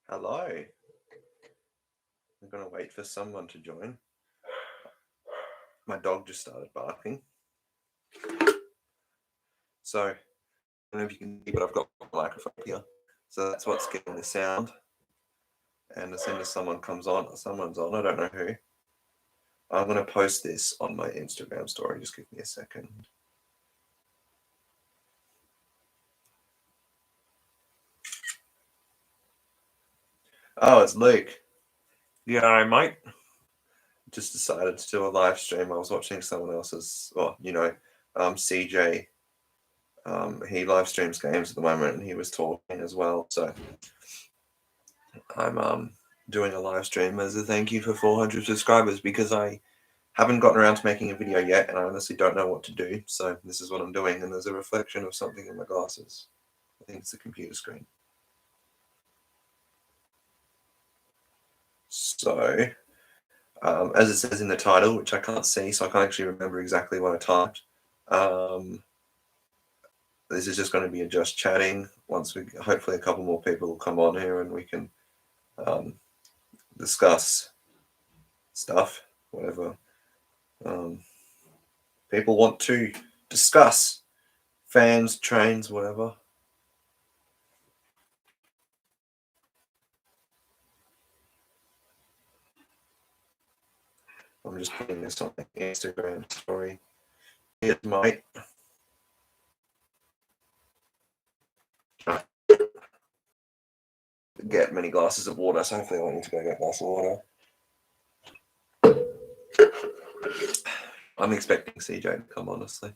Hello. I'm going to wait for someone to join. My dog just started barking. So, I don't know if you can see, but I've got my microphone here. So that's what's getting the sound. And as soon as someone comes on, or someone's on, I don't know who, I'm going to post this on my Instagram story. Just give me a second. Oh, it's Luke. Yeah, mate. Just decided to do a live stream. I was watching someone else's, CJ. He live streams games at the moment, and he was talking as well. So I'm doing a live stream as a thank you for 400 subscribers because I haven't gotten around to making a video yet, and I honestly don't know what to do. So this is what I'm doing, and there's a reflection of something in my glasses. I think it's the computer screen. So, as it says in the title, which I can't see, so I can't actually remember exactly what I typed. This is just going to be a just chatting. Once we, hopefully, a couple more people will come on here and we can discuss stuff, whatever people want to discuss, fans, trains, whatever. I'm just putting this on the Instagram story. Here's mate. Get many glasses of water, so hopefully I won't need to go get a glass of water. I'm expecting CJ to come, honestly.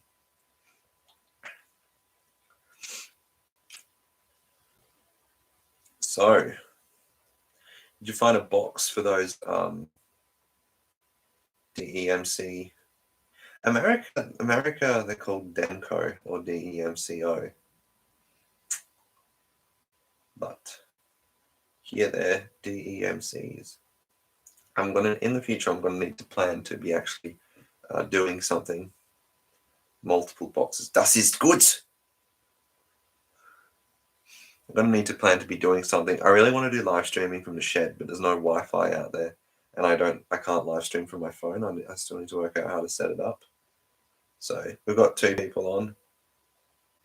So, did you find a box for those DEMC? America, they're called DEMCO or DEMCO. But here they're DEMCs. In the future, I'm gonna need to plan to be actually doing something. Multiple boxes. Das ist gut. I'm gonna need to plan to be doing something. I really want to do live streaming from the shed, but there's no Wi-Fi out there, and I can't live stream from my phone. I still need to work out how to set it up. So we've got 2 people on.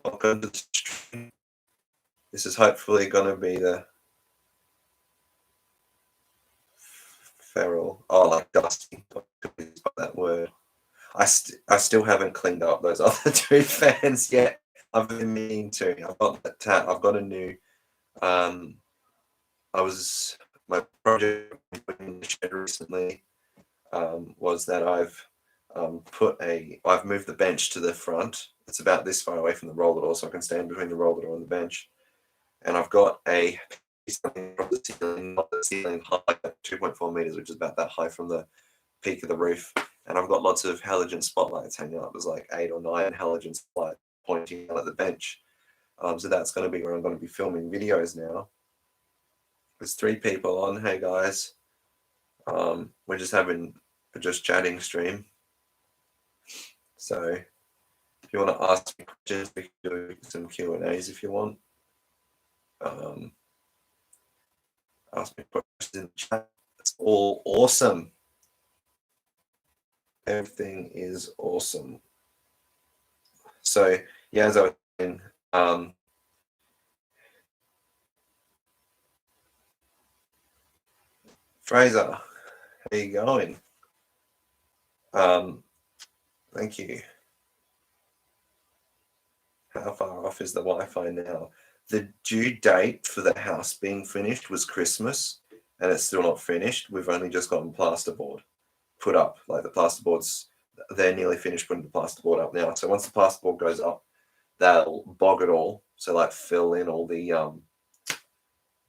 Welcome to the stream. This is hopefully gonna be the feral. Oh, like dusty. That word. I still haven't cleaned up those other 2 fans yet. I've been meaning to. I've got that tab. I've got a new. My project in the shed recently was that I've moved the bench to the front. It's about this far away from the roller door, so I can stand between the roller door and the bench. And I've got a piece from the ceiling, not the ceiling high, 2.4 meters, which is about that high from the peak of the roof. And I've got lots of halogen spotlights hanging up. There's like 8 or 9 halogen spotlights pointing out at the bench. So that's going to be where I'm going to be filming videos now. There's 3 people on. Hey guys, we're just having a just chatting stream. So if you want to ask me questions, we can do some Q&As if you want. Ask me questions in the chat. It's all awesome. Everything is awesome. So yeah, as I was saying, Fraser, how are you going? Thank you. How far off is the Wi-Fi now? The due date for the house being finished was Christmas, and it's still not finished. We've only just gotten plasterboard put up. Like the plasterboards, they're nearly finished putting the plasterboard up now. So once the plasterboard goes up, they'll bog it all. So like fill in all the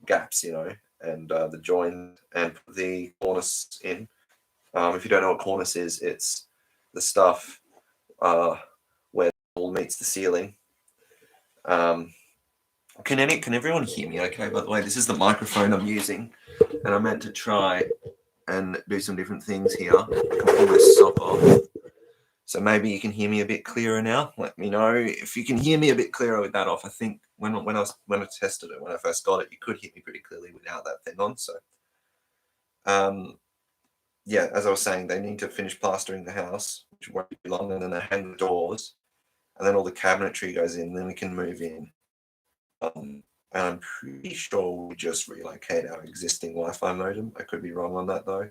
gaps, and the join and put the cornice in. If you don't know what cornice is, it's the stuff where it all meets the ceiling. Can everyone hear me okay? By the way, this is the microphone I'm using, and I meant to try and do some different things here. I can pull this sock off. So maybe you can hear me a bit clearer now. Let me know if you can hear me a bit clearer with that off. I think when I tested it, when I first got it, you could hear me pretty clearly without that thing on. So yeah, as I was saying, they need to finish plastering the house, which won't be long, and then they hang the doors, and then all the cabinetry goes in, then we can move in. And I'm pretty sure we just relocate our existing Wi-Fi modem. I could be wrong on that though.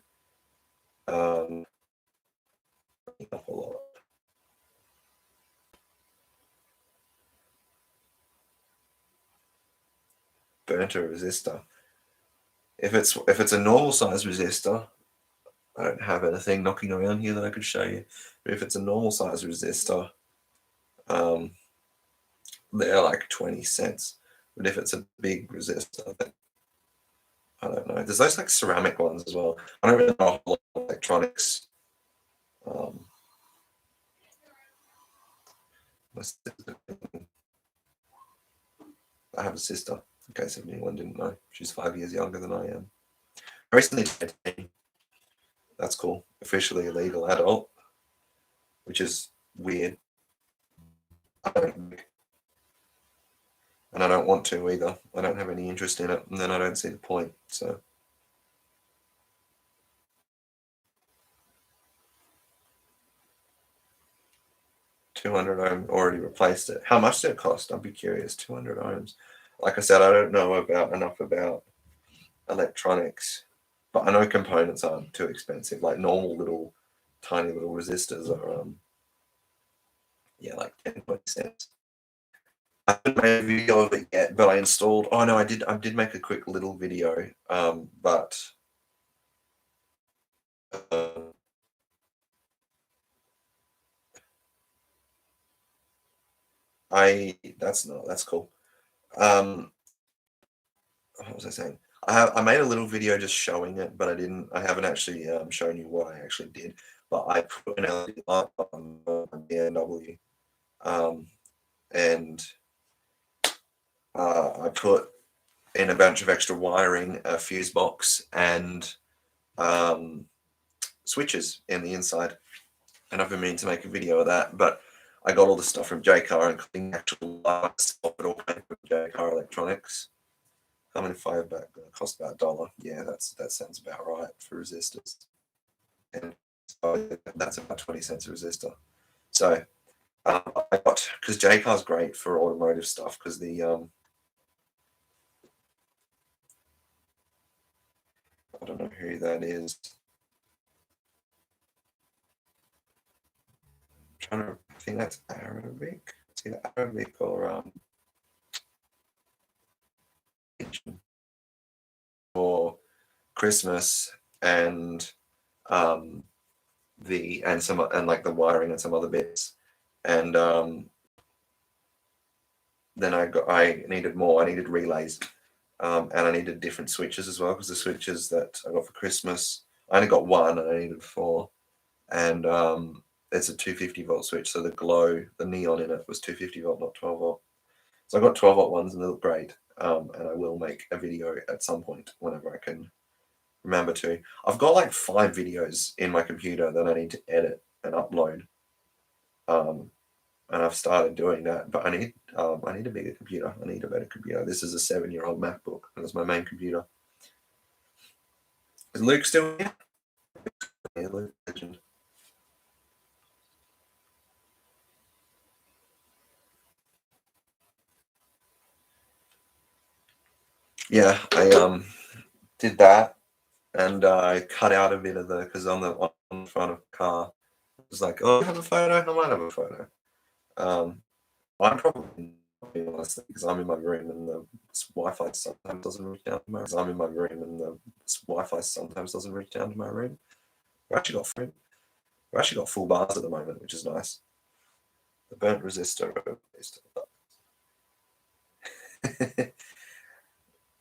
Up a lot. Burnt a resistor. If it's a normal size resistor, I don't have anything knocking around here that I could show you. But if it's a normal size resistor, they're like 20 cents. But if it's a big resistor, then I don't know. There's those like ceramic ones as well. I don't really know a lot of electronics. I have a sister, in case anyone didn't know. She's 5 years younger than I am. Recently 18. That's cool. Officially a legal adult, which is weird. And I don't want to either. I don't have any interest in it, and then I don't see the point. So 200 ohm already replaced it. How much did it cost? I'd be curious. 200 ohms. Like I said, I don't know enough about electronics, but I know components aren't too expensive. Like normal little tiny little resistors are like 10, 20 cents. I haven't made a video of it yet, but I installed. Oh no, I did make a quick little video, but that's cool. What was I saying? I made a little video just showing it, but I haven't actually shown you what I actually did. But I put an LED light on the BMW, and I put in a bunch of extra wiring, a fuse box, and switches in the inside. And I've been meaning to make a video of that, but I got all the stuff from JCar, including actual lights, it all came from JCar Electronics. How many $5 back? Cost about $1. Yeah, that sounds about right for resistors. And that's about 20 cents a resistor. So I got, because JCar's great for automotive stuff, because the I don't know who that is. I think that's Arabic. It's either Arabic or for Christmas and like the wiring and some other bits, and then I needed more. I needed relays, and I needed different switches as well, because the switches that I got for Christmas, I only got one and I needed 4, and it's a 250-volt switch, so the neon in it was 250-volt, not 12-volt. So I got 12-volt ones and they look great, and I will make a video at some point whenever I can remember to. I've got like 5 videos in my computer that I need to edit and upload, and I've started doing that. But I need a bigger computer. I need a better computer. This is a 7-year-old MacBook, and it's my main computer. Is Luke still here? Yeah, Luke, legend. Yeah, I did that, and I cut out a bit of because on the front of the car, it was like, oh, you have a photo? I might have a photo. I'm probably honestly, because I'm in my room and the Wi-Fi sometimes doesn't reach down to my room. I'm in my room and the Wi-Fi sometimes doesn't reach down to my room. We've actually got full bars at the moment, which is nice. The burnt resistor.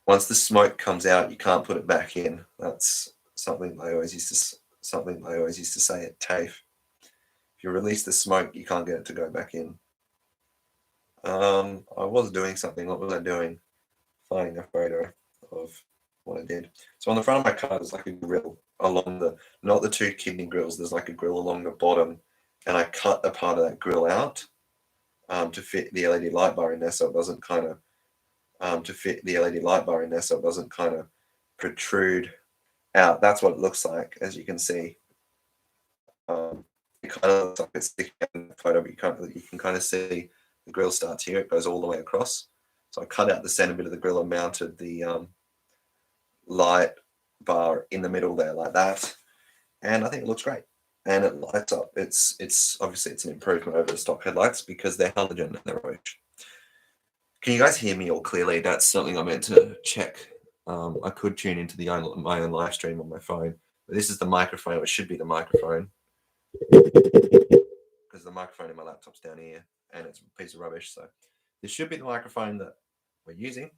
Once the smoke comes out, you can't put it back in. That's something they always used to say at TAFE. If you release the smoke, you can't get it to go back in. I was doing something. What was I doing? Finding a photo of what I did. So on the front of my car, there's like a grill along not the 2 kidney grills. There's like a grill along the bottom, and I cut a part of that grill out to fit the LED light bar in there, so it doesn't kind of protrude out. That's what it looks like, as you can see. It kind of looks like it's sticking out in the photo, but you can kind of see the grill starts here. It goes all the way across. So I cut out the center bit of the grill and mounted the light bar in the middle there like that, and I think it looks great. And it lights up. It's obviously it's an improvement over the stock headlights because they're halogen and they're rubbish. Can you guys hear me all clearly? That's something I meant to check. I could tune into my own live stream on my phone, but this is the microphone. It should be the microphone because the microphone in my laptop's down here and it's a piece of rubbish. So this should be the microphone that we're using.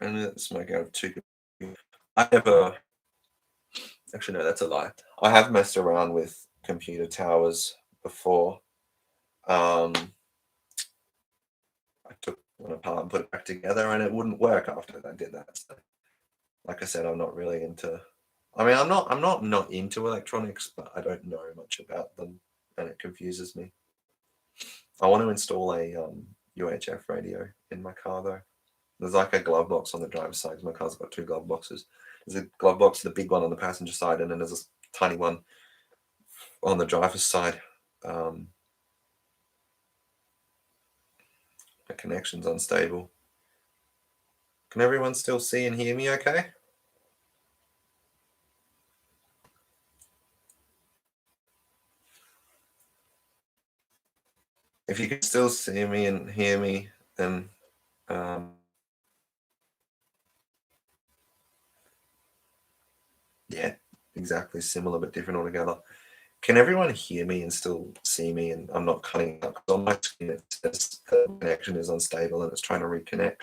And the smoke out of two. Actually, no, that's a lie. I have messed around with computer towers before. I took one apart and put it back together, and it wouldn't work after I did that. So, like I said, I'm not really into. I mean, I'm not into electronics, but I don't know much about them, and it confuses me. I want to install a UHF radio in my car though. There's like a glove box on the driver's side. My car's got two glove boxes. There's a glove box, the big one on the passenger side, and then there's a tiny one on the driver's side. The connection's unstable. Can everyone still see and hear me okay? If you can still see me and hear me, then yeah, exactly similar but different altogether. Can everyone hear me and still see me? And I'm not cutting out because on my screen it says the connection is unstable and it's trying to reconnect.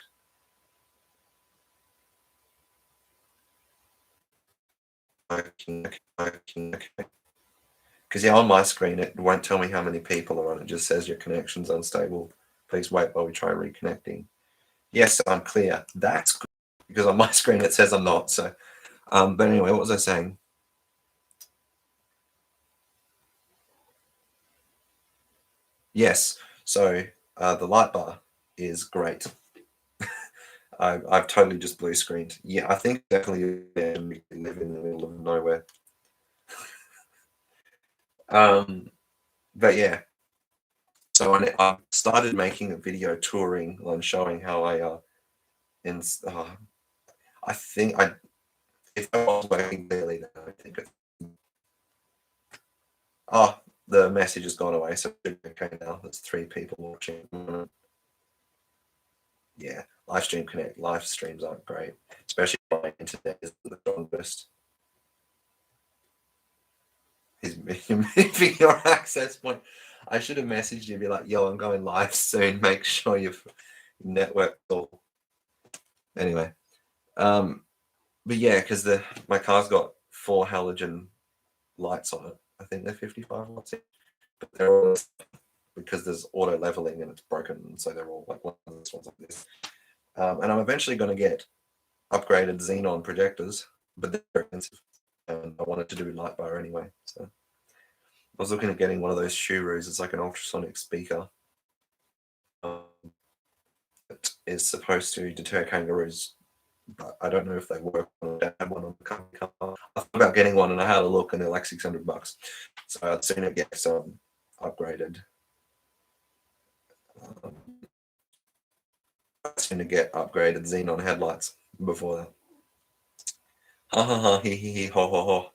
Because yeah, on my screen it won't tell me how many people are on. It just says your connection's unstable. Please wait while we try reconnecting. Yes, I'm clear. That's good because on my screen it says I'm not. So, but anyway, what was I saying? Yes. So the light bar is great. I've totally just blue screened. Yeah, I think definitely we live in the middle of nowhere. But yeah, so I started making a video touring and showing how I I think if I was working daily, then I think the message has gone away. So okay, now there's 3 people watching. Yeah, live streams aren't great, especially if my internet is the strongest. He's moving your access point. I should have messaged you, be like, yo, I'm going live soon. Make sure your network all. Anyway, but yeah, because my car's got 4 halogen lights on it. I think they're 55 watts, but they're all because there's auto leveling and it's broken, and so they're all like ones like this. And I'm eventually going to get upgraded xenon projectors, but they're expensive, and I wanted to do light bar anyway. So I was looking at getting one of those Shurus. It's like an ultrasonic speaker. It is supposed to deter kangaroos, but I don't know if they work. I have one on the company car. I thought about getting one, and I had a look, and they're like $600. So I'd sooner get some upgraded. I'd sooner get upgraded xenon headlights before that. Ha ha ha, he he ho ho ho.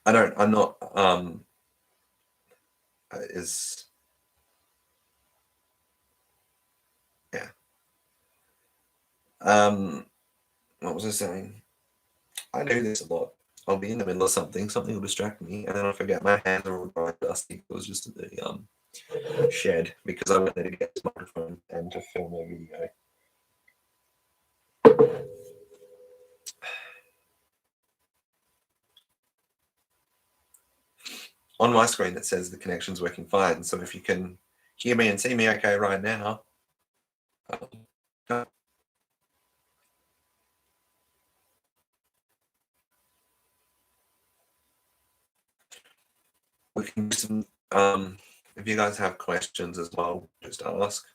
I'm not is yeah. What was I saying? I do this a lot. I'll be in the middle of something will distract me, and then I forget my hands are all dry and dusty. It was just at the shed because I went there to get this microphone and to film a video. On my screen, it says the connection's working fine. So if you can hear me and see me okay right now, We can do some, if you guys have questions as well, just ask.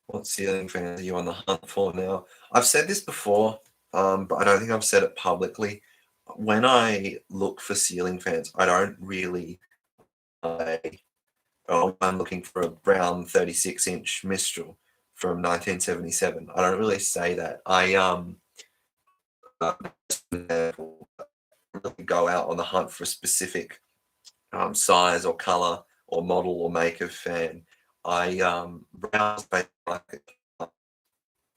What ceiling fans are you on the hunt for now? I've said this before, but I don't think I've said it publicly. When I look for ceiling fans, I don't really oh, I'm looking for a brown 36-inch Mistral from 1977. I don't really say that. I uh, really go out on the hunt for a specific size or color or model or make of fan. I browse basically,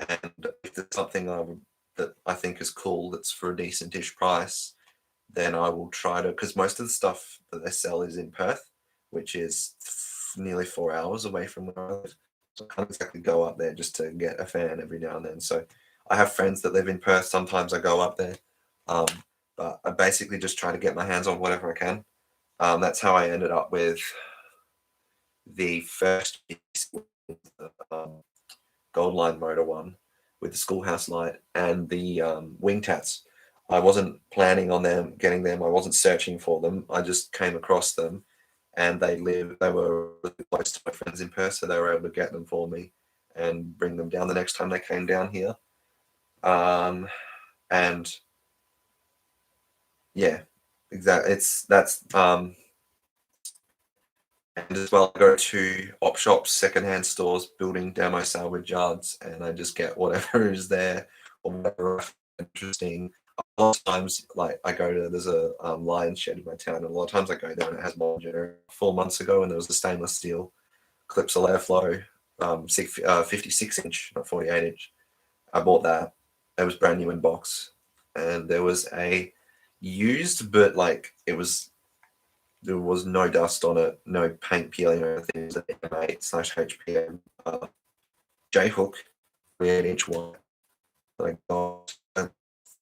and if there's something that I think is cool that's for a decentish price, then I will try to, because most of the stuff that they sell is in Perth, which is nearly 4 hours away from where I live. So I can't exactly go up there just to get a fan every now and then. So I have friends that live in Perth. Sometimes I go up there, um, but I basically just try to get my hands on whatever I can. That's how I ended up with the first piece, um, Gold Line motor one with the schoolhouse light and the wing tats. I wasn't planning on them getting them. I wasn't searching for them. I just came across them, and they were really close to my friends in Perth, so they were able to get them for me and bring them down the next time they came down here. And yeah, exactly. And as well, I go to op shops, secondhand stores, building demo salvage yards, and I just get whatever is there or whatever I find interesting. A lot of times, like I go to there's a lion shed in my town, and a lot of times I go there and it has one generator. 4 months ago, and there was a stainless steel Clipsal airflow, 56-inch, not 48-inch. I bought that. It was brand new in box, and there was a used, but like there was no dust on it, no paint peeling or anything. It was an M8/HPM J-hook, 38-inch one. Like, God, it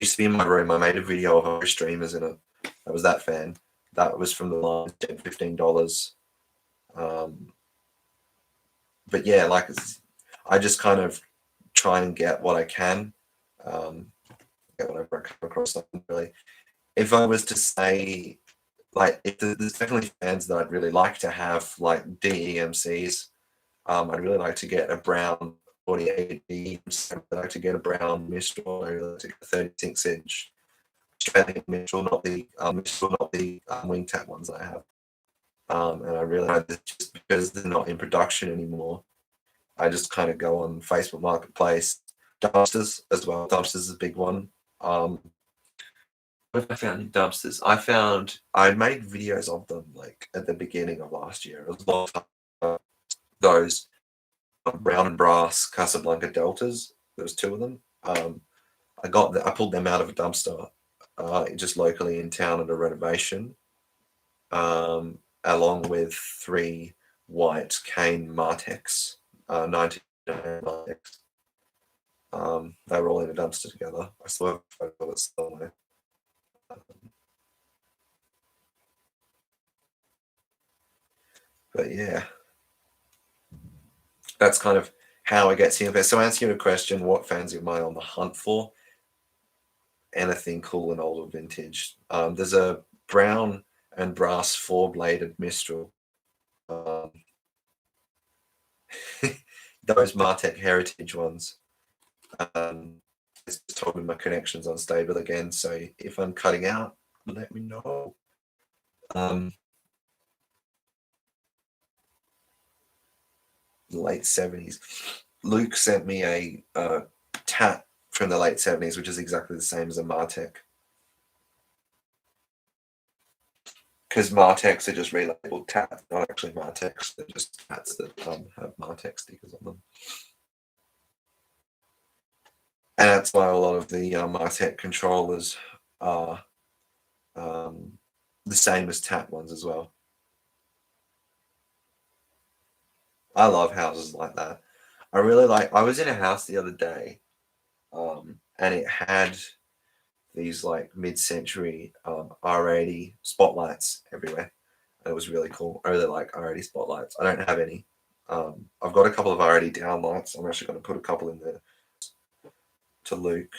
used to be in my room. I made a video of our streamers in it. That was that fan. That was from the line, $15. Um, but yeah, like I just kind of try and get what I can, get whatever I come across. Really, if I was to say, like, if there's definitely fans that I'd really like to have, like DEMCs. I'd really like to get a brown 48 DEMC. I'd like to get a brown Mistral. I'd really like to get a 36-inch Australian Mistral, not the wing tap ones I have. And I really like that just because they're not in production anymore. I just kind of go on Facebook Marketplace, dumpsters as well. Dumpsters is a big one. What have I found in dumpsters? I'd made videos of them like at the beginning of last year. It was a long time ago. Those brown and brass Casablanca Deltas. There was two of them. I pulled them out of a dumpster just locally in town at a renovation, along with three white cane Martex, 1999 Martex. They were all in a dumpster together. I still have a photo of it somewhere. But yeah, that's kind of how I get CFS. So answering your question, what fans am I on the hunt for? Anything cool and old or vintage. There's a brown and brass four-bladed Mistral. Those Martech Heritage ones. It's just told me my connection's unstable again, so if I'm cutting out, let me know. Late 70s. Luke sent me a tat from the late 70s, which is exactly the same as a Martech. Because Martex are just relabeled tats, not actually Martex. They're just tats that have Martex stickers on them. And that's why a lot of the Martech controllers are the same as tat ones as well. I love houses like that. I was in a house the other day, and it had these like mid-century R80 spotlights everywhere. It was really cool. I really like R80 spotlights. I don't have any. I've got a couple of R80 downlights. I'm actually going to put a couple in there to Luke.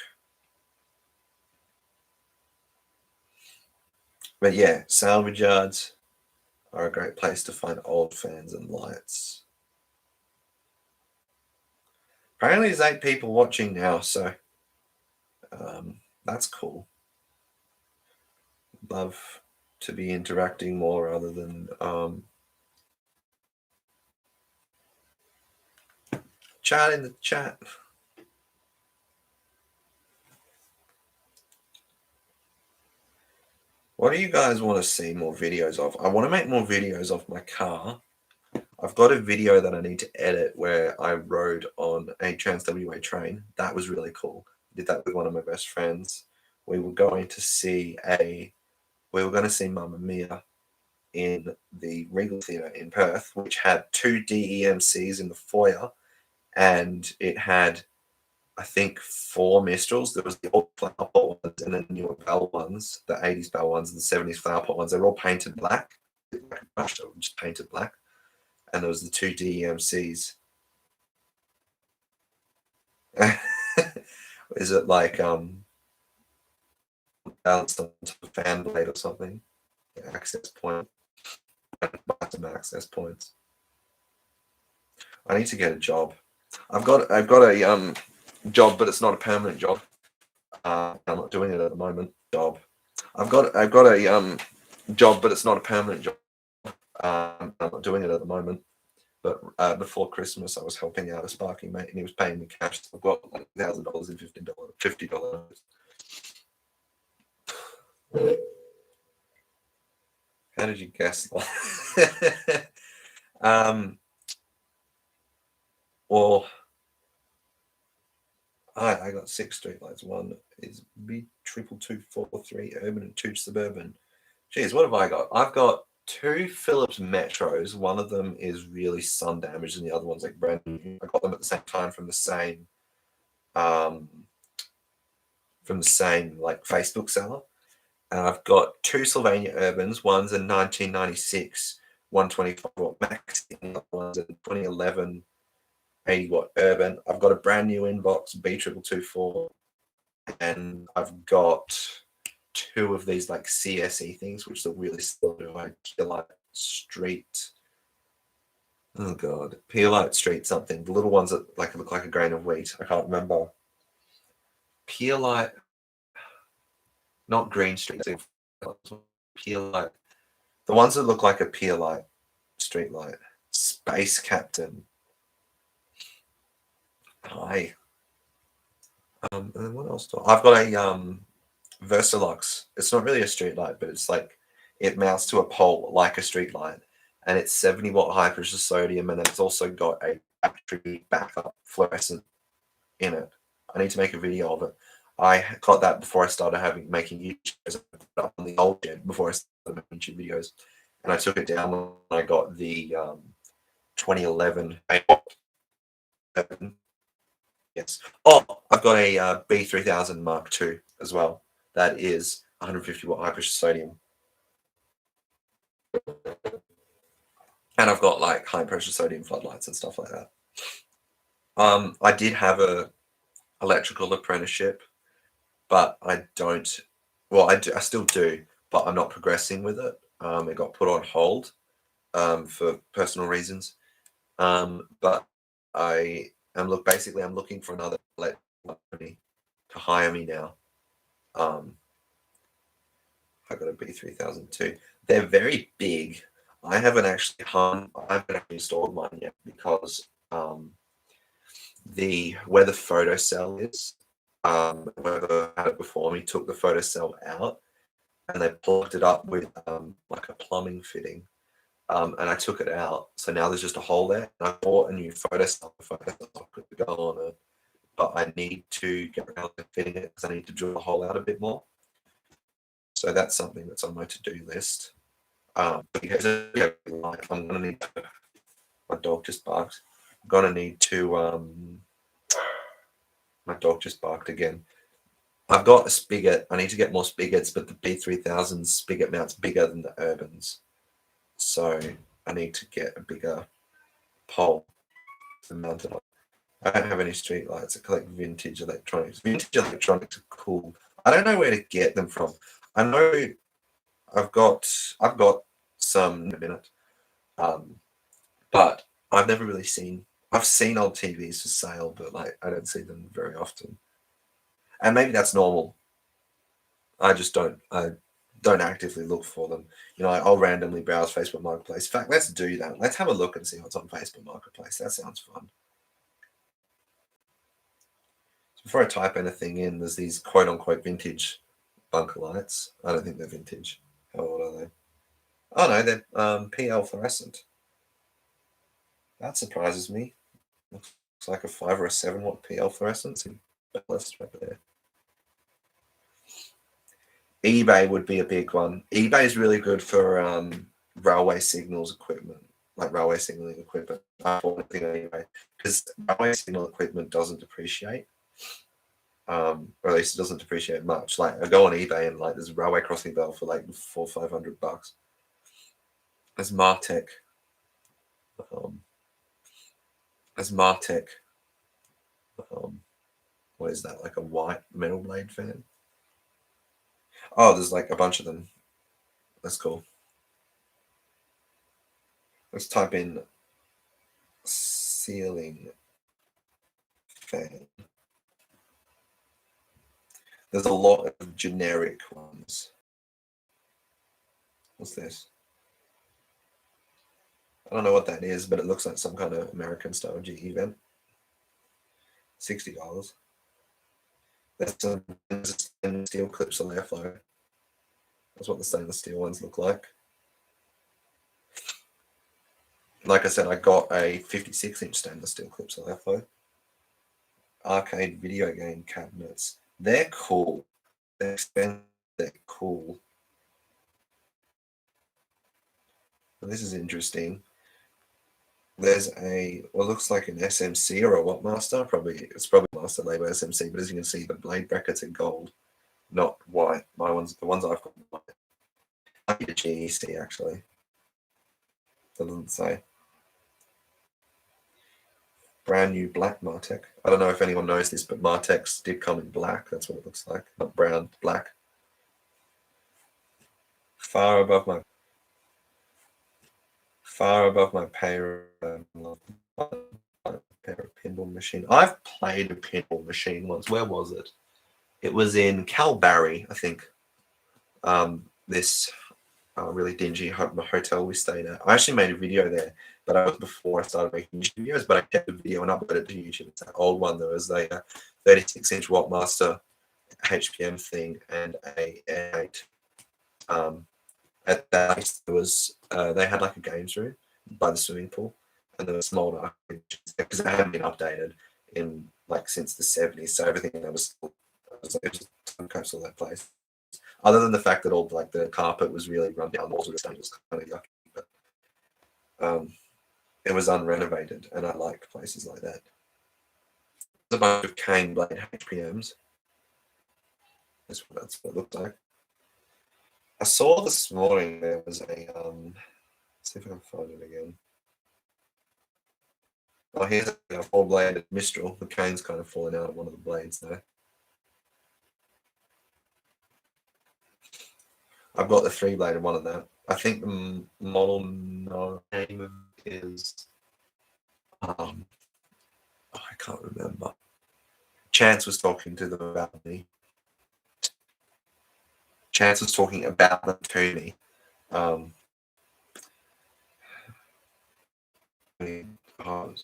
But yeah, salvage yards are a great place to find old fans and lights. Apparently there's 8 people watching now, so that's cool. Love to be interacting more rather than chat in the chat. What do you guys want to see more videos of? I want to make more videos of my car. I've got a video that I need to edit where I rode on a Trans-WA train. That was really cool. I did that with one of my best friends. We were going to see Mamma Mia in the Regal Theatre in Perth, which had 2 DEMCs in the foyer, and it had, I think, 4 Mistrals. There was the old flower pot ones and the newer Bell ones, the 80s Bell ones and the 70s flower pot ones. They were all painted black, just painted black. And there was the 2 DEMCs. Is it like balanced on top of fan blade or something? Access point. Some access points. I need to get a job. I've got a job, but it's not a permanent job. I'm not doing it at the moment. I've got a job, but it's not a permanent job. I'm not doing it at the moment. But before Christmas, I was helping out a sparking mate, and he was paying me cash. So I've got like $1,000 and $50. How did you guess that? Well, I got 6 streetlights. One is B22243 urban and 2 suburban. Geez, what have I got? I've got 2 Philips Metros. One of them is really sun damaged, and the other one's like brand new. I got them at the same time from the same like Facebook seller. And I've got 2 Sylvania Urbans. One's a 1996 125 watt max, and the other one's a 2011 80 watt urban. I've got a brand new inbox B22224, and I've got 2 of these like CSE things, which are really still do like Peelite Street. Oh god, Peelite Street something. The little ones that like look like a grain of wheat. I can't remember. Peelite, not Green Street. Peelite. The ones that look like a Peelite street light. Space Captain. Hi. And then what else? I've got a Versalux. It's not really a street light, but it's like it mounts to a pole like a street light, and it's 70 watt high pressure sodium, and it's also got a battery backup fluorescent in it. I need to make a video of it. I got that before I started making YouTube videos. I put it up on the old gen before I started making YouTube videos, and I took it down when I got the 2011. Yes. Oh, I've got a B3000 Mark II as well. That is 150 watt high pressure sodium. And I've got like high pressure sodium floodlights and stuff like that. I did have a electrical apprenticeship, but I don't. Well, I still do, but I'm not progressing with it. It got put on hold for personal reasons. But I'm looking for another company to hire me now. I got a B3000 too. They're very big. I haven't actually installed mine yet because where the photocell is, whoever had it before me took the photocell out and they plugged it up with like a plumbing fitting. And I took it out, so now there's just a hole there. And I bought a new photocell. The photocell could go on it, but I need to get around to fitting it because I need to drill the hole out a bit more. So that's something that's on my to-do list. Because I'm gonna need to, my dog just barked. I'm gonna need to. My dog just barked again. I've got a spigot. I need to get more spigots, but the B3000 spigot mount's bigger than the Urbans. So I need to get a bigger pole to mount it on. I don't have any street lights. I collect vintage electronics. Vintage electronics are cool. I don't know where to get them from. I I've got some in a minute, but I've never really seen. I've seen old TVs for sale, but like I don't see them very often, and maybe that's normal. I just don't. I don't actively look for them. You know, I'll randomly browse Facebook Marketplace. In fact, let's do that. Let's have a look and see what's on Facebook Marketplace. That sounds fun. So before I type anything in, there's these quote unquote vintage bunker lights. I don't think they're vintage. How old are they? Oh no, they're PL fluorescent. That surprises me. Looks like a 5 or a 7 watt PL fluorescent. Right there. eBay would be a big one. eBay is really good for railway signals equipment, like railway signaling equipment. I bought anything on eBay because railway signal equipment doesn't depreciate, or at least it doesn't depreciate much. Like I go on eBay and like there's a railway crossing bell for like $400 or $500. There's Martech. There's Martech. What is that? Like a white metal blade fan? Oh, there's like a bunch of them. That's cool. Let's type in ceiling fan. There's a lot of generic ones. What's this? I don't know what that is, but it looks like some kind of American style G event. $60. There's some stainless steel clips on airflow. That's what the stainless steel ones look like. Like I said, I got a 56-inch stainless steel clips on airflow. Arcade video game cabinets. They're cool. They're expensive. They're cool. And this is interesting. There's what looks like an SMC or a Wattmaster. It's probably Master Label SMC, but as you can see, the blade brackets are gold, not white. The ones I've got white. Might be a GEC actually. It doesn't say. Brand new black Martech. I don't know if anyone knows this, but Martechs did come in black. That's what it looks like, not brown, black. Far above my pay pinball machine. I've played a pinball machine once. Where was it? It was in Calbarry, I think. This really dingy hotel we stayed at. I actually made a video there, but I was before I started making YouTube videos. But I kept the video and uploaded it to YouTube. It's that old one. There was a 36-inch Wattmaster HPM thing and a N8. At that place, there was they had like a games room by the swimming pool, and there was small because they hadn't been updated in like since the 70s, so everything that was it was a time capsule, that place. Other than the fact that all like the carpet was really run down, walls were stained, it was kind of yucky, but it was unrenovated, and I like places like that. There's a bunch of cane blade HPMs. That's what it looked like. I saw this morning there was a let's see if I can find it again. Oh, here's a 4-bladed Mistral. The cane's kind of falling out of one of the blades there. I've got the 3-bladed one of that. I think the model name is I can't remember. Chance was talking to them about me. Chance was talking about them to me. It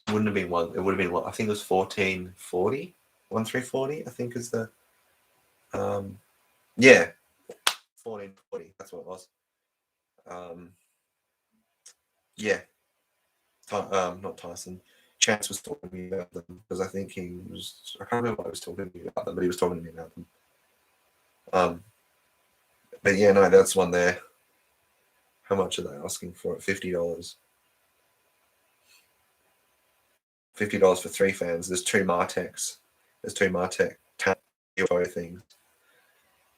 wouldn't have been one. It would have been, I think it was 1440, 1340. I think is the yeah, 1440. That's what it was. Yeah, not Tyson. Chance was talking to me about them because I think I can't remember what I was talking to me about them, but he was talking to me about them. But yeah, no, that's one there. How much are they asking for it? $50. $50 for 3 fans. There's 2 Martechs. There's 2 Martech things.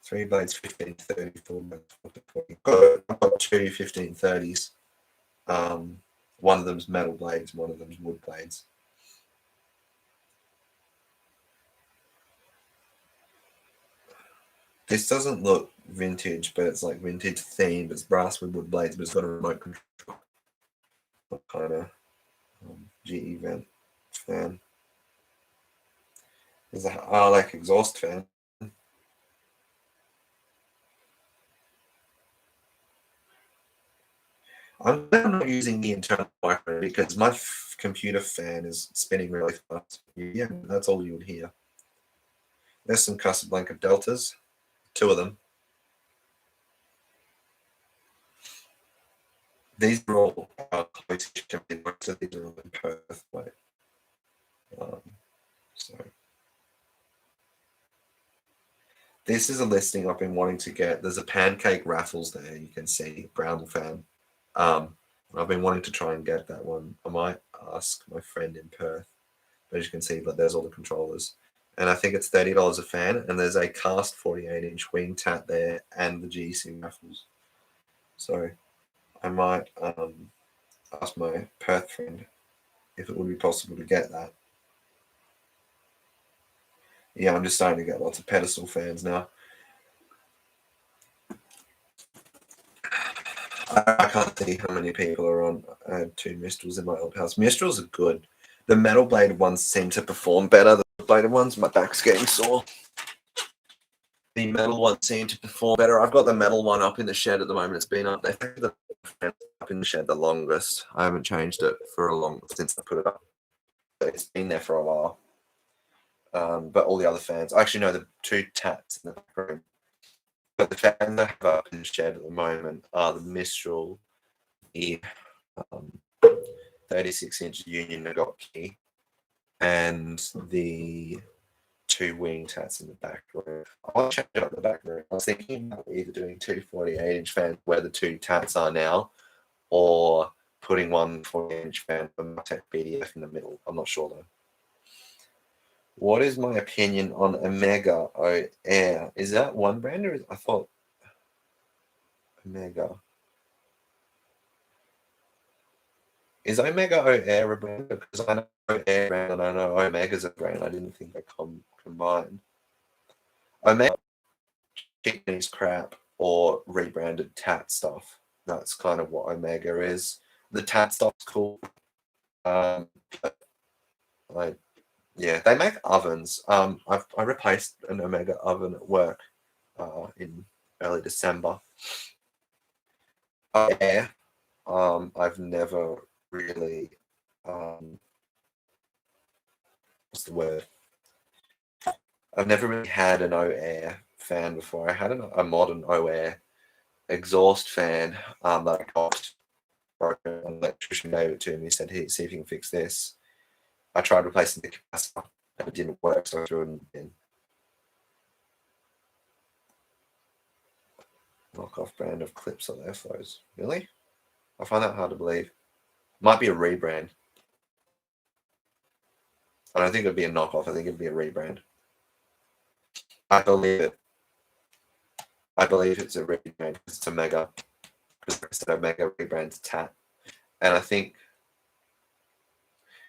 3 blades, 1530, 4 blades, 40. I've got 2 1530s. One of them's metal blades, one of them's wood blades. This doesn't look vintage, but it's like vintage themed. It's brass with wood blades, but it's got a remote control. What kind of GE vent fan? There's a like exhaust fan. I'm not using the internal microphone because my computer fan is spinning really fast. Yeah, that's all you would hear. There's some Casablanca Deltas, 2 of them. These are all quotation marks, so these are all in Perth. So this is a listing I've been wanting to get. There's a pancake raffles there. You can see Brown fan. I've been wanting to try and get that one. I might ask my friend in Perth, but as you can see, but there's all the controllers. And I think it's $30 a fan, and there's a cast 48-inch wing tat there and the GC raffles. So I might ask my Perth friend if it would be possible to get that. Yeah, I'm just starting to get lots of pedestal fans now. I can't see how many people are on. I had 2 Mistrals in my old house. Mistrals are good. The metal bladed ones seem to perform better than the bladed ones. My back's getting sore. The metal ones seem to perform better. I've got the metal one up in the shed at the moment. It's been up there. Up in the shed the longest. I haven't changed it since I put it up. It's been there for a while. But all the other fans, I actually know the 2 tats in the back room. But the fans I have up in the shed at the moment are the Mistral, the 36-inch Union Nagotki, and the 2 wing tats in the back room. I'll change it up the back room. I was thinking about either doing 2 48-inch fans where the 2 tats are now, or putting 1 48-inch fan for Martech BDF in the middle. I'm not sure though. What is my opinion on Omega O Air? Is that one brand or I thought Omega? Is Omega O Air a brand? Because I know O Air brand and I know Omega's a brand. I didn't think they combined. Omega chicken is crap or rebranded tat stuff. That's kind of what Omega is. The tat stuff's cool. Yeah, they make ovens. I replaced an Omega oven at work in early December. Air, I've never really what's the word? I've never really had an O-Air fan before. I had a modern O-Air exhaust fan that I got. An electrician gave it to me. He said, "Hey, see if you can fix this." I tried replacing the capacitor and it didn't work, so I threw it in the bin. Knockoff brand of clips on airflows. Really? I find that hard to believe. Might be a rebrand. I don't think it'd be a knockoff. I think it'd be a rebrand. I believe it. I believe it's a rebrand. It's Omega. Because like I said, Omega rebrand's Tat. And I think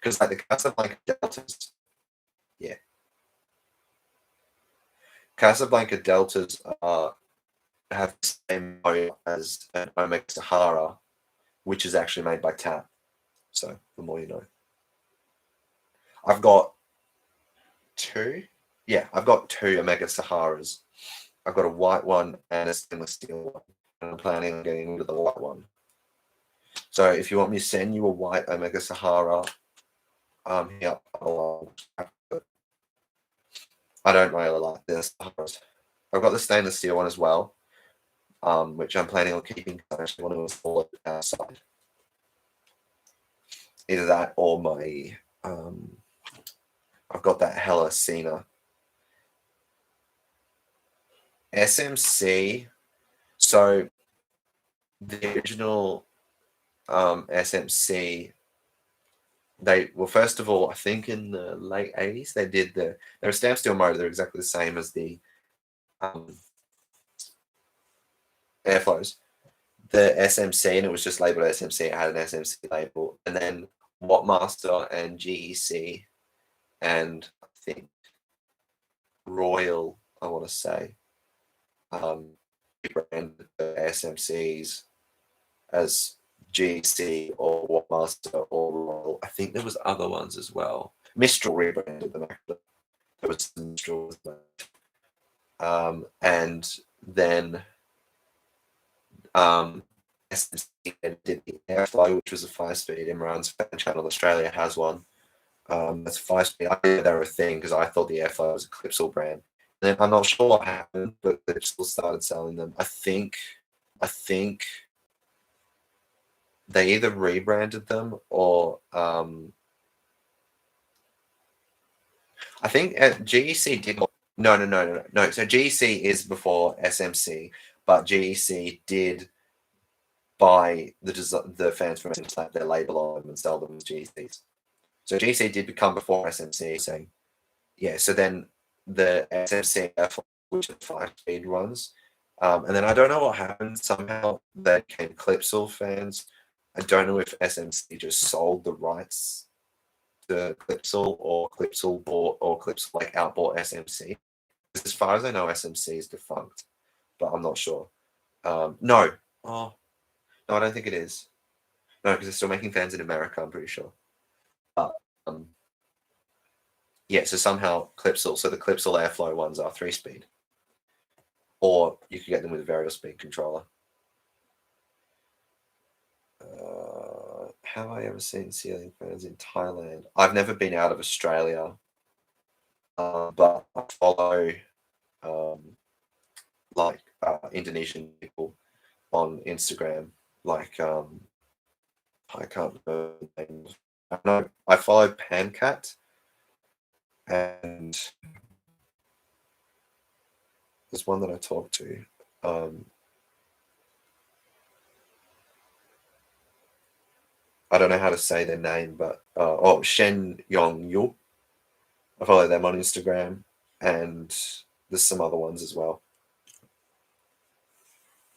because like the Casablanca Deltas, yeah. Casablanca Deltas have the same motor as an Omega Sahara, which is actually made by Tat. So the more you know. I've got 2. Yeah, I've got 2 Omega Saharas. I've got a white one and a stainless steel one. And I'm planning on getting into the white one. So if you want me to send you a white Omega Sahara, yeah, I don't really like the Saharas. I've got the stainless steel one as well, which I'm planning on keeping. I actually want to install it outside. Either that or my, I've got that Hella Cena SMC. So the original SMC, first of all, I think in the late 80s, they're a stamp steel motor. They're exactly the same as the airflows. The SMC, and it was just labeled SMC. It had an SMC label. And then Wattmaster and GEC and I think Royal, I want to say, rebranded the SMCs as GC or Warmaster or Royal. I think there was other ones as well. Mistral rebranded them actually. There was some Mistral as well. And then SMC did the Airflow, which was a 5-speed. Imran's fan channel Australia has one. That's 5-speed. I knew they were a thing because I thought the Airflow was a Clipsal brand. And then I'm not sure what happened, but Clipsal started selling them. I think they either rebranded them or I think GEC did. No. So GEC is before SMC, but GEC did buy the fans from and slap their label on them and sell them as GECs. So GEC did become before SMC. So yeah. So then the SMC, which are 5-speed ones, and then I don't know what happened. Somehow they became Clipsal fans. I don't know if SMC just sold the rights to Clipsal or Clipsal bought or Clipsal outbought SMC. As far as I know, SMC is defunct, but I'm not sure. No, I don't think it is. No, because they're still making fans in America. I'm pretty sure. Yeah, so somehow Clipsal. So the Clipsal Airflow ones are 3-speed, or you could get them with a variable speed controller. Have I ever seen ceiling fans in Thailand? I've never been out of Australia, but I follow Indonesian people on Instagram. I can't remember the name. I follow Pancat, and there's one that I talk to. I don't know how to say their name, but Shen Yong Yu. I follow them on Instagram, and there's some other ones as well.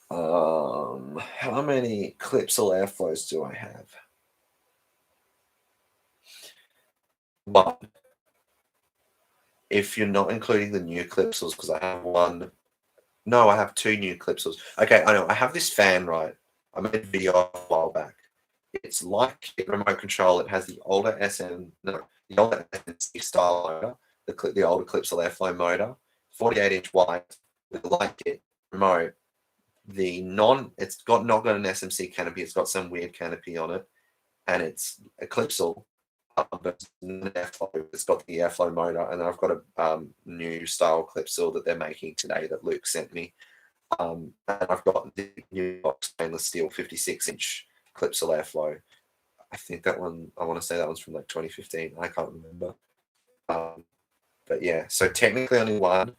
How many Clipsal Airflows do I have? One. If you're not including the new Clipsals, because I have one. No, I have 2 new Clipsals. Okay, I know. I have this fan, right? I made a video a while back. It's like a remote control. It has the older SMC style motor, the older Clipsal Airflow motor, 48-inch wide with a light kit remote. It's not got an SMC canopy. It's got some weird canopy on it, and it's a Clipsal, but it's got the Airflow motor, and I've got a new style Clipsal that they're making today that Luke sent me. And I've got the new stainless steel 56-inch Clipsal Airflow. I think that one, I want to say that one's from 2015. I can't remember. But yeah, so technically only one.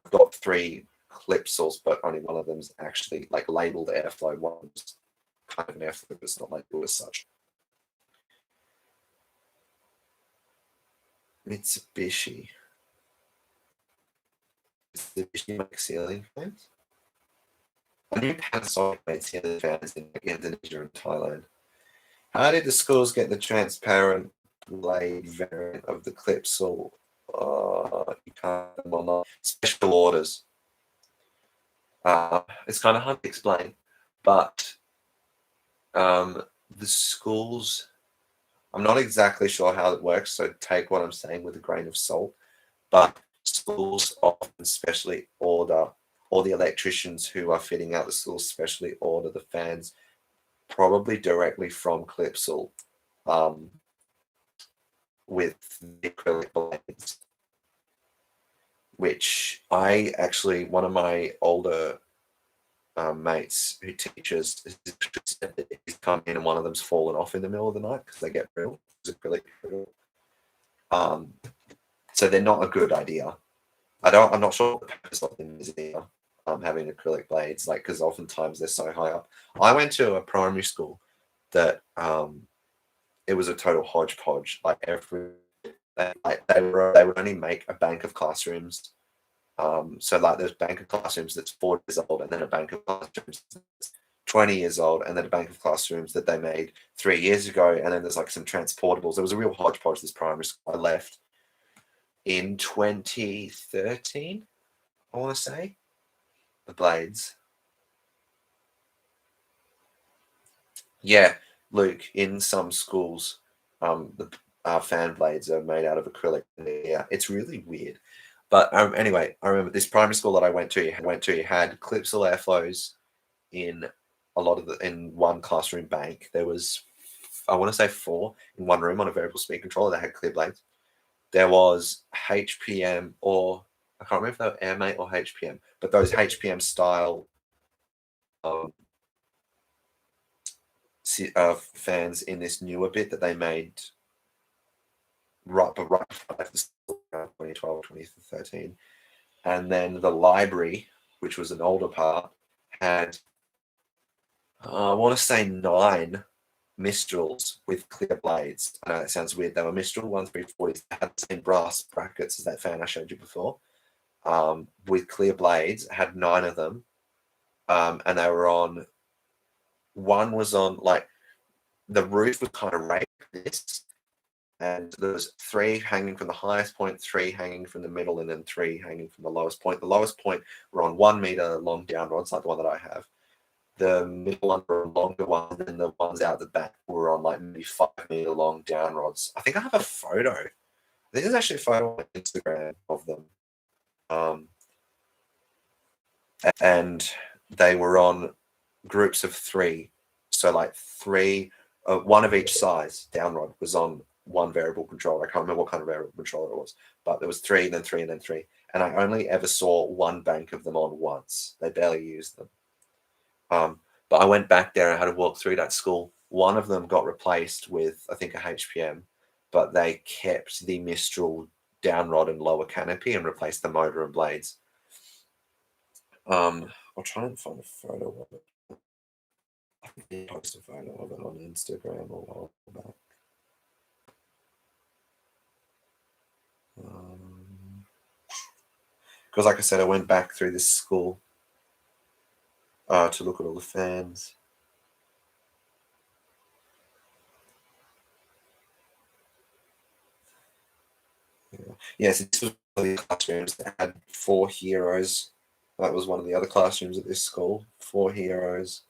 I've got 3 Clipsals, but only one of them's actually labeled Airflow. One's kind of an Airflow, but it's not labeled as such. Mitsubishi. Mitsubishi makes ceiling fans? I knew Panasonic made ceiling fans in Indonesia and Thailand. How did the schools get the transparent blade variant of the Clipsal? You can't, well, not special orders. It's kind of hard to explain, but the schools, I'm not exactly sure how it works, so take what I'm saying with a grain of salt, but schools often specially order, or the electricians who are fitting out the schools specially order the fans probably directly from Clipsal with the acrylic blades, which one of my older mates who teaches, he's come in and one of them's fallen off in the middle of the night because they get brittle. Acrylic brittle. So they're not a good idea. I'm not sure what the purpose of them is here, having acrylic blades, because oftentimes they're so high up. I went to a primary school that it was a total hodgepodge. They would only make a bank of classrooms. So there's a bank of classrooms that's 4 years old, and then a bank of classrooms that's 20 years old, and then a bank of classrooms that they made 3 years ago, and then there's some transportables. There was a real hodgepodge, this primary school. I left in 2013, I want to say. the blades. Yeah, Luke, in some schools, the fan blades are made out of acrylic. Yeah, it's really weird. But anyway, I remember this primary school that I went to had clipsal airflows in a lot of in one classroom bank. There was, I want to say 4 in one room on a variable speed controller that had clear blades. There was HPM, or I can't remember if they were AirMate or HPM, but those HPM style fans in this newer bit that they made right before 2012, 2013. And then the library, which was an older part, had, I want to say 9 Mistrals with clear blades. I know that sounds weird. They were Mistral 1340s. They had the same brass brackets as that fan I showed you before, with clear blades. Had 9 of them, and they were on. One was on, like, the roof was kind of raised like this, and there was 3 hanging from the highest point, 3 hanging from the middle, and then 3 hanging from the lowest point. The lowest point were on 1 meter long down rods, like the one that I have. The middle ones were longer ones, and the ones out the back were on like maybe 5 meter long down rods. I think I have a photo. I think there's actually a photo on Instagram of them. And they were on groups of 3. So like 3, 1 of each size down rod was on one variable controller. I can't remember what kind of variable controller it was, but there was 3, then 3, and then 3. And I only ever saw 1 bank of them on once. They barely used them. But I went back there and I had to walk through that school. One of them got replaced with, I think, a HPM, but they kept the Mistral down rod and lower canopy and replaced the motor and blades. I'll try and find a photo of it. I can post a photo of it on Instagram or a while back. Because, like I said, I went back through this school to look at all the fans. Yes, this was one of the classrooms that had 4 heroes. That was one of the other classrooms at this school. 4 heroes,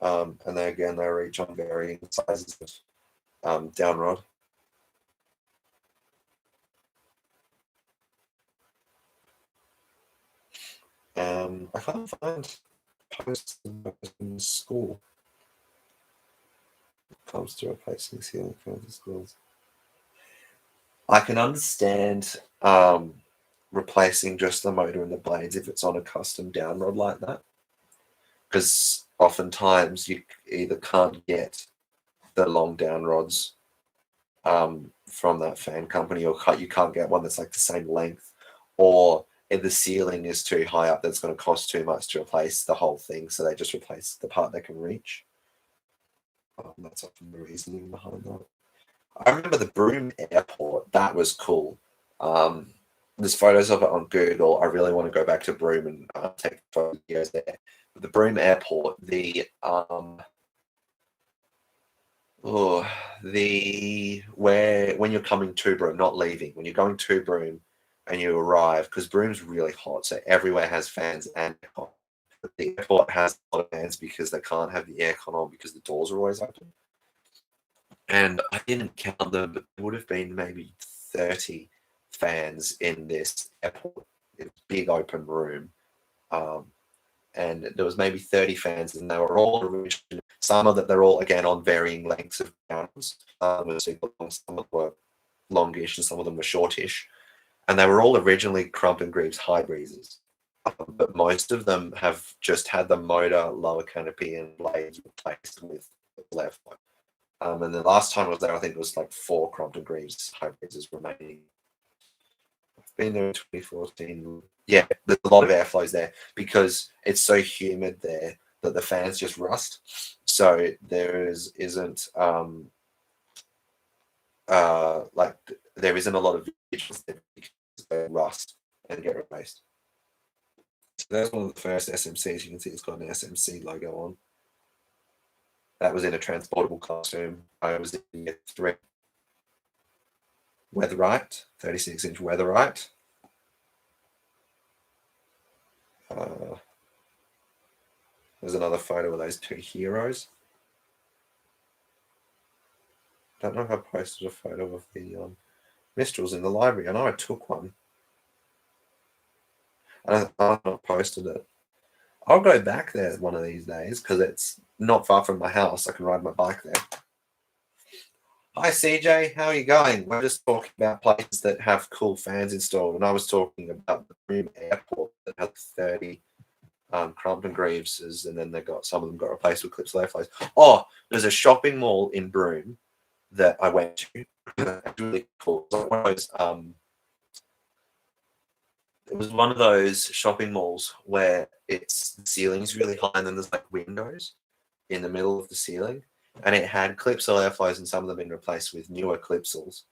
and they were each on varying sizes of down rod. I can't find posts in the school. It comes to replacing ceiling fans in schools. I can understand replacing just the motor and the blades if it's on a custom down rod like that, because oftentimes you either can't get the long down rods from that fan company, or you can't get one that's like the same length, or if the ceiling is too high up, that's going to cost too much to replace the whole thing, so they just replace the part they can reach. That's often the reasoning behind that. I remember the Broome Airport. That was cool. There's photos of it on Google. I really want to go back to Broome and take photos there. But the Broome Airport, when you're coming to Broome, not leaving, when you're going to Broome and you arrive, because Broome's really hot, so everywhere has fans and aircon. But the airport has a lot of fans because they can't have the aircon on because the doors are always open. And I didn't count them, but there would have been maybe 30 fans in this airport, big open room. And there was maybe 30 fans, and they were all original. Some of them, they're all, again, on varying lengths of panels. Some of them were longish, and some of them were shortish. And they were all originally Crump and Greaves high breezes. But most of them have just had the motor, lower canopy, and blades replaced with left one. And the last time I was there, I think it was like 4 Crompton Greaves high breezes remaining. I've been there in 2014. Yeah, there's a lot of airflows there because it's so humid there that the fans just rust. So there isn't there isn't a lot of vigilance there because they rust and get replaced. So that's one of the first SMCs. You can see it's got an SMC logo on. That was in a transportable classroom. I was in year 3. Weatherite, 36-inch Weatherite. There's another photo of those two heroes. I don't know if I posted a photo of the Mistrals in the library. I know I took one. I've not posted it. I'll go back there one of these days because it's not far from my house. I can ride my bike there. Hi CJ, how are you going? We're just talking about places that have cool fans installed, and I was talking about the Broome Airport that had 30 Crompton Greaveses, and then some of them got replaced with Clips Airflows. Oh, there's a shopping mall in Broome that I went to. It's really cool. It was one of those shopping malls where the ceiling's really high and then there's like windows in the middle of the ceiling, and it had Clipsal airflows and some of them been replaced with newer Clipsals,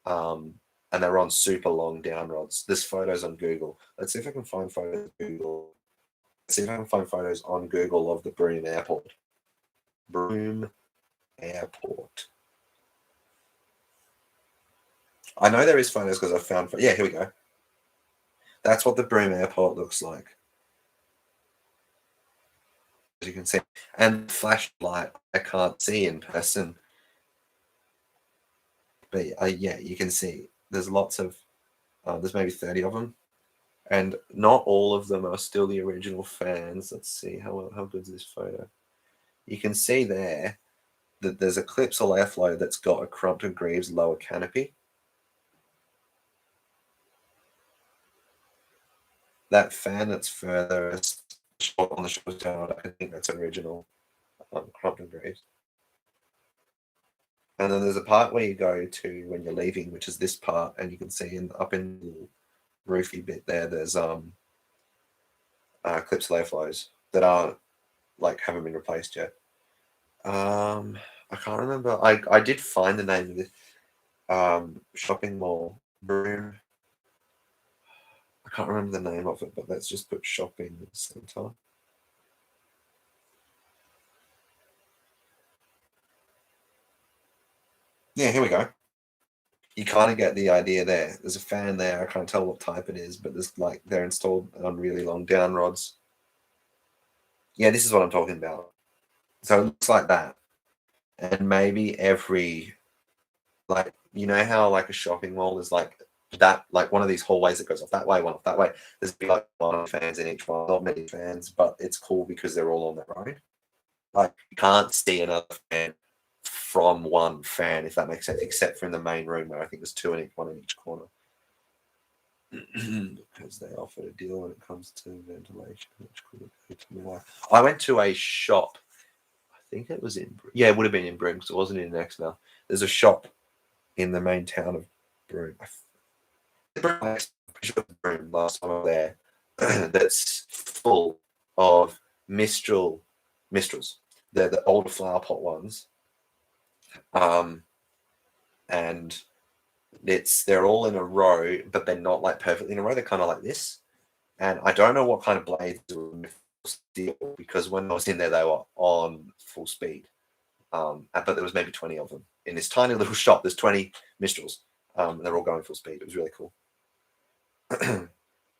and they were on super long down rods. There's photos on Google. Let's see if I can find photos on Google. Let's see if I can find photos on Google of the Broome Airport. Broome Airport. I know there is photos because I found. Yeah, here we go. That's what the Broome Airport looks like. As you can see, and flashlight I can't see in person, but yeah, you can see there's lots of there's maybe 30 of them, and not all of them are still the original fans. Let's see how good is this photo. You can see there that there's a Clipsal airflow that's got a Crompton Greaves lower canopy. That fan that's furthest on the shoulder down, I think that's original Crompton Greaves. And then there's a part where you go to when you're leaving, which is this part, and you can see up in the roofy bit there's Clipsal airflows that aren't haven't been replaced yet. I can't remember. I did find the name of this shopping mall, Broome. I can't remember the name of it, but let's just put shopping centre. Yeah, here we go. You kind of get the idea there. There's a fan there. I can't tell what type it is, but there's they're installed on really long down rods. Yeah, this is what I'm talking about. So it looks like that. And maybe every, you know how a shopping mall is that, one of these hallways that goes off that way, one off that way. There's be one fans in each one, not many fans, but it's cool because they're all on their own. You can't see another fan from one fan, if that makes sense, except for in the main room where I think there's one in each corner. Because they offered a deal when it comes to ventilation, which could go to my wife. I went to a shop. I think it was it would have been in Broome because it wasn't in Exmouth. There's a shop in the main town of Broome. Broome last time I was there. That's full of Mistrals. They're the older flower pot ones. And they're all in a row, but they're not perfectly in a row. They're kind of like this. And I don't know what kind of blades were steel, because when I was in there, they were on full speed. But there was maybe 20 of them in this tiny little shop. There's 20 Mistrals. They're all going full speed. It was really cool. That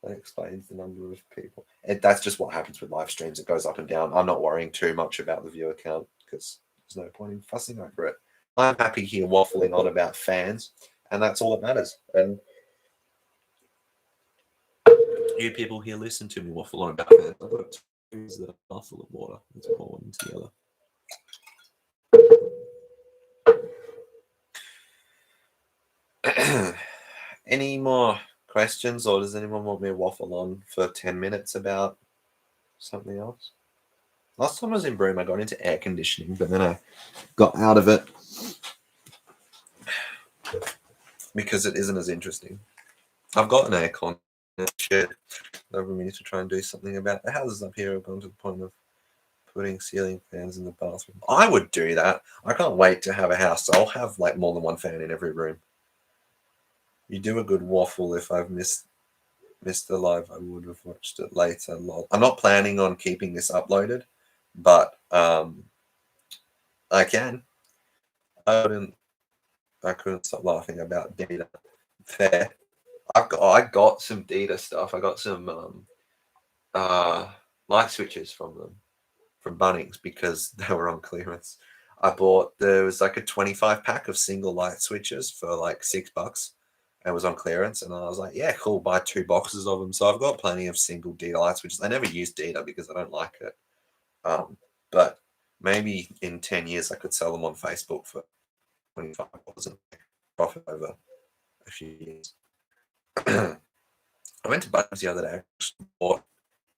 explains the number of people. That's just what happens with live streams. It goes up and down. I'm not worrying too much about the viewer count because there's no point in fussing over it. I'm happy here waffling on about fans, and that's all that matters. And you people here listen to me waffle on about fans. I've got to use the full of water. Let's pour one together. Any more questions, or does anyone want me to waffle on for 10 minutes about something else? Last time I was in Broome, I got into air conditioning, but then I got out of it because it isn't as interesting. I've got an aircon shed. I need to try and do something about the houses up here. I've gone to the point of putting ceiling fans in the bathroom. I would do that. I can't wait to have a house. So I'll have more than one fan in every room. You do a good waffle. If I've missed the live, I would have watched it later. I'm not planning on keeping this uploaded, but I can. I couldn't stop laughing about data. Fair. I got some data stuff. I got some light switches from them. from Bunnings because they were on clearance. There was like a 25 pack of single light switches for like $6. And was on clearance, and I was like, yeah, cool, buy 2 boxes of them. So I've got plenty of single Dita light switches. I never used Dita because I don't like it. But maybe in 10 years I could sell them on Facebook for $25 and profit over a few years. I went to Bunnings the other day. What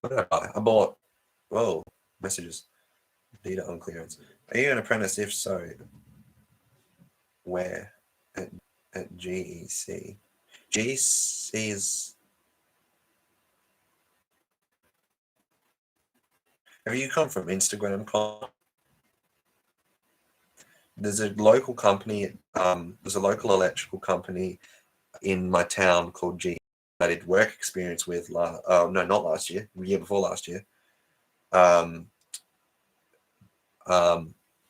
did I buy? I bought, whoa, messages. Dita on clearance. Are you an apprentice? If so, where? At GEC. GEC is. Have you come from Instagram? There's a local company. There's a local electrical company in my town called G. I did work experience with. No, not last year. The year before last year. I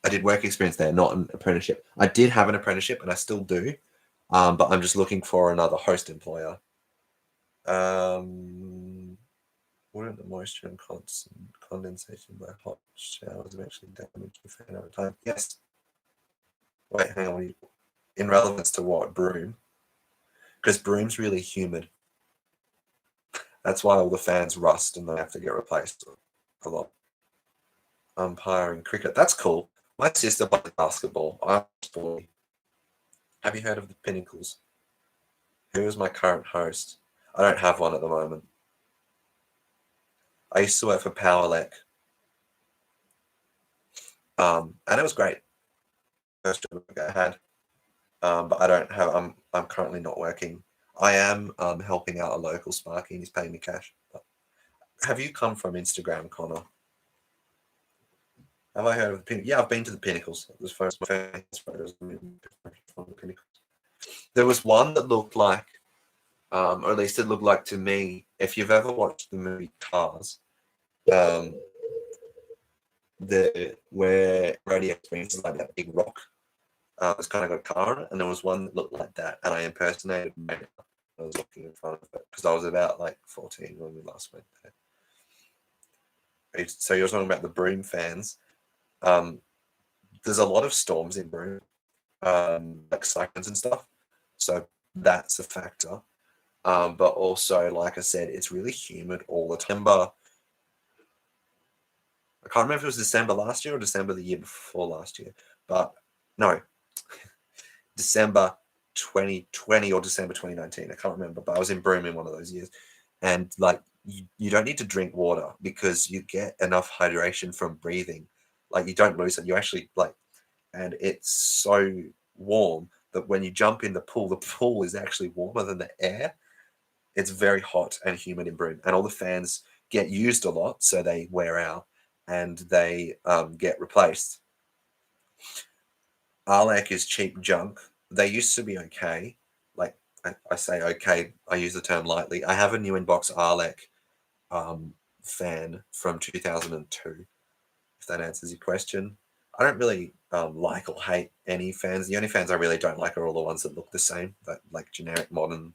did work experience there, not an apprenticeship. I did have an apprenticeship, and I still do, but I'm just looking for another host employer. Wouldn't the moisture and condensation by hot showers eventually damage the fan over time? Yes. Wait, hang on. In relevance to what? Broom? Because broom's really humid. That's why all the fans rust and they have to get replaced a lot. Umpiring cricket. That's cool. My sister plays basketball. I'm sporty. Have you heard of the Pinnacles? Who is my current host? I don't have one at the moment. I used to work for Powerlec. And it was great. First job I had. But I don't have. I'm currently not working. I am helping out a local Sparky, and he's paying me cash. But have you come from Instagram, Connor? Have I heard of the Pinnacles? Yeah, I've been to the Pinnacles. It was first photos from the Pinnacles. There was one that looked like, or at least it looked like to me. If you've ever watched the movie Cars, where radio experiences like that big rock. It's kind of got a car on it, and there was one that looked like that, and I impersonated Mayor. I was looking in front of it because I was about like 14 when we last went there. So you're talking about the Broome fans. There's a lot of storms in Broome, like cyclones and stuff. So that's a factor. But also, like I said, it's really humid all the time. I can't remember if it was December last year or December the year before last year. But no, December 2020 or December 2019. I can't remember, but I was in Broome in one of those years. And like, you don't need to drink water because you get enough hydration from breathing. Like, you don't lose it. You actually and it's so warm that when you jump in the pool is actually warmer than the air. It's very hot and humid in Broome, and all the fans get used a lot, so they wear out and they get replaced. Arlec is cheap junk. They used to be okay. Like, I say okay, I use the term lightly. I have a new inbox Arlec fan from 2002, if that answers your question. I don't really like or hate any fans. The only fans I really don't like are all the ones that look the same, that like generic modern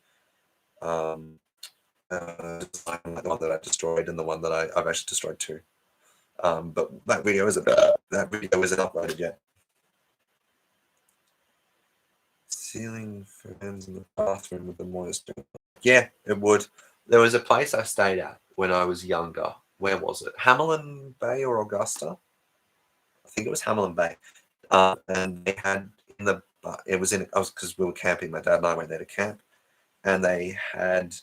design, like the one that I destroyed and the one that I've actually destroyed too. But that video isn't uploaded yet. Ceiling fans in the bathroom with the moisture. Yeah, it would. There was a place I stayed at when I was younger. Where was it? Hamilton Bay or Augusta? I think it was Hamilton Bay. And they had because we were camping. My dad and I went there to camp, and they had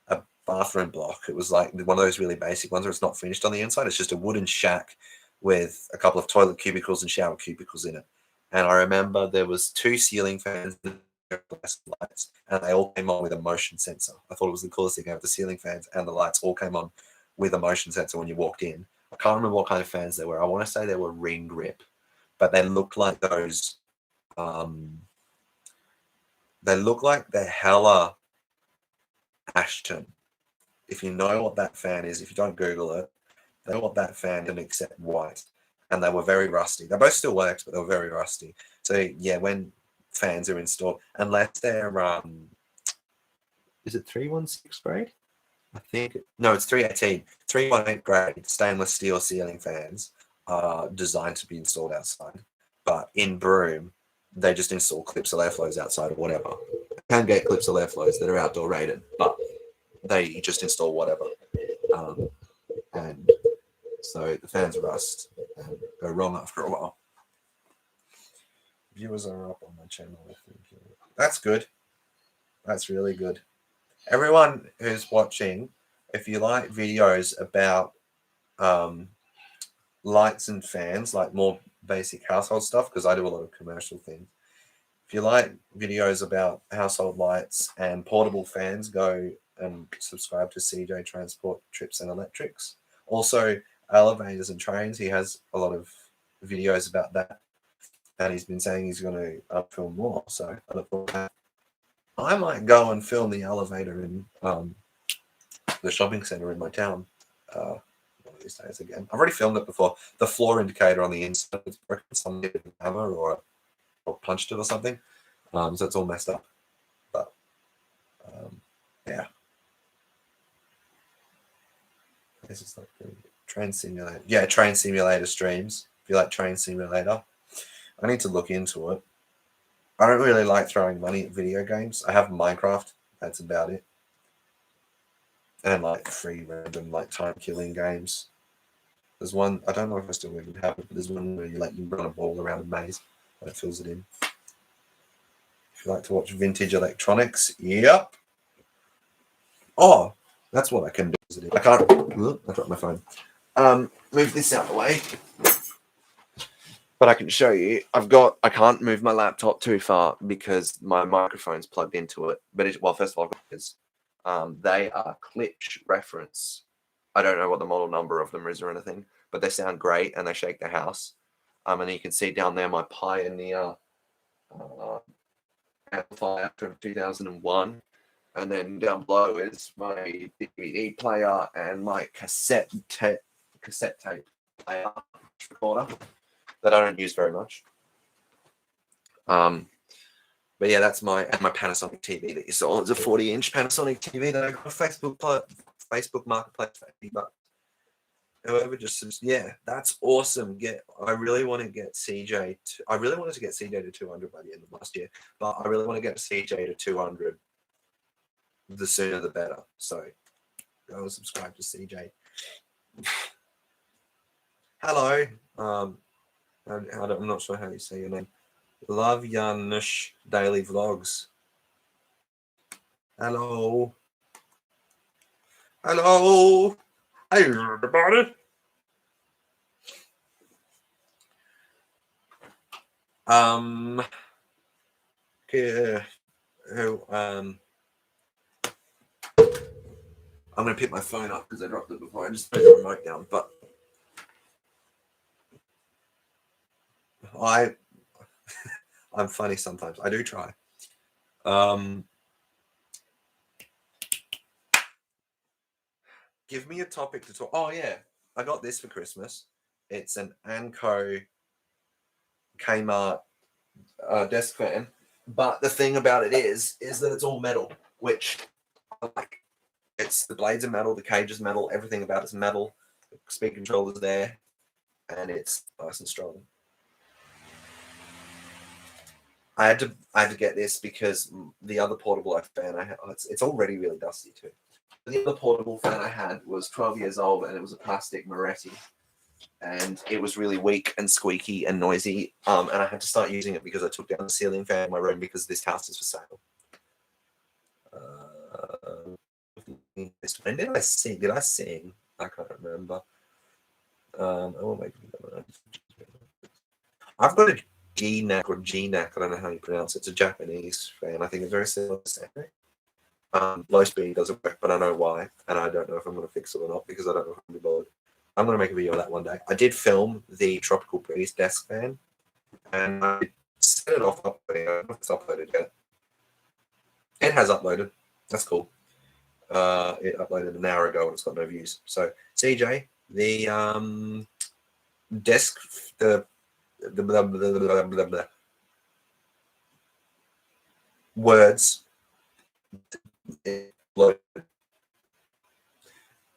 a bathroom block. It was like one of those really basic ones where it's not finished on the inside. It's just a wooden shack with a couple of toilet cubicles and shower cubicles in it. And I remember there was 2 ceiling fans and lights, and they all came on with a motion sensor. I thought it was the coolest thing. I have the ceiling fans and the lights all came on with a motion sensor when you walked in. I can't remember what kind of fans they were. I want to say they were ring grip, but they looked like those. They look like the Hella Ashton. If you know what that fan is, if you don't Google it, they know what that fan is except white. And they were very rusty. They both still worked, but they were very rusty. So yeah, when fans are installed, unless they're is it 316 grade? I think no, it's 318. 318 grade stainless steel ceiling fans are designed to be installed outside, but in Broome, they just install clips of airflows outside or whatever. You can get clips of airflows that are outdoor rated, but they just install whatever. And so the fans rust and go wrong after a while. Viewers are up on my channel, I think. That's good. That's really good. Everyone who's watching, if you like videos about lights and fans, like more basic household stuff, because I do a lot of commercial things. If you like videos about household lights and portable fans, go and subscribe to CJ Transport Trips and Electrics. Also, elevators and trains. He has a lot of videos about that. And he's been saying he's going to film more. So I look forward to that. I might go and film the elevator in the shopping center in my town one of these days again. I've already filmed it before. The floor indicator on the inside is broken. Someone hit a hammer or punched it or something. So it's all messed up. But yeah. This is like the train simulator. Yeah, train simulator streams. If you like train simulator, I need to look into it. I don't really like throwing money at video games. I have Minecraft. That's about it. And like free random like time killing games. There's one, I don't know if I still even have it, but there's one where you run a ball around a maze and it fills it in. If you like to watch vintage electronics, yep. Oh, that's what I can do. I can't. I dropped my phone. Move this out of the way. But I can show you. I can't move my laptop too far because my microphone's plugged into it. But first of all, because they are Klipsch reference. I don't know what the model number of them is or anything, but they sound great and they shake the house. And you can see down there my Pioneer amplifier from 2001. And then down below is my DVD player and my cassette tape player recorder that I don't use very much. But yeah, that's my Panasonic TV that you saw. It's a 40-inch Panasonic TV that I got on Facebook Marketplace for $80. Whoever that's awesome. I really want to get CJ to 200 by the end of last year, but I really want to get CJ to 200. The sooner the better. So go and subscribe to CJ. Hello. I'm not sure how you say your name. Love Janusz Daily Vlogs. Hello. Hello. Hey, everybody. I'm going to pick my phone up because I dropped it before. I just put the remote down. But I'm funny sometimes. I do try. Give me a topic to talk. Oh, yeah. I got this for Christmas. It's an Anko Kmart desk fan. But the thing about it is that it's all metal, which I like. It's the blades are metal, the cage is metal, everything about it's metal. The speed controller's there, and it's nice and strong. I had to get this because the other portable fan I had, it's already really dusty too. The other portable fan I had was 12 years old, and it was a plastic Moretti, and it was really weak and squeaky and noisy. And I had to start using it because I took down the ceiling fan in my room because this house is for sale. When did I sing? Did I sing? I can't remember. I've got a G-neck or G-neck. I don't know how you pronounce it. It's a Japanese fan. I think it's very similar to Sennheiser. Low speed doesn't work, but I know why, and I don't know if I'm going to fix it or not because I don't know if I'm going to be bothered. I'm going to make a video of that one day. I did film the Tropical Breeze desk fan, and I set it off uploading. I don't know if it's uploaded yet. It has uploaded. That's cool. It uploaded an hour ago and it's got no views. So CJ, the desk, the blah, blah, blah, words.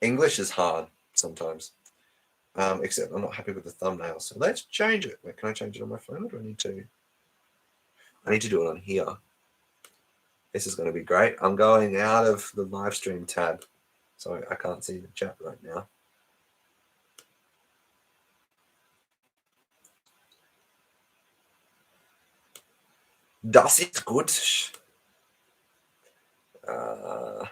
English is hard sometimes. except I'm not happy with the thumbnail. So let's change it. Wait, can I change it on my phone, or do I need to? I need to do it on here. This is going to be great. I'm going out of the live stream tab, so I can't see the chat right now. Das ist gut. I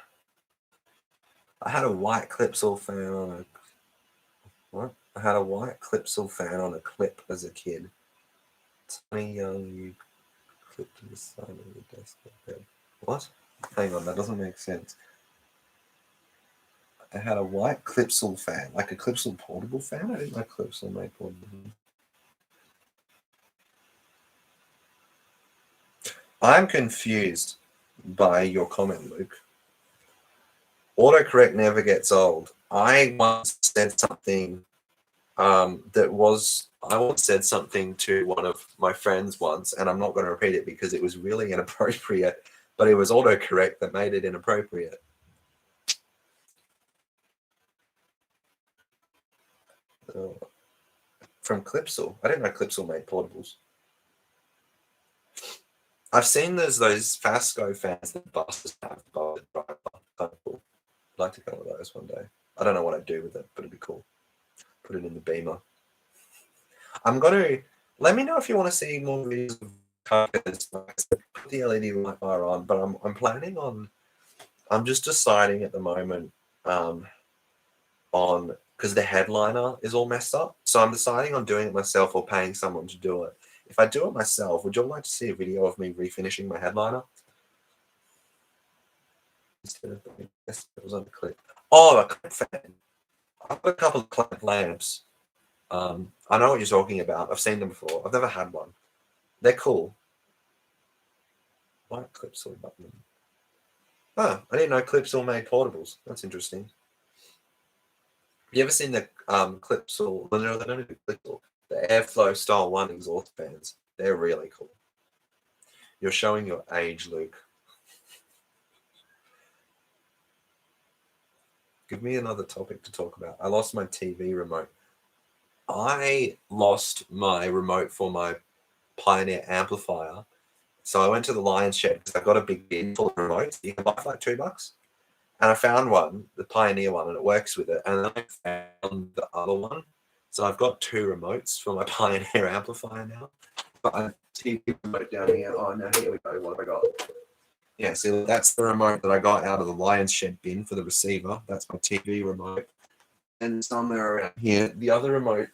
had a white Clipsal fan on a what? I had a white Clipsal fan on a clip as a kid. Tiny young you clipped to the side of the desk. What? Hang on, that doesn't make sense. I had a white Clipsal fan, like a Clipsal portable fan. I didn't know Clipsal made portable. I'm confused by your comment, Luke. Autocorrect never gets old. I once said something I once said something to one of my friends once, and I'm not going to repeat it because it was really inappropriate, but it was autocorrect that made it inappropriate. From Clipsal. I didn't know Clipsal made portables. I've seen those Fasco fans that buses have. I'd like to get one of those one day. I don't know what I'd do with it, but it'd be cool. Put it in the Beamer. I'm going to... Let me know if you want to see more videos of cars. Put the LED light bar on, but I'm planning on... I'm just deciding at the moment on... Because the headliner is all messed up. So I'm deciding on doing it myself or paying someone to do it. If I do it myself, would you all like to see a video of me refinishing my headliner? Instead of it was on the clip. Oh, a clip fan. I've got a couple of clip lamps. I know what you're talking about. I've seen them before. I've never had one. They're cool. White Clipsal button. Oh, I didn't know Clipsal made portables. That's interesting. Have you ever seen the Clipsal? No, they don't do Clipsal. The Airflow Style 1 exhaust fans. They're really cool. You're showing your age, Luke. Give me another topic to talk about. I lost my TV remote. I lost my remote for my Pioneer amplifier. So I went to the Lion's Shed because I got a big bin full of remotes. You can buy for like $2. And I found one, the Pioneer one, and it works with it. And then I found the other one. So I've got 2 remotes for my Pioneer amplifier now. But I TV remote down here. Oh, no, here we go. What have I got? Yeah, so that's the remote that I got out of the Lion's Shed bin for the receiver. That's my TV remote. And somewhere around here, the other remote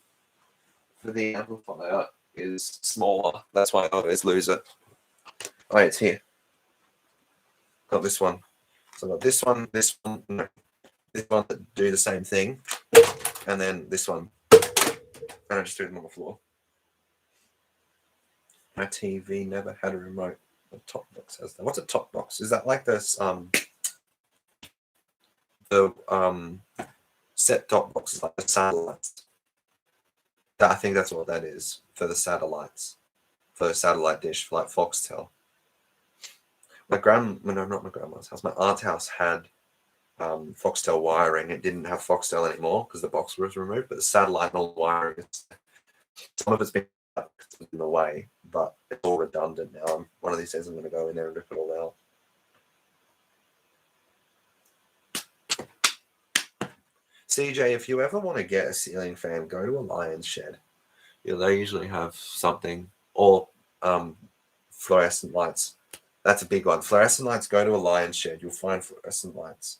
for the amplifier is smaller. That's why I always lose it. Oh, it's here. Got this one. So I got this one, no, this one that do the same thing, and then this one. And I just threw them on the floor. My TV never had a remote. The top box has that. What's a top box? Is that like this set top boxes, like the satellites? I think that's what that is for the satellites, for a satellite dish, for like Foxtel. Not my grandma's house. My aunt's house had Foxtel wiring. It didn't have Foxtel anymore because the box was removed, but the satellite and all the wiring, some of it's been in the way, but it's all redundant now. One of these days I'm going to go in there and rip it all out. CJ, if you ever want to get a ceiling fan, go to a Lion's Shed. Yeah, they usually have something, or fluorescent lights. That's a big one. Fluorescent lights, go to a Lion's Shed. You'll find fluorescent lights.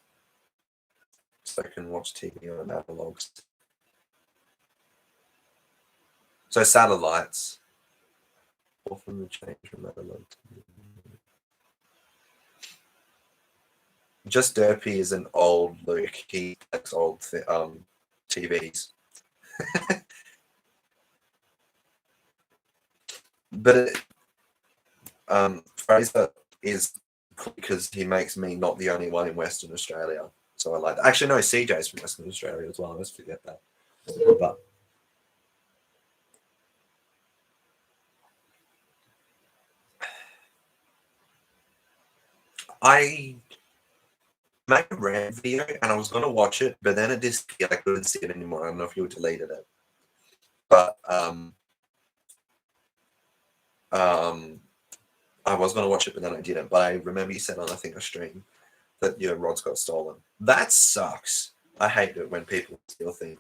So I can watch TV on analogs. So satellites. Often the change from analog to... Just Derpy is an old Luke. He likes old TVs. But Fraser is because he makes me not the only one in Western Australia. So I like that. Actually, no, CJ's from Western Australia as well. I always forget that. But made a rant video and I was gonna watch it, but then it disappeared. I couldn't see it anymore. I don't know if you deleted it, but I was gonna watch it, but then I didn't. But I remember you said on I think a stream that your rods got stolen. That sucks. I hate it when people steal things.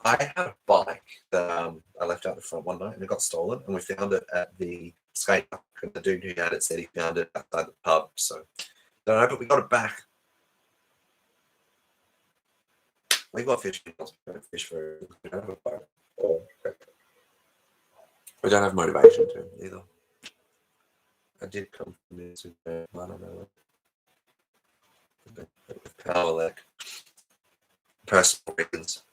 I had a bike that I left out the front one night and it got stolen, and we found it at the skate park. And the dude who had it said he found it outside the pub. So don't know, but we got it back. We got fishing. We don't fish for. We don't have a boat. We don't have motivation to either. I did come from this. I don't know. Power lack. Personal reasons.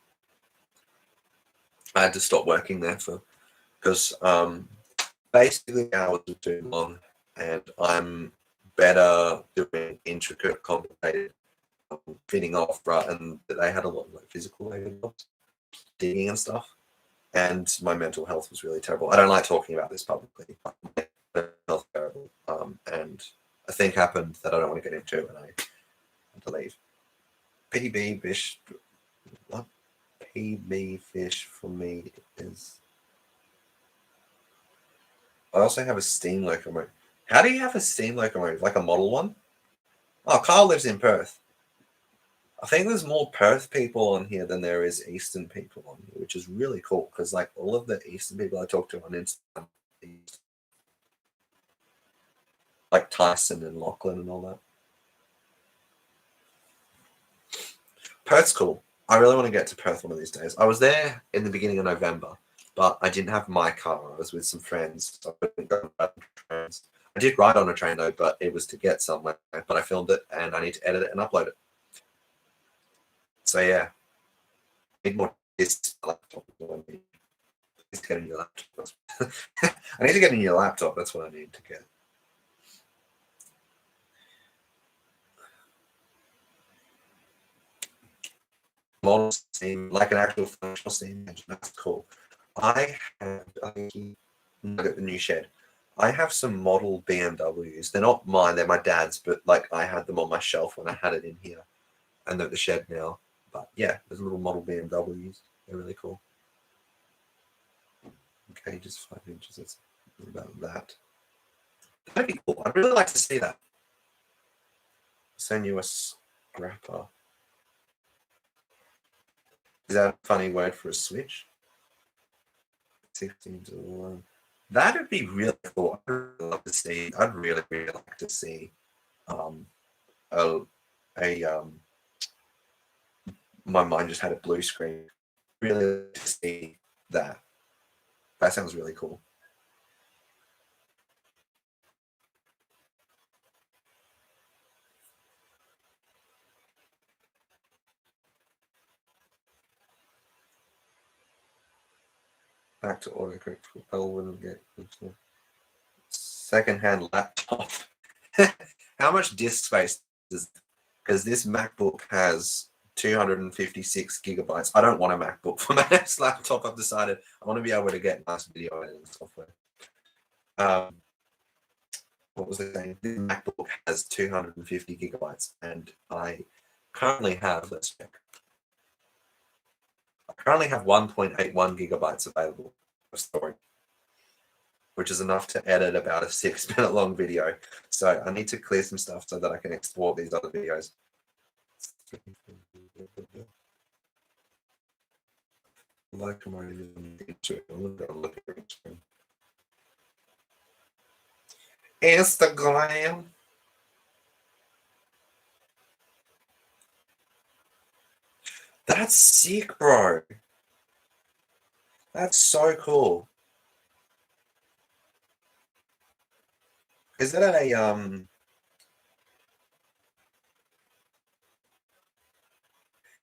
I had to stop working there because basically hours are too long, and I'm better doing intricate, complicated fitting off, right? And they had a lot of like physical labor jobs, digging and stuff, and my mental health was really terrible. I don't like talking about this publicly. But my mental health terrible, and a thing happened that I don't want to get into, and I had to leave. PB fish, what? PB fish for me is. I also have a steam locomotive. How do you have a steam locomotive? Like a model one? Oh, Carl lives in Perth. I think there's more Perth people on here than there is Eastern people on here, which is really cool because like all of the Eastern people I talk to on Instagram, like Tyson and Lachlan and all that. Perth's cool. I really want to get to Perth one of these days. I was there in the beginning of November, but I didn't have my car. I was with some friends. So I couldn't go on trains. I did ride on a train though, but it was to get somewhere. But I filmed it and I need to edit it and upload it. So yeah, I need more discs. Laptop. I need to get a new laptop. I need to get a new laptop. That's what I need to get. Model steam, like an actual functional steam engine. That's cool. I think the new shed. I have some model BMWs. They're not mine, they're my dad's, but like I had them on my shelf when I had it in here. And they're at the shed now. But yeah, there's little model BMWs. They're really cool. Okay, just 5 inches. That's about that. That'd be cool. I'd really like to see that. Send you a scrapper. Is that a funny word for a switch? 16 to 1. That'd be really cool. I'd really love to see. I'd really, really like to see my mind just had a blue screen. Really to see that. That sounds really cool. Back to autocorrect. Propel wouldn't get secondhand laptop. How much disk space does? Because this MacBook has 256 gigabytes. I don't want a MacBook for my next laptop. I've decided I want to be able to get nice video editing software. What was I saying? This MacBook has 250 gigabytes, and I currently have, let's check. I currently have 1.81 gigabytes available of storage, which is enough to edit about a 6-minute long video. So I need to clear some stuff so that I can export these other videos. Instagram. That's sick, bro. That's so cool. Is that a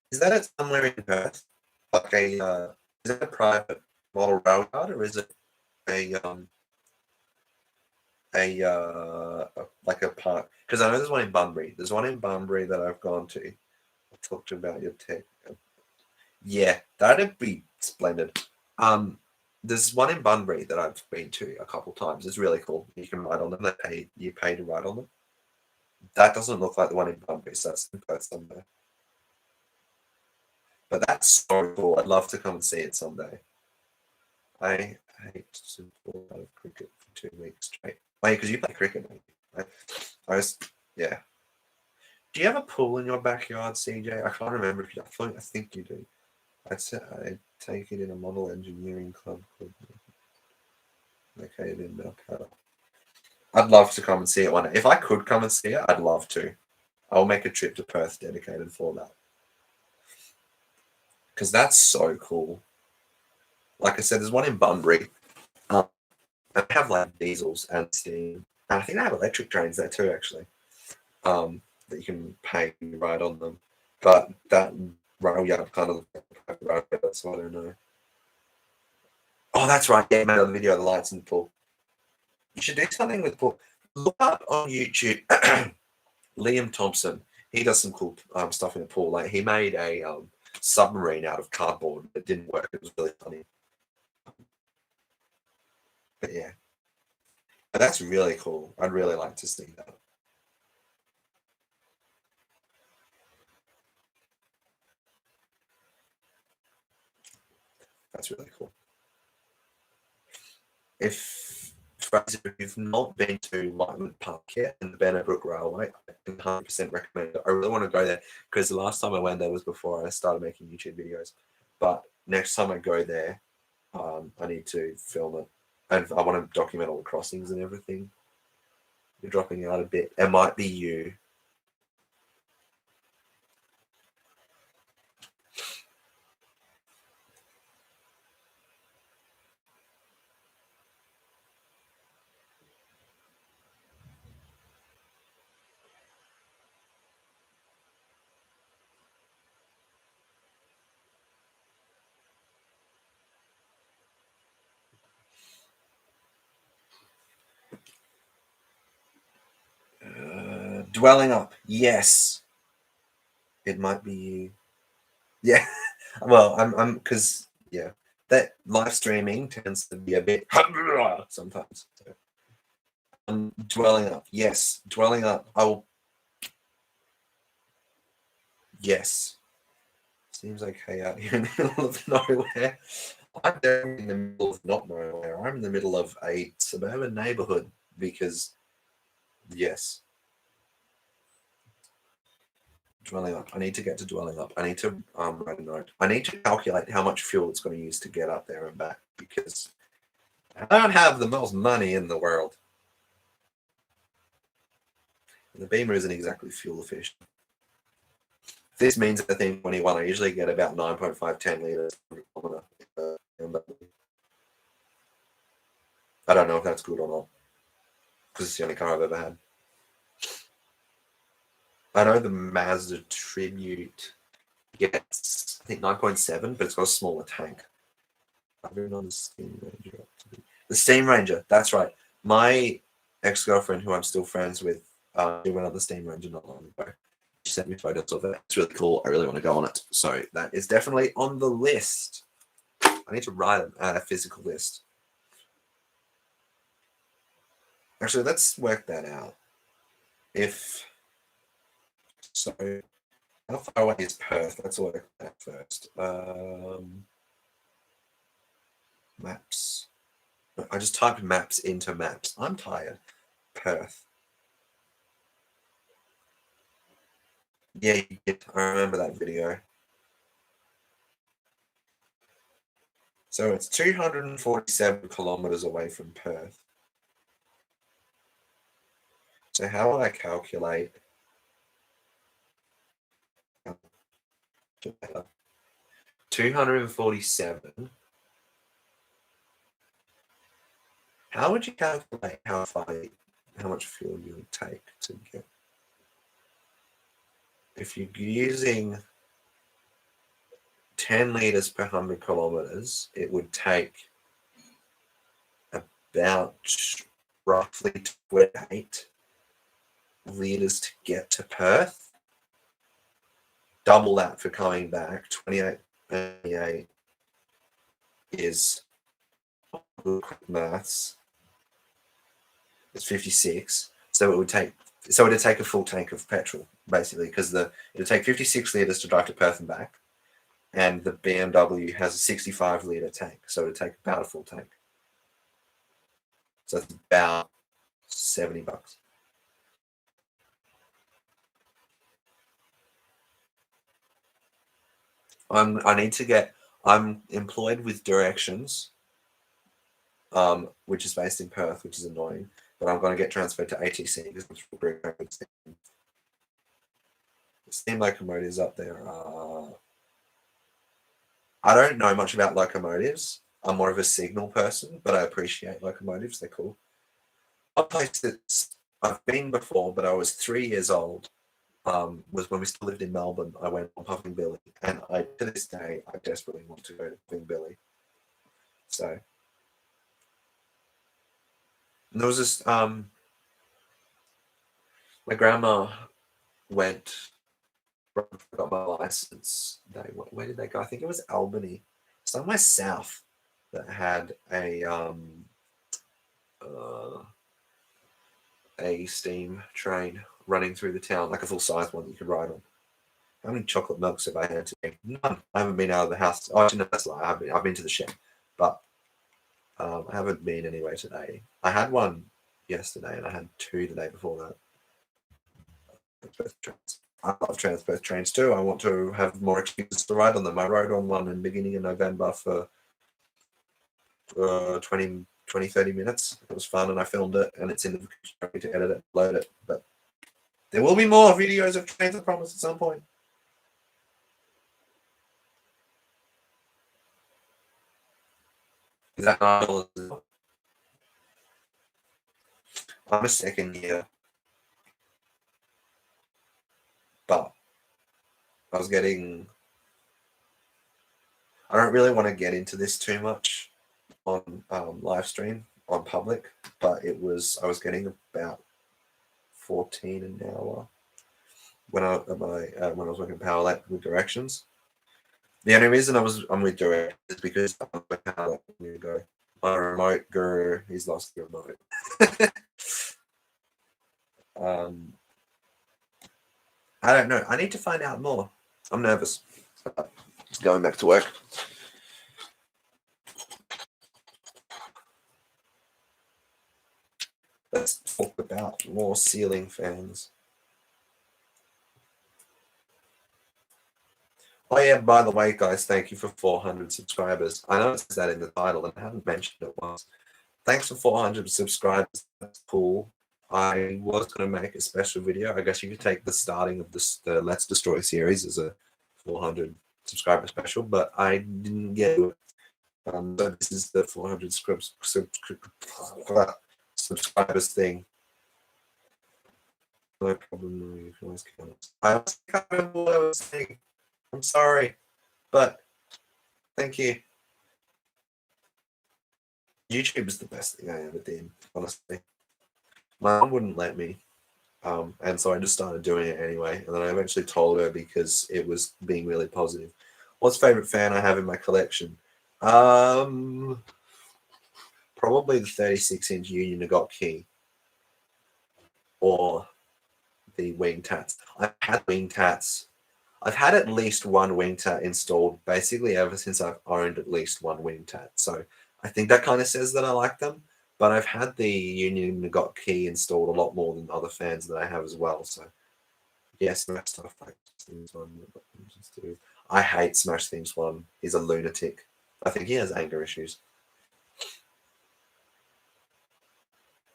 is that it somewhere in Perth? Like is that a private model railcard or is it a like a park? Because I know there's one in Bunbury. There's one in Bunbury that I've gone to. I talked about your tech. Yeah, that'd be splendid. There's one in Bunbury that I've been to a couple times. It's really cool. You can ride on them. You pay to ride on them. That doesn't look like the one in Bunbury, so that's in Perth somewhere. But that's so cool. I'd love to come and see it someday. I hate to pull out of cricket for 2 weeks straight. Wait, because you play cricket, maybe. I was, yeah. Do you have a pool in your backyard, CJ? I can't remember if you. I think you do. I'd take it in a model engineering club located in Melcata. I'd love to come and see it one day. If I could come and see it, I'd love to. I'll make a trip to Perth dedicated for that. Because that's so cool. Like I said, there's one in Bunbury. They have like diesels and steam. And I think they have electric trains there too, actually. That you can pay and ride on them. But that rail yard kind of road, so I don't know. Oh, that's right. Yeah, made a video of the lights in the pool. You should do something with the pool. Look up on YouTube Liam Thompson. He does some cool stuff in the pool. Like he made a submarine out of cardboard that didn't work. It was really funny. But yeah, but that's really cool. I'd really like to see that. That's really cool. If you've not been to Whitewood Park yet in the Banner Brook Railway, I can 100% recommend it. I really want to go there because the last time I went there was before I started making YouTube videos. But next time I go there, I need to film it. And I want to document all the crossings and everything. You're dropping out a bit. It might be you. Dwelling up. Yes. It might be you. Yeah. Well, I'm because yeah, that live streaming tends to be a bit sometimes. So, dwelling up. Yes, dwelling up. I will. Yes. Seems okay out here in the middle of nowhere. I'm definitely in the middle of not nowhere. I'm in the middle of a suburban neighborhood because yes. Dwelling up. I need to get to dwelling up. I need to write a note. I need to calculate how much fuel it's going to use to get up there and back because I don't have the most money in the world. And the Beamer isn't exactly fuel efficient. This means I think 21. I usually get about 9.5, 10 liters per kilometer. I don't know if that's good or not because it's the only car I've ever had. I know the Mazda Tribute gets, I think 9.7, but it's got a smaller tank. I've been on the Steam Ranger. The Steam Ranger, that's right. My ex-girlfriend, who I'm still friends with, she went on the Steam Ranger not long ago. She sent me photos of it. It's really cool. I really want to go on it. So that is definitely on the list. I need to write a physical list. Actually, let's work that out. If so, how far away is Perth? Let's work that first. Maps. I just typed maps into maps. I'm tired. Perth. Yeah, I remember that video. So it's 247 kilometers away from Perth. So how will I calculate 247? How would you calculate how much fuel you would take to get? If you're using 10 liters per 100 kilometers, it would take about roughly 28 liters to get to Perth. Double that for coming back. 28 is quick maths. It's 56. So it would take So it'd take a full tank of petrol, basically, because it'd take 56 litres to drive to Perth and back, and the BMW has a 65-litre tank, so it'd take about a full tank. So it's about $70. I'm employed with Directions, which is based in Perth, which is annoying, but I'm going to get transferred to ATC because I'm through Green. Steam locomotives up there are... I don't know much about locomotives. I'm more of a signal person, but I appreciate locomotives. They're cool. A place that I've been before, but I was 3 years old, was when we still lived in Melbourne. I went on Puffing Billy, and to this day, I desperately want to go to Puffing Billy. So there was this, my grandma went, got my license. Where did they go? I think it was Albany, somewhere south, that had a steam train running through the town, like a full-size one that you could ride on. How many chocolate milks have I had today? None. I haven't been out of the house. Oh, actually, no, that's a lie. I've been to the shed, but I haven't been anywhere today. I had one yesterday, and I had two the day before that. I love Transperth trains too. I want to have more excuses to ride on them. I rode on one in the beginning of November for 20, 30 minutes. It was fun, and I filmed it, and it's in the to edit it, load it. But there will be more videos of trains, I promise, at some point. Is that $9? I'm a second year, but I don't really want to get into this too much on live stream on public, but I was getting about 14 an hour when I was working Power with Directions. The only reason I'm with Directions is because I'm with Power ago. My remote guru, he's lost the remote. I don't know. I need to find out more. I'm nervous. Just going back to work. Let's talk about more ceiling fans. Oh yeah, by the way, guys, thank you for 400 subscribers. I know it says that in the title, and I haven't mentioned it once. Thanks for 400 subscribers. That's cool. I was going to make a special video. I guess you could take the starting of the Let's Destroy series as a 400 subscriber special, but I didn't get it. So this is the 400 subscribers thing. No problem. You can always count. I can't remember what I was saying. I'm sorry, but thank you. YouTube is the best thing I ever did, honestly. My mom wouldn't let me, and so I just started doing it anyway. And then I eventually told her because it was being really positive. What's favorite fan I have in my collection? Probably the 36-inch Union Nagot key, or the wing tats. I've had wing tats. I've had at least one wing tat installed basically ever since I've owned at least one wing tat. So I think that kind of says that I like them. But I've had the Union Nagot key installed a lot more than other fans that I have as well. So yes, Smash stuff like Things One. I hate Smash Things One. He's a lunatic. I think he has anger issues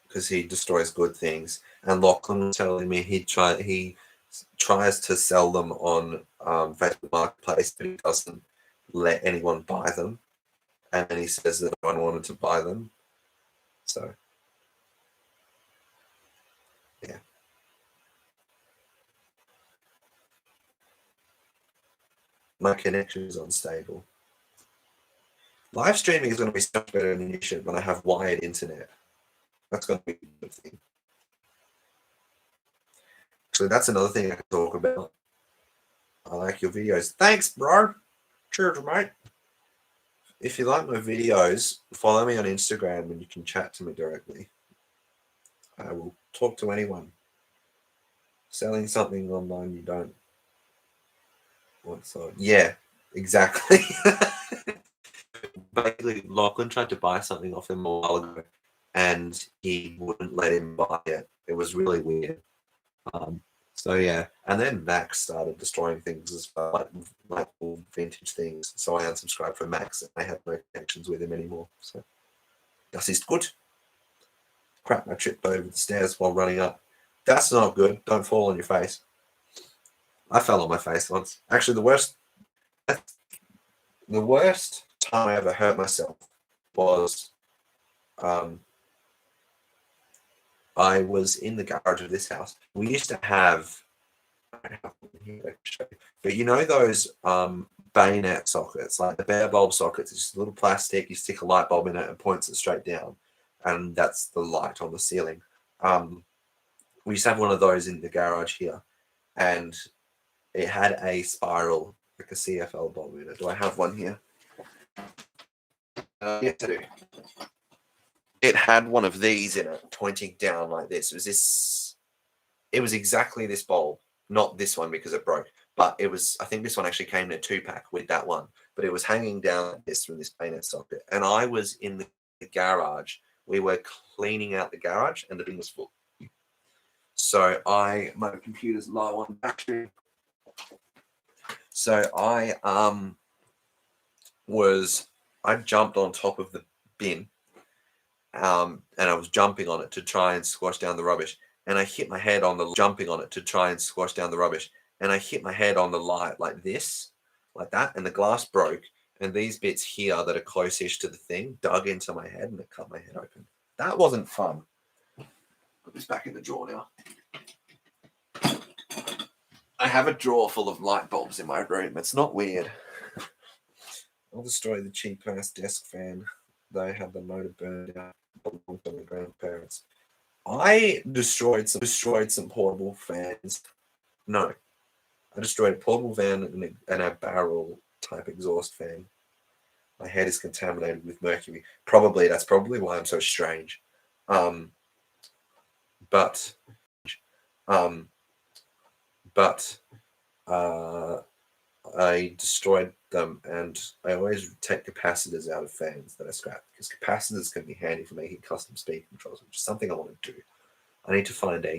because he destroys good things. And Lachlan was telling me he tries to sell them on Facebook Marketplace, but he doesn't let anyone buy them. And then he says that no one wanted to buy them. So, yeah. My connection is unstable. Live streaming is going to be so much better than YouTube when I have wired internet. That's going to be a good thing. So that's another thing I can talk about. I like your videos. Thanks, bro. Cheers, mate. If you like my videos, follow me on Instagram and you can chat to me directly. I will talk to anyone. Selling something online you don't want. So yeah, exactly. Basically, Lachlan tried to buy something off him a while ago, and he wouldn't let him buy it. It was really weird. So yeah, and then Max started destroying things as well, like all vintage things. So I unsubscribed from Max, and I have no connections with him anymore. So das ist gut. Crap! I tripped over the stairs while running up. That's not good. Don't fall on your face. I fell on my face once. Actually, the worst time I ever hurt myself was I was in the garage of this house. We used to have, but you know those bayonet sockets, like the bare bulb sockets. It's just a little plastic. You stick a light bulb in it and points it straight down, and that's the light on the ceiling. We used to have one of those in the garage here, and it had a spiral, like a CFL bulb in it. Do I have one here? Yes, I do. It had one of these in it, pointing down like this. It was exactly this bulb, not this one because it broke, but it was. I think this one actually came in a 2-pack with that one, but it was hanging down like this from this bayonet socket. And I was in the garage. We were cleaning out the garage, and the thing was full. So my computer's low on battery. So I jumped on top of the bin, and I was jumping on it to try and squash down the rubbish. And I hit my head on the rubbish. And I hit my head on the light like this, like that, and the glass broke. And these bits here that are close-ish to the thing dug into my head, and it cut my head open. That wasn't fun. Put this back in the drawer now. I have a drawer full of light bulbs in my room. It's not weird. I'll destroy the cheap-ass desk fan. They had the motor burned out. Belonged to my grandparents. I destroyed some portable fans. No, I destroyed a portable fan and a barrel type exhaust fan. My head is contaminated with mercury. That's probably why I'm so strange. But I destroyed them, and I always take capacitors out of fans that I scrap, because capacitors can be handy for making custom speed controls, which is something I want to do. I need to find a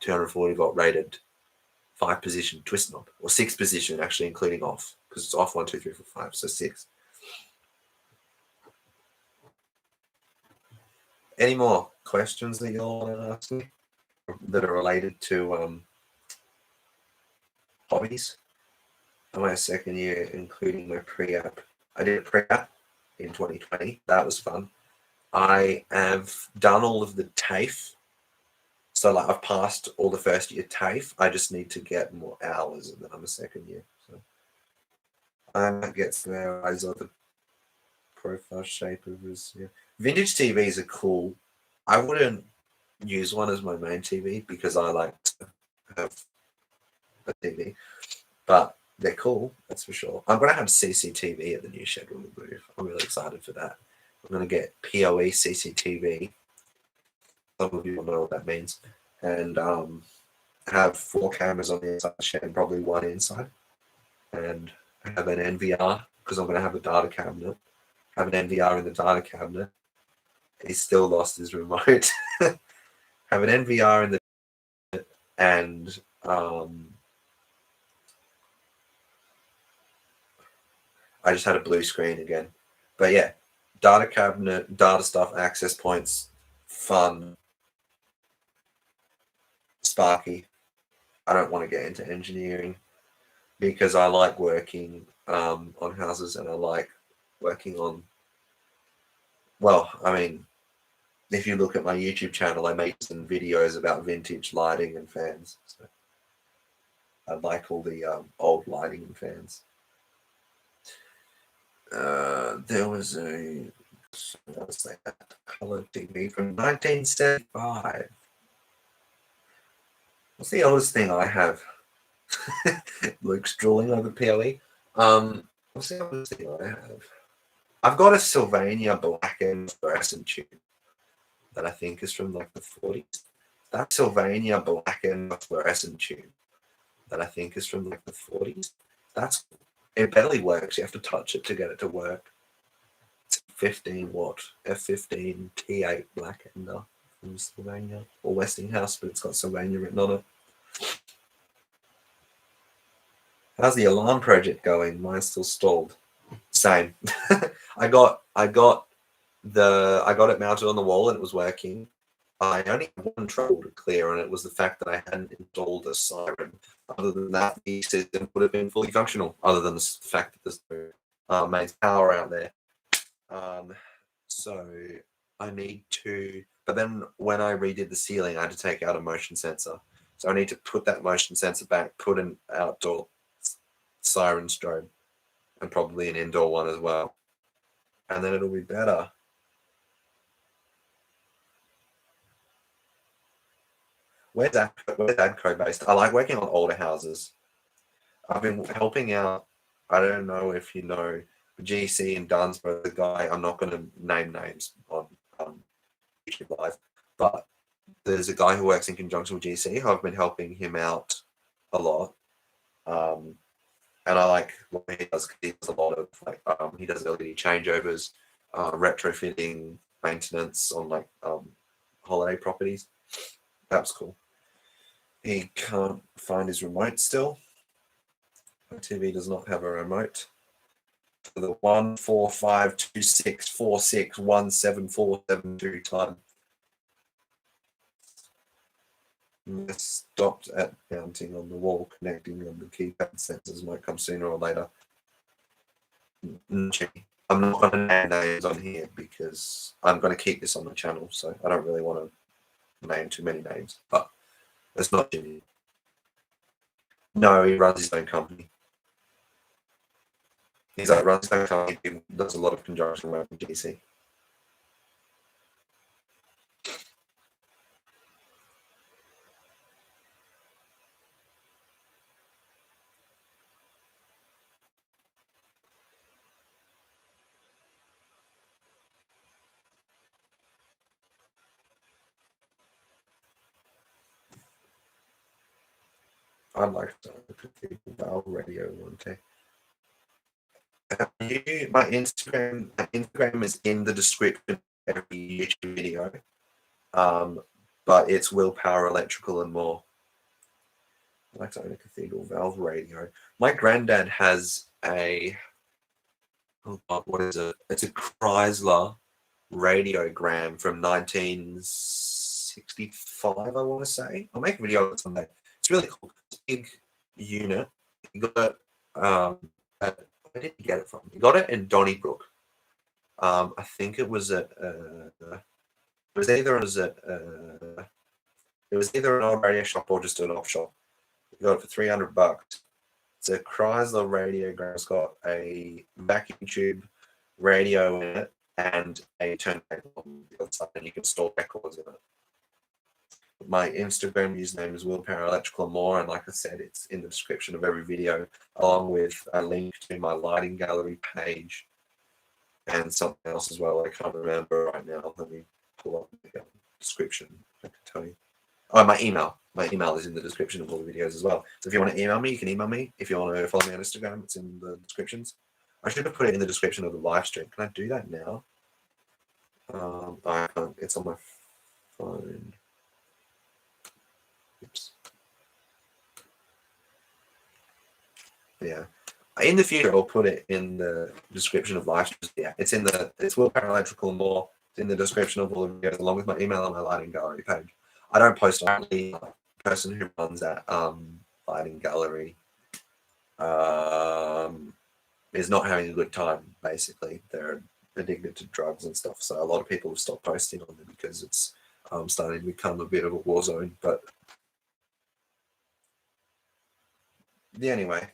240 volt rated 5-position twist knob, or 6-position actually, including off, because it's off 1, 2, 3, 4, 5, so 6. Any more questions that you all want to ask me that are related to hobbies? My second year, including my pre-app. I did a pre-app in 2020. That was fun. I have done all of the TAFE. So like I've passed all the first year TAFE. I just need to get more hours, and then I'm a second year. So I might get some eyes on the profile shape of this. Yeah. Vintage TVs are cool. I wouldn't use one as my main TV because I like to have a TV, but they're cool, that's for sure. I'm going to have CCTV at the new shed when we move. I'm really excited for that. I'm going to get PoE CCTV. Some of you will know what that means. And have 4 cameras on the inside of the shed and probably 1 inside. And have an NVR, because I'm going to have a data cabinet. Have an NVR in the data cabinet. He's still lost his remote. Have an NVR in the and I just had a blue screen again. But yeah, data cabinet, data stuff, access points, fun, sparky. I don't want to get into engineering because I like working on houses, and I like working on, well, I mean, if you look at my YouTube channel, I make some videos about vintage lighting and fans. So I like all the old lighting and fans. There was a color TV from 1975. What's the oldest thing I have? Luke's drooling over PoE. What's the oldest thing I have? I've got a Sylvania black and fluorescent tube that I think is from like the 40s. that Sylvania black and fluorescent tube that I think is from like the 40s. It barely works. You have to touch it to get it to work. It's 15 watt F15 T8 black ender from Sylvania or Westinghouse, but it's got Sylvania written on it. How's the alarm project going? Mine's still stalled. Same. I got it mounted on the wall and it was working. I only had one trouble to clear, and it was the fact that I hadn't installed a siren. Other than that, the system would have been fully functional. Other than the fact that there's no mains power out there. So I need to. But then when I redid the ceiling, I had to take out a motion sensor. So I need to put that motion sensor back, put an outdoor siren strobe, and probably an indoor one as well. And then it'll be better. Where's Adco based? I like working on older houses. I've been helping out. I don't know if you know GC in Dunsborough, the guy. I'm not going to name names on YouTube Live, but there's a guy who works in conjunction with GC who I've been helping him out a lot. And I like what he does. He does a lot of he does LED changeovers, retrofitting, maintenance on like holiday properties. That's cool. He can't find his remote still. My TV does not have a remote. For the 14526461747 time. Stopped at mounting on the wall, connecting on the keypad sensors might come sooner or later. I'm not going to name names on here because I'm going to keep this on the channel, so I don't really want to name too many names, but it's not Jimmy. No, he runs his own company. He runs his own company. He does a lot of conjunction work with GC. I'd like to do a valve radio one day. My Instagram is in the description of every YouTube video, but it's WillPower Electrical and More. I like to own a cathedral valve radio. My granddad has a what is it? It's a Chrysler radiogram from 1965, I want to say. I'll make a video of it someday. It's really cool. It's a big unit. He got it. Where did he get it from? He got it in Donnybrook. I think it was at. It was either an old radio shop or just an off shop. He got it for $300. It's a Chrysler radiogram. It's got a vacuum tube radio in it and a turntable on the other side, and you can store records in it. My Instagram username is WillPower Electrical and More, and like I said, it's in the description of every video, along with a link to my lighting gallery page and something else as well. I can't remember right now. Let me pull up the description. I can tell you. Oh, my email. My email is in the description of all the videos as well. So if you want to email me, you can email me. If you want to follow me on Instagram, it's in the descriptions. I should have put it in the description of the live stream. Can I do that now? I can't. It's on my phone. Oops. Yeah. In the future, I'll put it in the description of live streams. Yeah, it's WillPower Electrical and More. It's in the description of all the videos, along with my email and my lighting gallery page. I don't post only. The person who runs that lighting gallery is not having a good time. Basically, they're addicted to drugs and stuff. So a lot of people have stopped posting on them because it's starting to become a bit of a war zone. But yeah, anyway.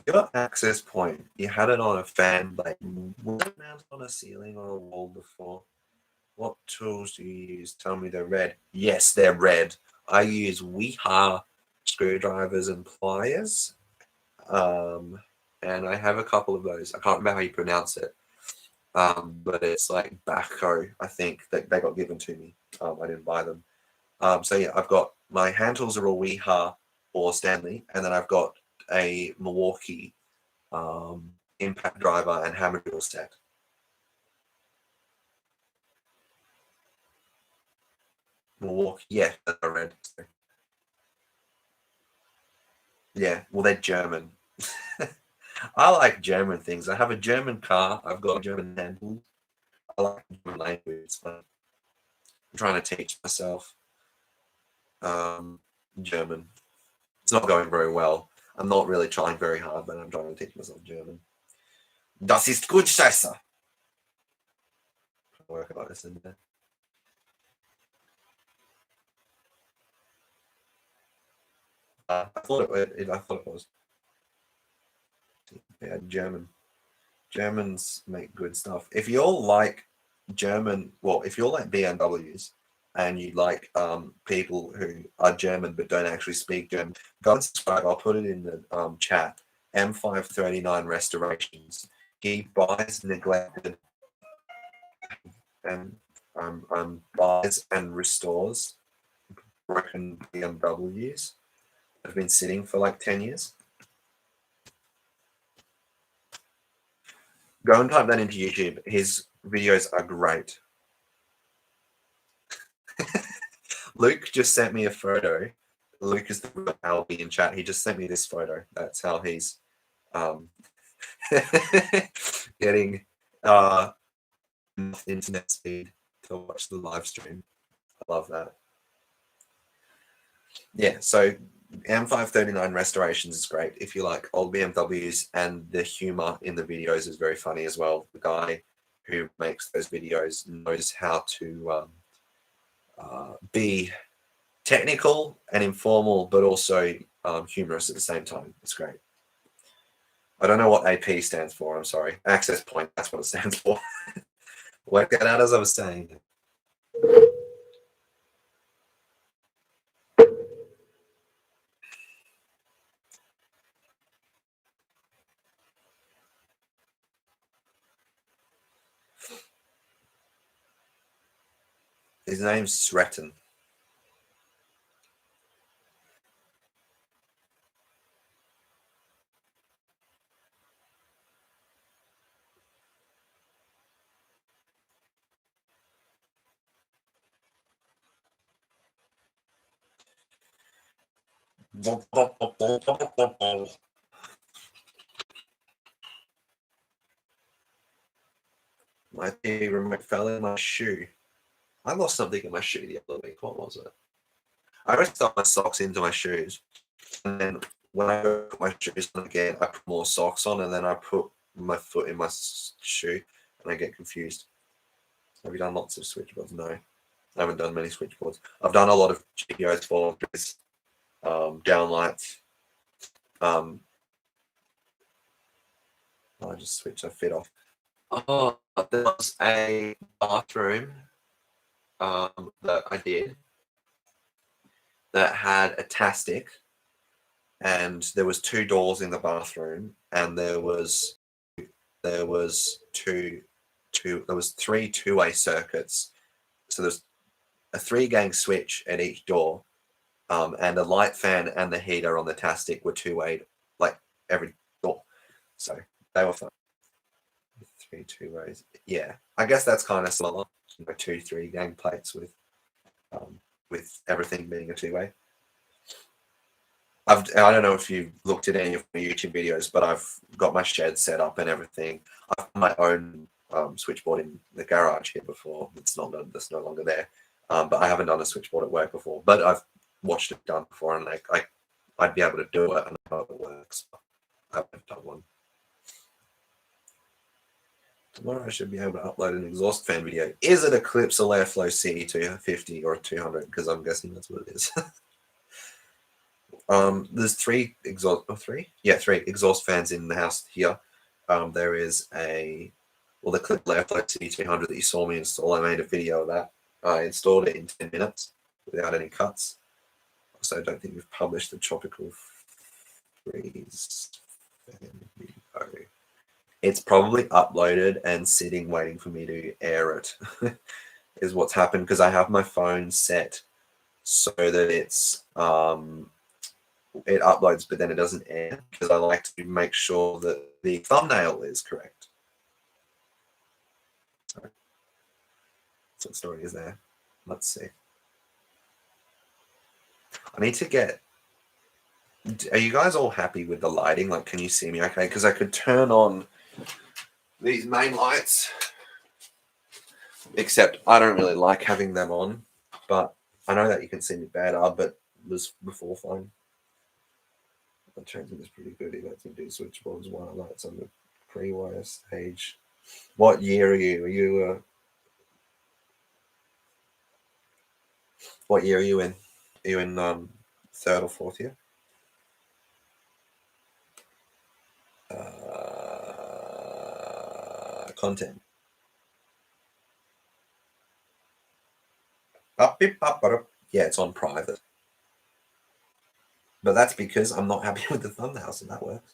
Your access point, you had it on a fan blade. Was it mounted on a ceiling or a wall before? What tools do you use? Tell me they're red. Yes, they're red. I use Weeha screwdrivers and pliers. And I have a couple of those. I can't remember how you pronounce it. But it's like backhoe, I think, that they got given to me. I didn't buy them. So yeah, I've got my hand tools are all Weeha or Stanley, and then I've got a Milwaukee impact driver and hammer drill set. Milwaukee, yeah, that I read. Yeah, well, they're German. I like German things. I have a German car. I've got a German handle. I like German language. It's fun. I'm trying to teach myself German. It's not going very well. I'm not really trying very hard, but I'm trying to teach myself German. Das ist gut, Scheiße. Work about this in there. I thought it was. Yeah, German. Germans make good stuff. If you all like German, well, if you all like BMWs and you like people who are German but don't actually speak German, go and subscribe. I'll put it in the chat. M539 Restorations. He buys neglected and buys and restores broken BMWs that have been sitting for like 10 years. Go and type that into YouTube. His videos are great. Luke just sent me a photo. Luke is the real Albie in chat. He just sent me this photo. That's how he's getting internet speed to watch the live stream. I love that. Yeah, so M539 Restorations is great if you like old BMWs, and the humor in the videos is very funny as well. The guy who makes those videos knows how to be technical and informal, but also humorous at the same time. It's great. I don't know what AP stands for. I'm sorry. Access point. That's what it stands for. Work that out as I was saying. His name's Sretton. My TV remote fell in my shoe. I lost something in my shoe the other week. What was it? I always stuff my socks into my shoes, and then when I put my shoes on again, I put more socks on, and then I put my foot in my shoe, and I get confused. Have you done lots of switchboards? No, I haven't done many switchboards. I've done a lot of GPOs for downlights. I just switched a fit off. Oh, there was a bathroom that I did that had a tastic, and there was 2 doors in the bathroom, and there was 3 two-way circuits. So there's a 3-gang switch at each door, and the light fan and the heater on the tastic were 2-way, like every door. So they were fun. 3 two-ways. Yeah, I guess that's kind of similar. 2 3-gang plates with everything being a 2-way. I don't know if you've looked at any of my YouTube videos, but I've got my shed set up and everything. I've got my own switchboard in the garage here before. That's no longer there. But I haven't done a switchboard at work before. But I've watched it done before, and I'd be able to do it, and I know it works. I haven't done one. Tomorrow I should be able to upload an exhaust fan video. Is it Eclipse or Airflow CE250 or 200? Because I'm guessing that's what it is. There's 3 exhaust fans in the house here. There is the Eclipse Airflow CE200 that you saw me install. I made a video of that. I installed it in 10 minutes without any cuts. because I don't think we've published the tropical freeze video. It's probably uploaded and sitting waiting for me to air it is what's happened, because I have my phone set so that it's it uploads but then it doesn't air, because I like to make sure that the thumbnail is correct. Sorry. So what story is there? Let's see. I need to get... Are you guys all happy with the lighting? Like, can you see me okay? Because I could turn on these main lights, except I don't really like having them on, but I know that you can see me better, but it was before fine. The transmit is pretty good. He lets me do switchboards, wire lights on the pre-wire stage. What year are you? Are you what year are you in? Are you in third or fourth year? Content. Yeah, it's on private. But that's because I'm not happy with the thumbnail, so that works.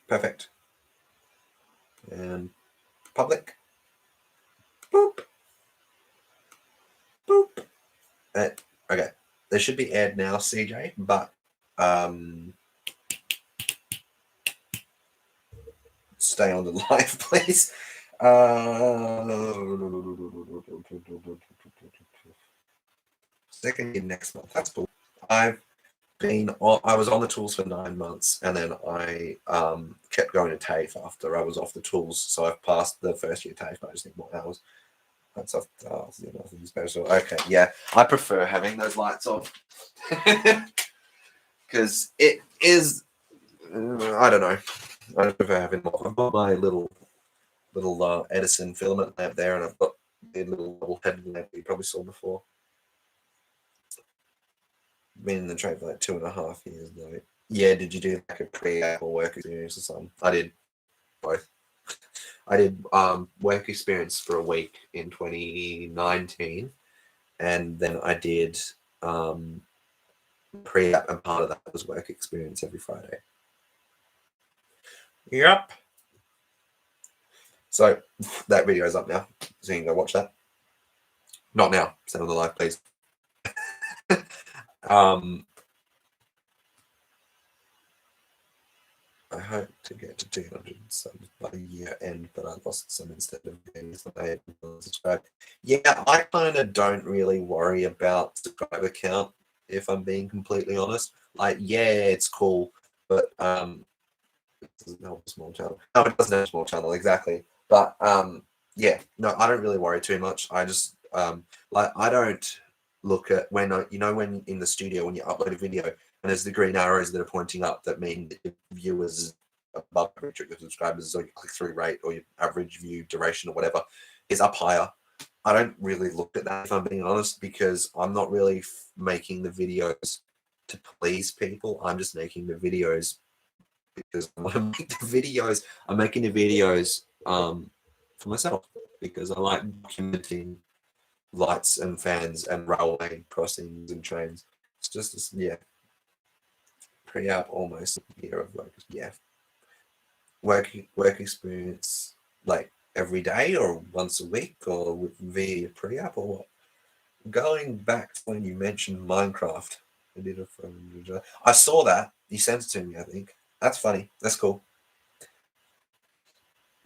Perfect. And public. Boop. Boop. Okay. They should be aired now, CJ, but stay on the live, please. Second year next month. That's cool. I was on the tools for 9 months, and then I kept going to TAFE after I was off the tools. So I've passed the first year TAFE. I just need more hours. That's off. Nothing special. Okay, yeah, I prefer having those lights off because it is. I don't know. I prefer having more. I've got my little Edison filament lamp there, and I've got the little double-headed lamp you probably saw before. Been in the trade for like 2.5 years though. Yeah, did you do like a pre-app or work experience or something? I did both. I did work experience for a week in 2019, and then I did pre-app, and part of that was work experience every Friday. Yep. So that video is up now, so you can go watch that. Not now. Stay on the live, please. I hope to get to 200 subs by year end, but I lost some instead of getting subscribed. Yeah, I kind of don't really worry about subscriber count, if I'm being completely honest. Like, yeah, it's cool, but it doesn't help a small channel. No, it doesn't have a small channel, exactly. But yeah, no, I don't really worry too much. I just like, I don't look at when when in the studio when you upload a video and there's the green arrows that are pointing up that mean that your viewers above average, your subscribers, or your click-through rate, or your average view duration, or whatever, is up higher. I don't really look at that, if I'm being honest, because I'm not really making the videos to please people. I'm just making the videos because I want to make the videos. I'm making the videos for myself because I like documenting lights and fans and railway crossings and trains. It's just yeah, pre-app almost a year of work. Yeah, work experience like every day or once a week or via pre-app or what? Going back to when you mentioned Minecraft, I saw that you sent it to me. I think that's funny. That's cool.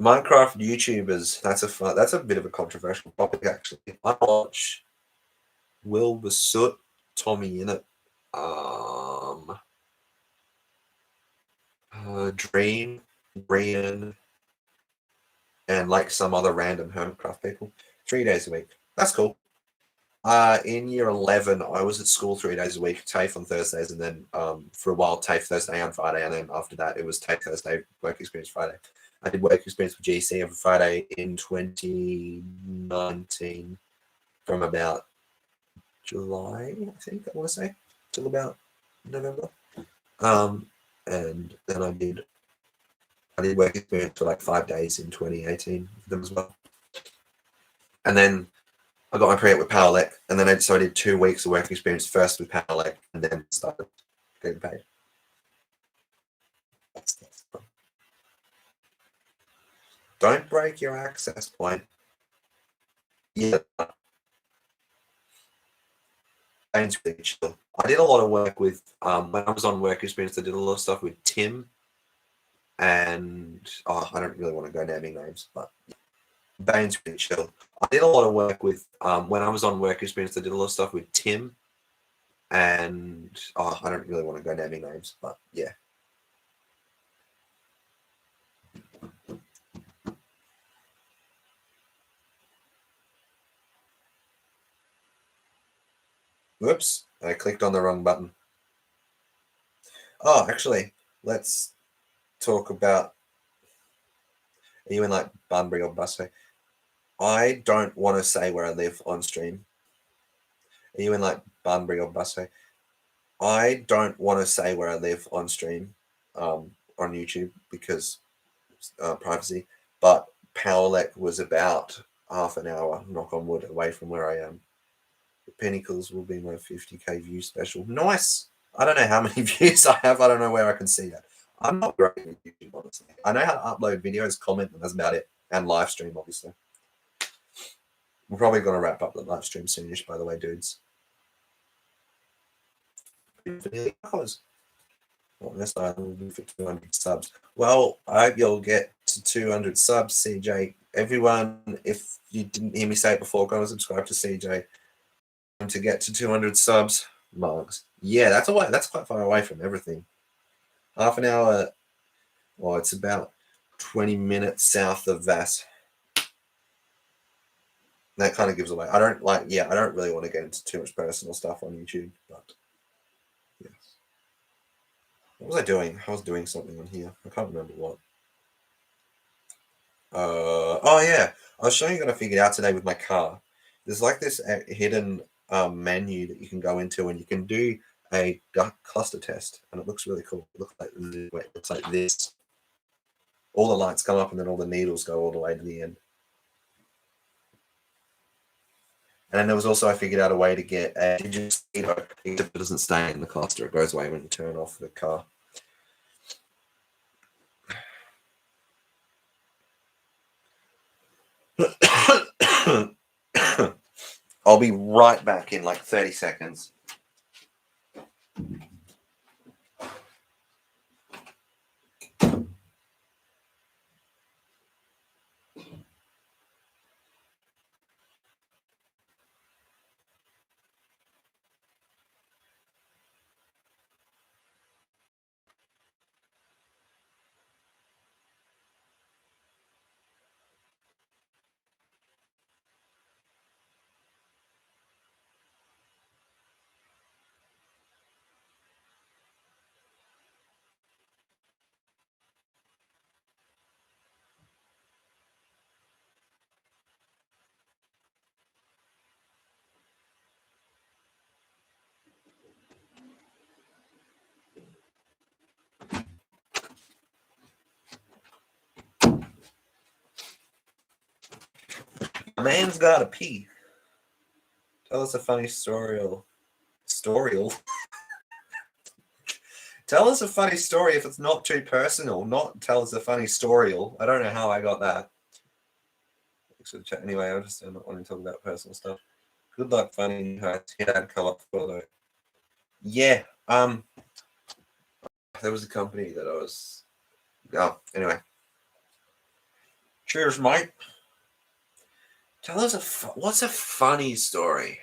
Minecraft YouTubers. That's a bit of a controversial topic actually. I watch Will the Soot, Tommy in it, Dream, Brian, and like some other random Hermitcraft people 3 days a week. That's cool. In year 11, I was at school 3 days a week, TAFE on Thursdays, and then for a while TAFE Thursday and Friday, and then after that it was TAFE Thursday, work experience Friday. I did work experience with GC every Friday in 2019 from about July, I think I want to say, till about November. And then I did work experience for like 5 days in 2018 with them as well. And then I got my pre-ed with Powerlec, and then so I did 2 weeks of work experience first with Powerlec, and then started getting paid. That's fun. Don't break your access point. Yeah, Bane's really chill. I did a lot of work with when I was on work experience. I did a lot of stuff with Tim, and I don't really want to go naming names, but Bane's really chill. I did a lot of work with when I was on work experience. I did a lot of stuff with Tim, and I don't really want to go naming names, but yeah. Whoops, I clicked on the wrong button. Oh, actually, let's talk about. Are you in like Bunbury or Busway? I don't want to say where I live on stream. Are you in like Bunbury or Busway? I don't want to say where I live on stream on YouTube because privacy, but Powerlec was about half an hour, knock on wood, away from where I am. The Pinnacles will be my 50k view special. Nice. I don't know how many views I have. I don't know where I can see that. I'm not great at YouTube, honestly. I know how to upload videos, comment, and that's about it. And live stream, obviously. We're probably going to wrap up the live stream soonish, by the way, dudes. Well, this time we'll be for 200 subs. Well, I hope you'll get to 200 subs, CJ. Everyone, if you didn't hear me say it before, go and subscribe to CJ. To get to 200 subs, mugs. Yeah, that's away. That's quite far away from everything. Half an hour. Well, it's about 20 minutes south of Vass. That kind of gives away. I don't really want to get into too much personal stuff on YouTube, but yes. What was I doing? I was doing something on here. I can't remember what. Oh yeah, I was showing you what I figured out today with my car. There's like this hidden menu that you can go into, and you can do a gut cluster test, and it looks really cool. It looks like this. All the lights come up, and then all the needles go all the way to the end. And then there was also, I figured out a way to get a digital speedo. It doesn't stay in the cluster; it goes away when you turn off the car. I'll be right back in like 30 seconds. A man's gotta pee. Tell us a funny story. Tell us a funny story if it's not too personal. Not tell us a funny story. I don't know how I got that. Anyway, I'm not wanting to talk about personal stuff. Good luck finding her dad color photo. Yeah. There was a company that I was. Oh, anyway. Cheers, mate. Tell us what's a funny story?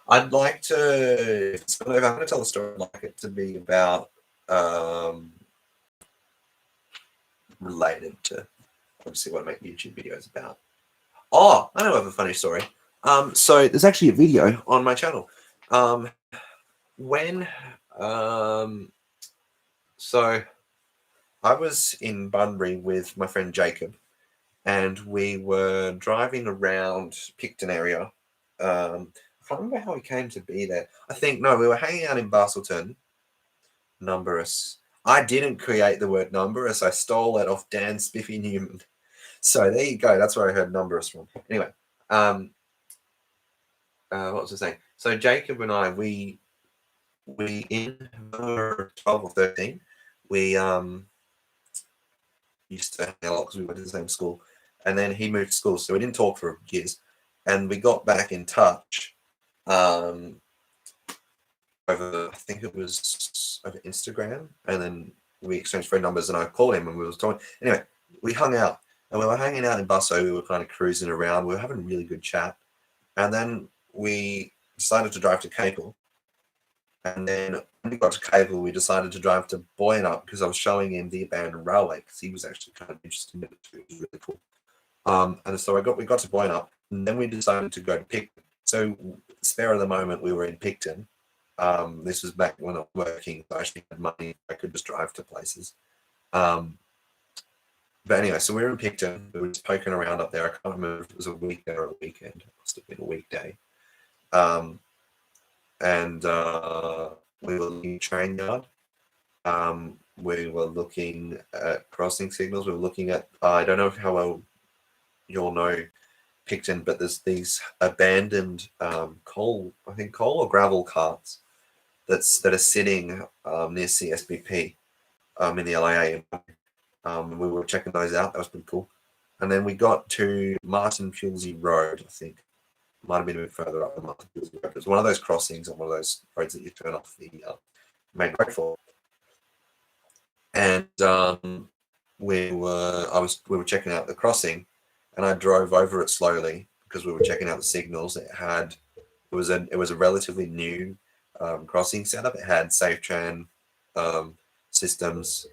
I'd like to. If I'm going to tell a story, I'd like it to be about related to obviously what I make YouTube videos about. Oh, I know I have a funny story. So there's actually a video on my channel. So I was in Bunbury with my friend Jacob, and we were driving around Picton area. I can't remember how we came to be there. We were hanging out in Bastleton. Numberus. I didn't create the word numberus. I stole it off Dan Spiffy Newman. So there you go. That's where I heard numbers from. Anyway, what was I saying? So Jacob and I, we in 12 or 13, we used to hang out a lot because we went to the same school, and then he moved to school, so we didn't talk for years, and we got back in touch over, I think it was over Instagram, and then we exchanged phone numbers, and I called him and we was talking. Anyway, we hung out, and we were hanging out in Busso. We were kind of cruising around. We were having a really good chat, and then we decided to drive to Capel. And then when we got to Cable, we decided to drive to Boyanup because I was showing him the abandoned railway because he was actually kind of interested in it too. It was really cool. And so we got to Boyanup, and then we decided to go to Picton. So spare of the moment, we were in Picton. This was back when I was working. So I actually had money. I could just drive to places. But anyway, so we were in Picton. We were just poking around up there. I can't remember if it was a weekday or a weekend. It must have been a weekday. And we were looking at train yard. We were looking at crossing signals. We were looking at, I don't know how well you'll know Picton, but there's these abandoned coal or gravel carts that are sitting near CSBP in the LIA. We were checking those out. That was pretty cool. And then we got to Martin Pilsey Road, I think. Might have been a bit further up the Martin Pilsey Road. It was one of those crossings on one of those roads that you turn off the main road for. And we were checking out the crossing, and I drove over it slowly because we were checking out the signals. It was a relatively new crossing setup. It had SafeTran systems,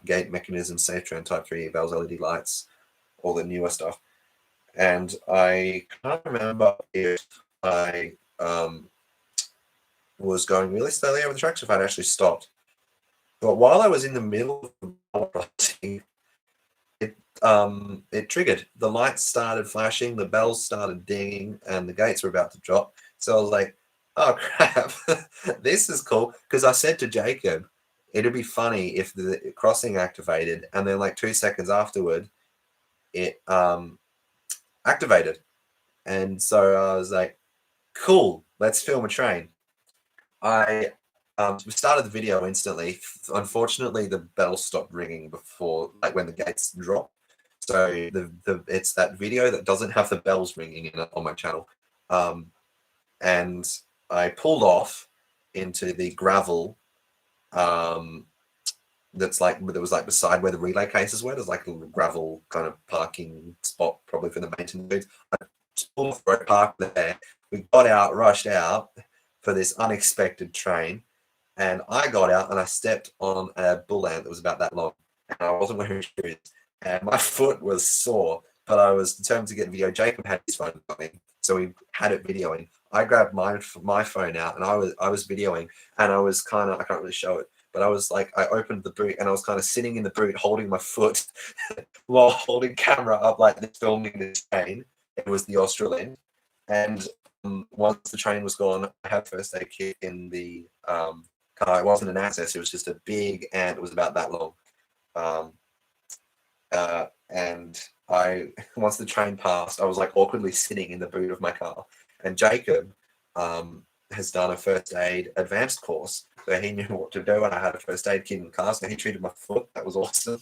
gate mechanisms, SafeTran Type 3 bells, LED lights, all the newer stuff. And I can't remember if I was going really slowly over the tracks, if I'd actually stopped. But while I was in the middle of the crossing, it triggered. The lights started flashing, the bells started dinging, and the gates were about to drop. So I was like, oh crap, this is cool. Because I said to Jacob, it'd be funny if the crossing activated, and then like 2 seconds afterward, it activated. And so I was like, cool, let's film a train. I started the video instantly. Unfortunately, the bell stopped ringing before, like when the gates dropped. So it's that video that doesn't have the bells ringing in it on my channel. And I pulled off into the gravel that was like beside where the relay cases were. There's like a little gravel kind of parking spot, probably for the maintenance. I pulled off road park there. We got out, rushed out for this unexpected train, and I got out and I stepped on a bull ant that was about that long, and I wasn't wearing shoes, and my foot was sore, but I was determined to get video. Jacob had his phone going, so we had it videoing. I grabbed my phone out, and I was videoing, and I was kind of, I can't really show it, but I was like, I opened the boot, and I was kind of sitting in the boot holding my foot while holding camera up like this, filming this train. It was the Australian, and once the train was gone, I had first aid kit in the car. It wasn't an access, it was just a big ant. It was about that long. And once the train passed, I was like awkwardly sitting in the boot of my car. And Jacob has done a first aid advanced course, so he knew what to do, and I had a first aid kit in the car, so he treated my foot. That was awesome.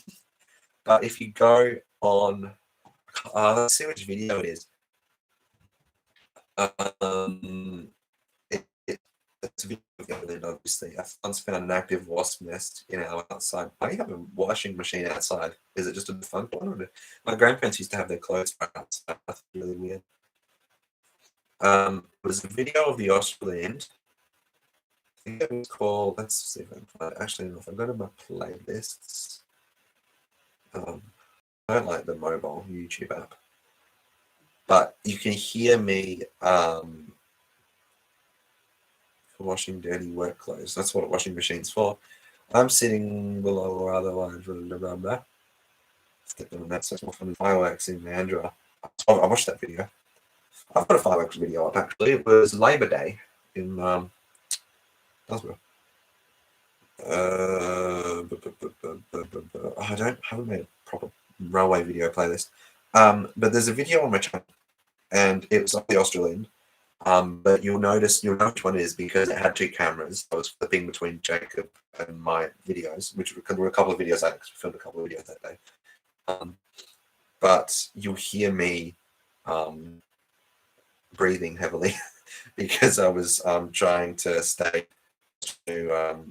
But if you go on, let's see which video it is. It's a video of it, obviously. I once found an active wasp nest in our outside. Why do you have a washing machine outside? Is it just a defunct one? Or my grandparents used to have their clothes outside. That's really weird. It was a video of the Australian. I think it was called, let's see if I can find it. Actually, if I go to my playlists, I don't like the mobile YouTube app, but you can hear me washing dirty work clothes. That's what a washing machine's for. I'm sitting below or otherwise. That's more fun. Fireworks in Mandurah. I watched that video. I've got a fireworks video up actually. It was Labor Day in Dunsborough. I haven't made a proper railway video playlist. But there's a video on my channel, and it was of the Australind. But you'll know which one it is because it had two cameras. I was flipping between Jacob and my videos, which were a couple of videos. I filmed a couple of videos that day. But you'll hear me breathing heavily because I was trying to stay to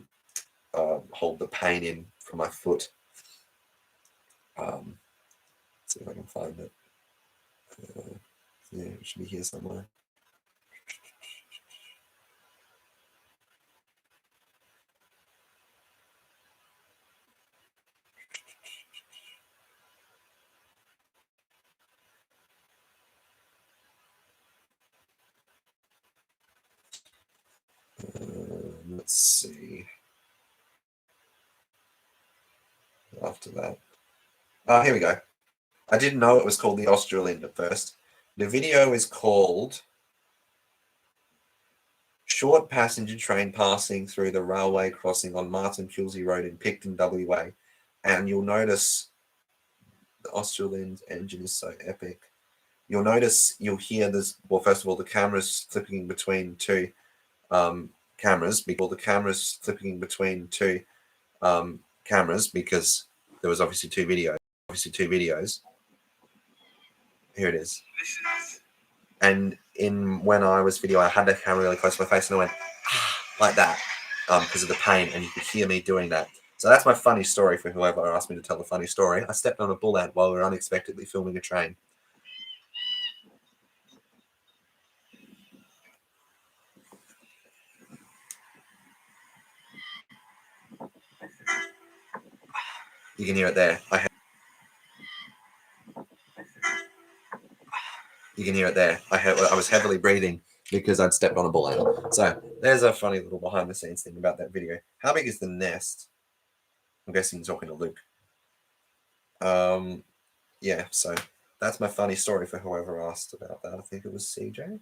hold the pain in from my foot. Let's see if I can find it. Yeah, it should be here somewhere. Let's see. After that. Oh, here we go. I didn't know it was called the Australind at first. The video is called Short Passenger Train Passing Through the Railway Crossing on Martin Kilsey Road in Picton, WA. And you'll notice the Australind engine is so epic. You'll hear this. Well, first of all, the camera's flipping between two cameras because there was obviously two videos. Here it is. And when I was video, I had the camera really close to my face and I went like that because of the pain, and you could hear me doing that. So that's my funny story for whoever asked me to tell a funny story. I stepped on a bull ant while we were unexpectedly filming a train. You can hear it there. You can hear it there. I was heavily breathing because I'd stepped on a bull ant. So there's a funny little behind the scenes thing about that video. How big is the nest? I'm guessing you're talking to Luke. Yeah, so that's my funny story for whoever asked about that. I think it was CJ.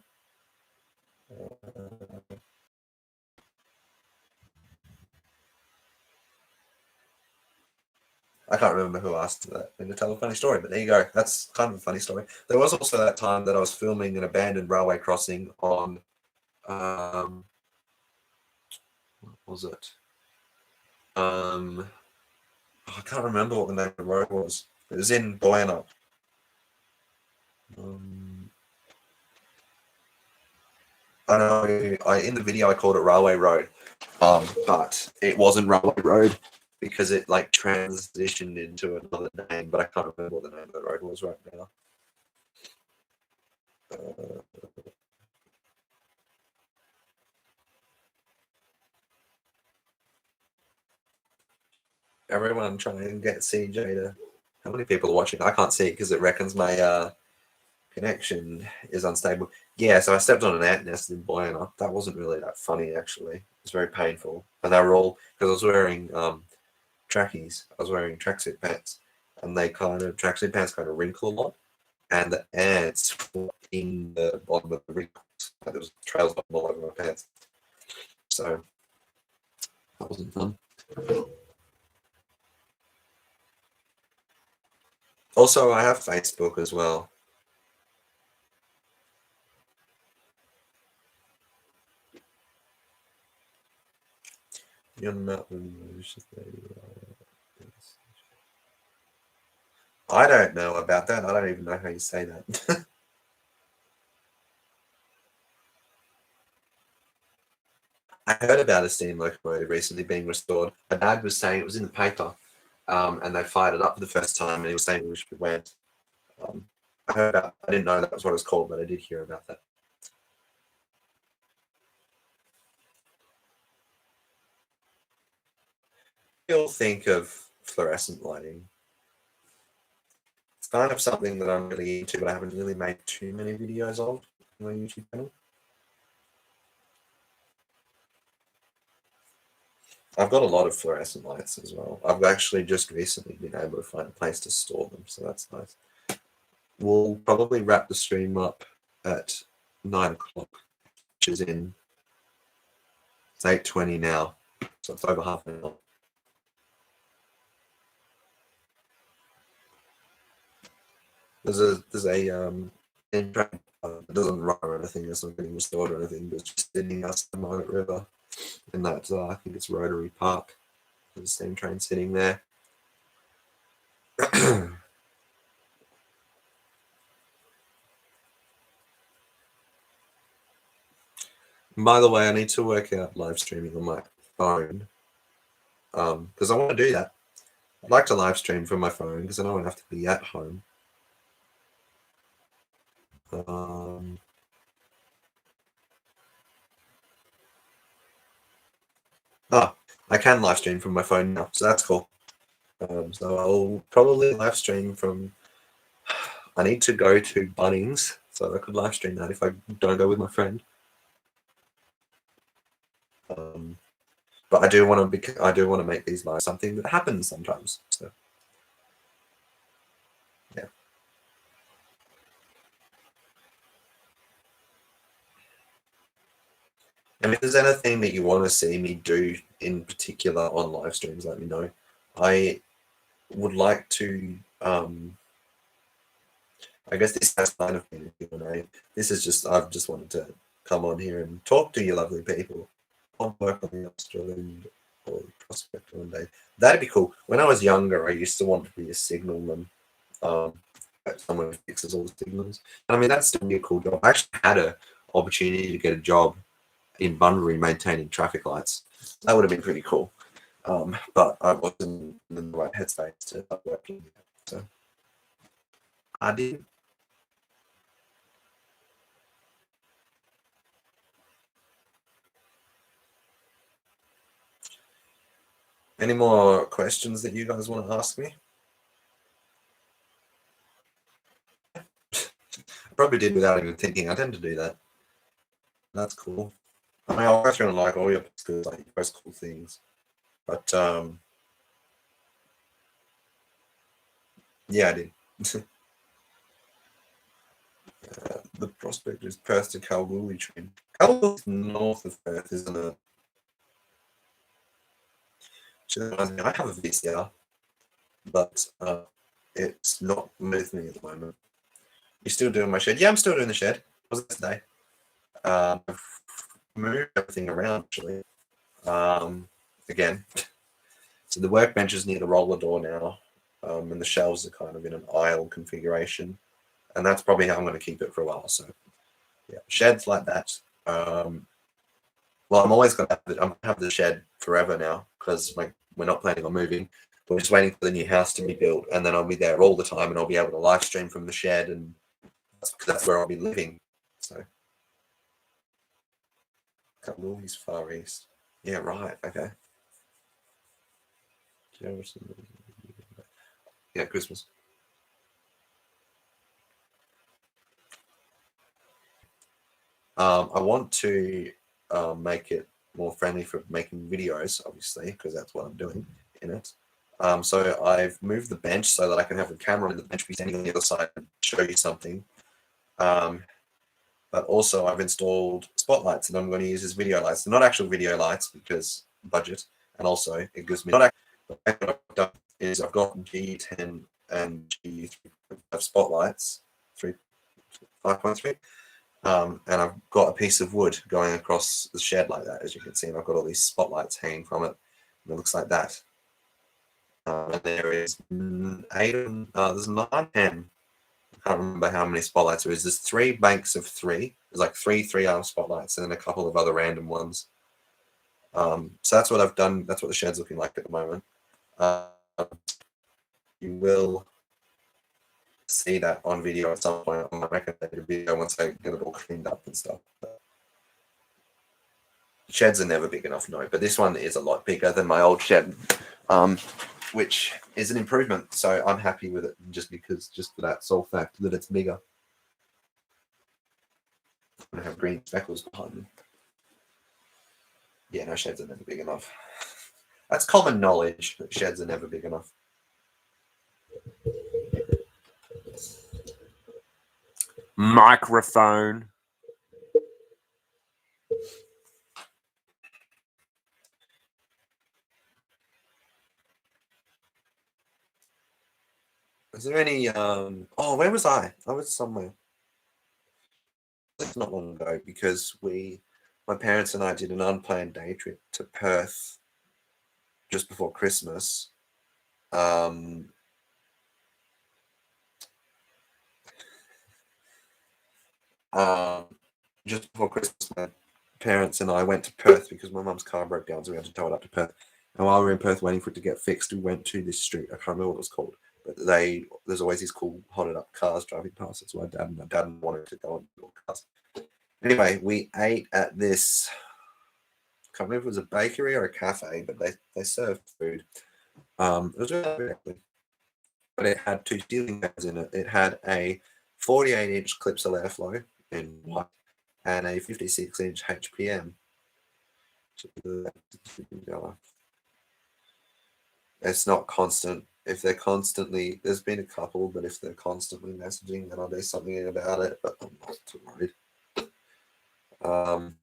I can't remember who asked that to tell a funny story, but there you go. That's kind of a funny story. There was also that time that I was filming an abandoned railway crossing on, what was it? I can't remember what the name of the road was. It was in Buena. I know. In the video I called it Railway Road, but it wasn't Railway Road because it like transitioned into another name. But I can't remember what the name of the road was right now. Everyone trying to get CJ to. How many people are watching? I can't see because it reckons my connection is unstable. Yeah, so I stepped on an ant nest in Buena. That wasn't really that funny, actually. It was very painful. And they were all, because I was wearing trackies. I was wearing tracksuit pants. And tracksuit pants kind of wrinkle a lot. And the ants were in the bottom of the wrinkles. Like there was trails all over my pants. So that wasn't fun. Also, I have Facebook as well. You're not malicious, baby. I don't know about that. I don't even know how you say that. I heard about a steam locomotive recently being restored. My dad was saying it was in the paper, and they fired it up for the first time, and he was saying we should went. I didn't know that was what it was called, but I did hear about that. You'll think of fluorescent lighting. It's kind of something that I'm really into, but I haven't really made too many videos of on my YouTube channel. I've got a lot of fluorescent lights as well. I've actually just recently been able to find a place to store them, so that's nice. We'll probably wrap the stream up at 9 o'clock, which is it's 8:20 now, so it's over half an hour. There's a train that doesn't run or anything. It's not getting restored or anything, but it's just sitting outside the Margaret River in that I think it's Rotary Park. There's the steam train sitting there. By the way, I need to work out live streaming on my phone because I want to do that. I'd like to live stream from my phone because I don't have to be at home. I can live stream from my phone now, so that's cool. So I'll probably live stream from. I need to go to Bunnings, so I could live stream that if I don't go with my friend. But I do want to make these live something that happens sometimes. So yeah. And if there's anything that you want to see me do in particular on live streams, let me know. I would like to. I guess this has kind of been a Q&A. This is just I've just wanted to come on here and talk to you lovely people. I'll work on the Australian or prospect one day. That'd be cool. When I was younger, I used to want to be a signalman. Someone who fixes all the signals. And I mean, that's still be a cool job. I actually had an opportunity to get a job in Bunbury maintaining traffic lights. That would have been pretty cool. But I wasn't in the right headspace to start working. So I did. Any more questions that you guys want to ask me? I probably did without even thinking. I tend to do that. That's cool. I mean, I'll go through and like all your posts, like you post cool things. But yeah, I did. The prospect is Perth to Kalgoorlie train. Kalgoorlie's north of Perth, isn't it? I have a VCR, but it's not with me at the moment. You still doing my shed? Yeah, I'm still doing the shed. What was it today? I've moved everything around actually. Again, so the workbench is near the roller door now, and the shelves are kind of in an aisle configuration, and that's probably how I'm going to keep it for a while. So, yeah, sheds like that. Well, I'm always going to have the shed forever now because like we're not planning on moving. We're just waiting for the new house to be built, and then I'll be there all the time, and I'll be able to live stream from the shed, and that's where I'll be living. So, Kalgoorlie's far east. Yeah, right. Okay. Yeah, Christmas. I want to make it more friendly for making videos, obviously, because that's what I'm doing in it. So I've moved the bench so that I can have the camera and the bench be standing on the other side and show you something. But also I've installed spotlights and I'm going to use as video lights. They're not actual video lights because budget, and also it gives me not actually. What I've done is I've got G10 and G3 spotlights, 5.3. And I've got a piece of wood going across the shed like that, as you can see, and I've got all these spotlights hanging from it, and it looks like that. And there is there's 9, 10. I can't remember how many spotlights there is. There's 3 banks of 3. There's like 3-arm spotlights and then a couple of other random ones. So that's what I've done. That's what the shed's looking like at the moment. You will see that on video at some point on my recommended video once I get it all cleaned up and stuff. Sheds are never big enough, no, but this one is a lot bigger than my old shed, which is an improvement. So I'm happy with it just for that sole fact that it's bigger. I have green speckles behind me. Yeah, no, sheds are never big enough. That's common knowledge that sheds are never big enough. Microphone. Is there any? Oh, where was I? I was somewhere. It's not long ago because my parents and I did an unplanned day trip to Perth just before Christmas. Um, um, just before Christmas, my parents and I went to Perth because my mum's car broke down, so we had to tow it up to Perth. And while we were in Perth waiting for it to get fixed, we went to this street. I can't remember what it was called, but there's always these cool hotted up cars driving past. That's why my dad wanted to go on cars. Anyway, we ate at this. I can't remember if it was a bakery or a cafe, but they served food. It was really good, actually, but it had two ceiling fans in it. It had a 48-inch Clipsal airflow in white and a 56-inch HPM. It's not constant. If they're constantly, there's been a couple, but if they're constantly messaging, then I'll do something about it. But I'm not too worried. What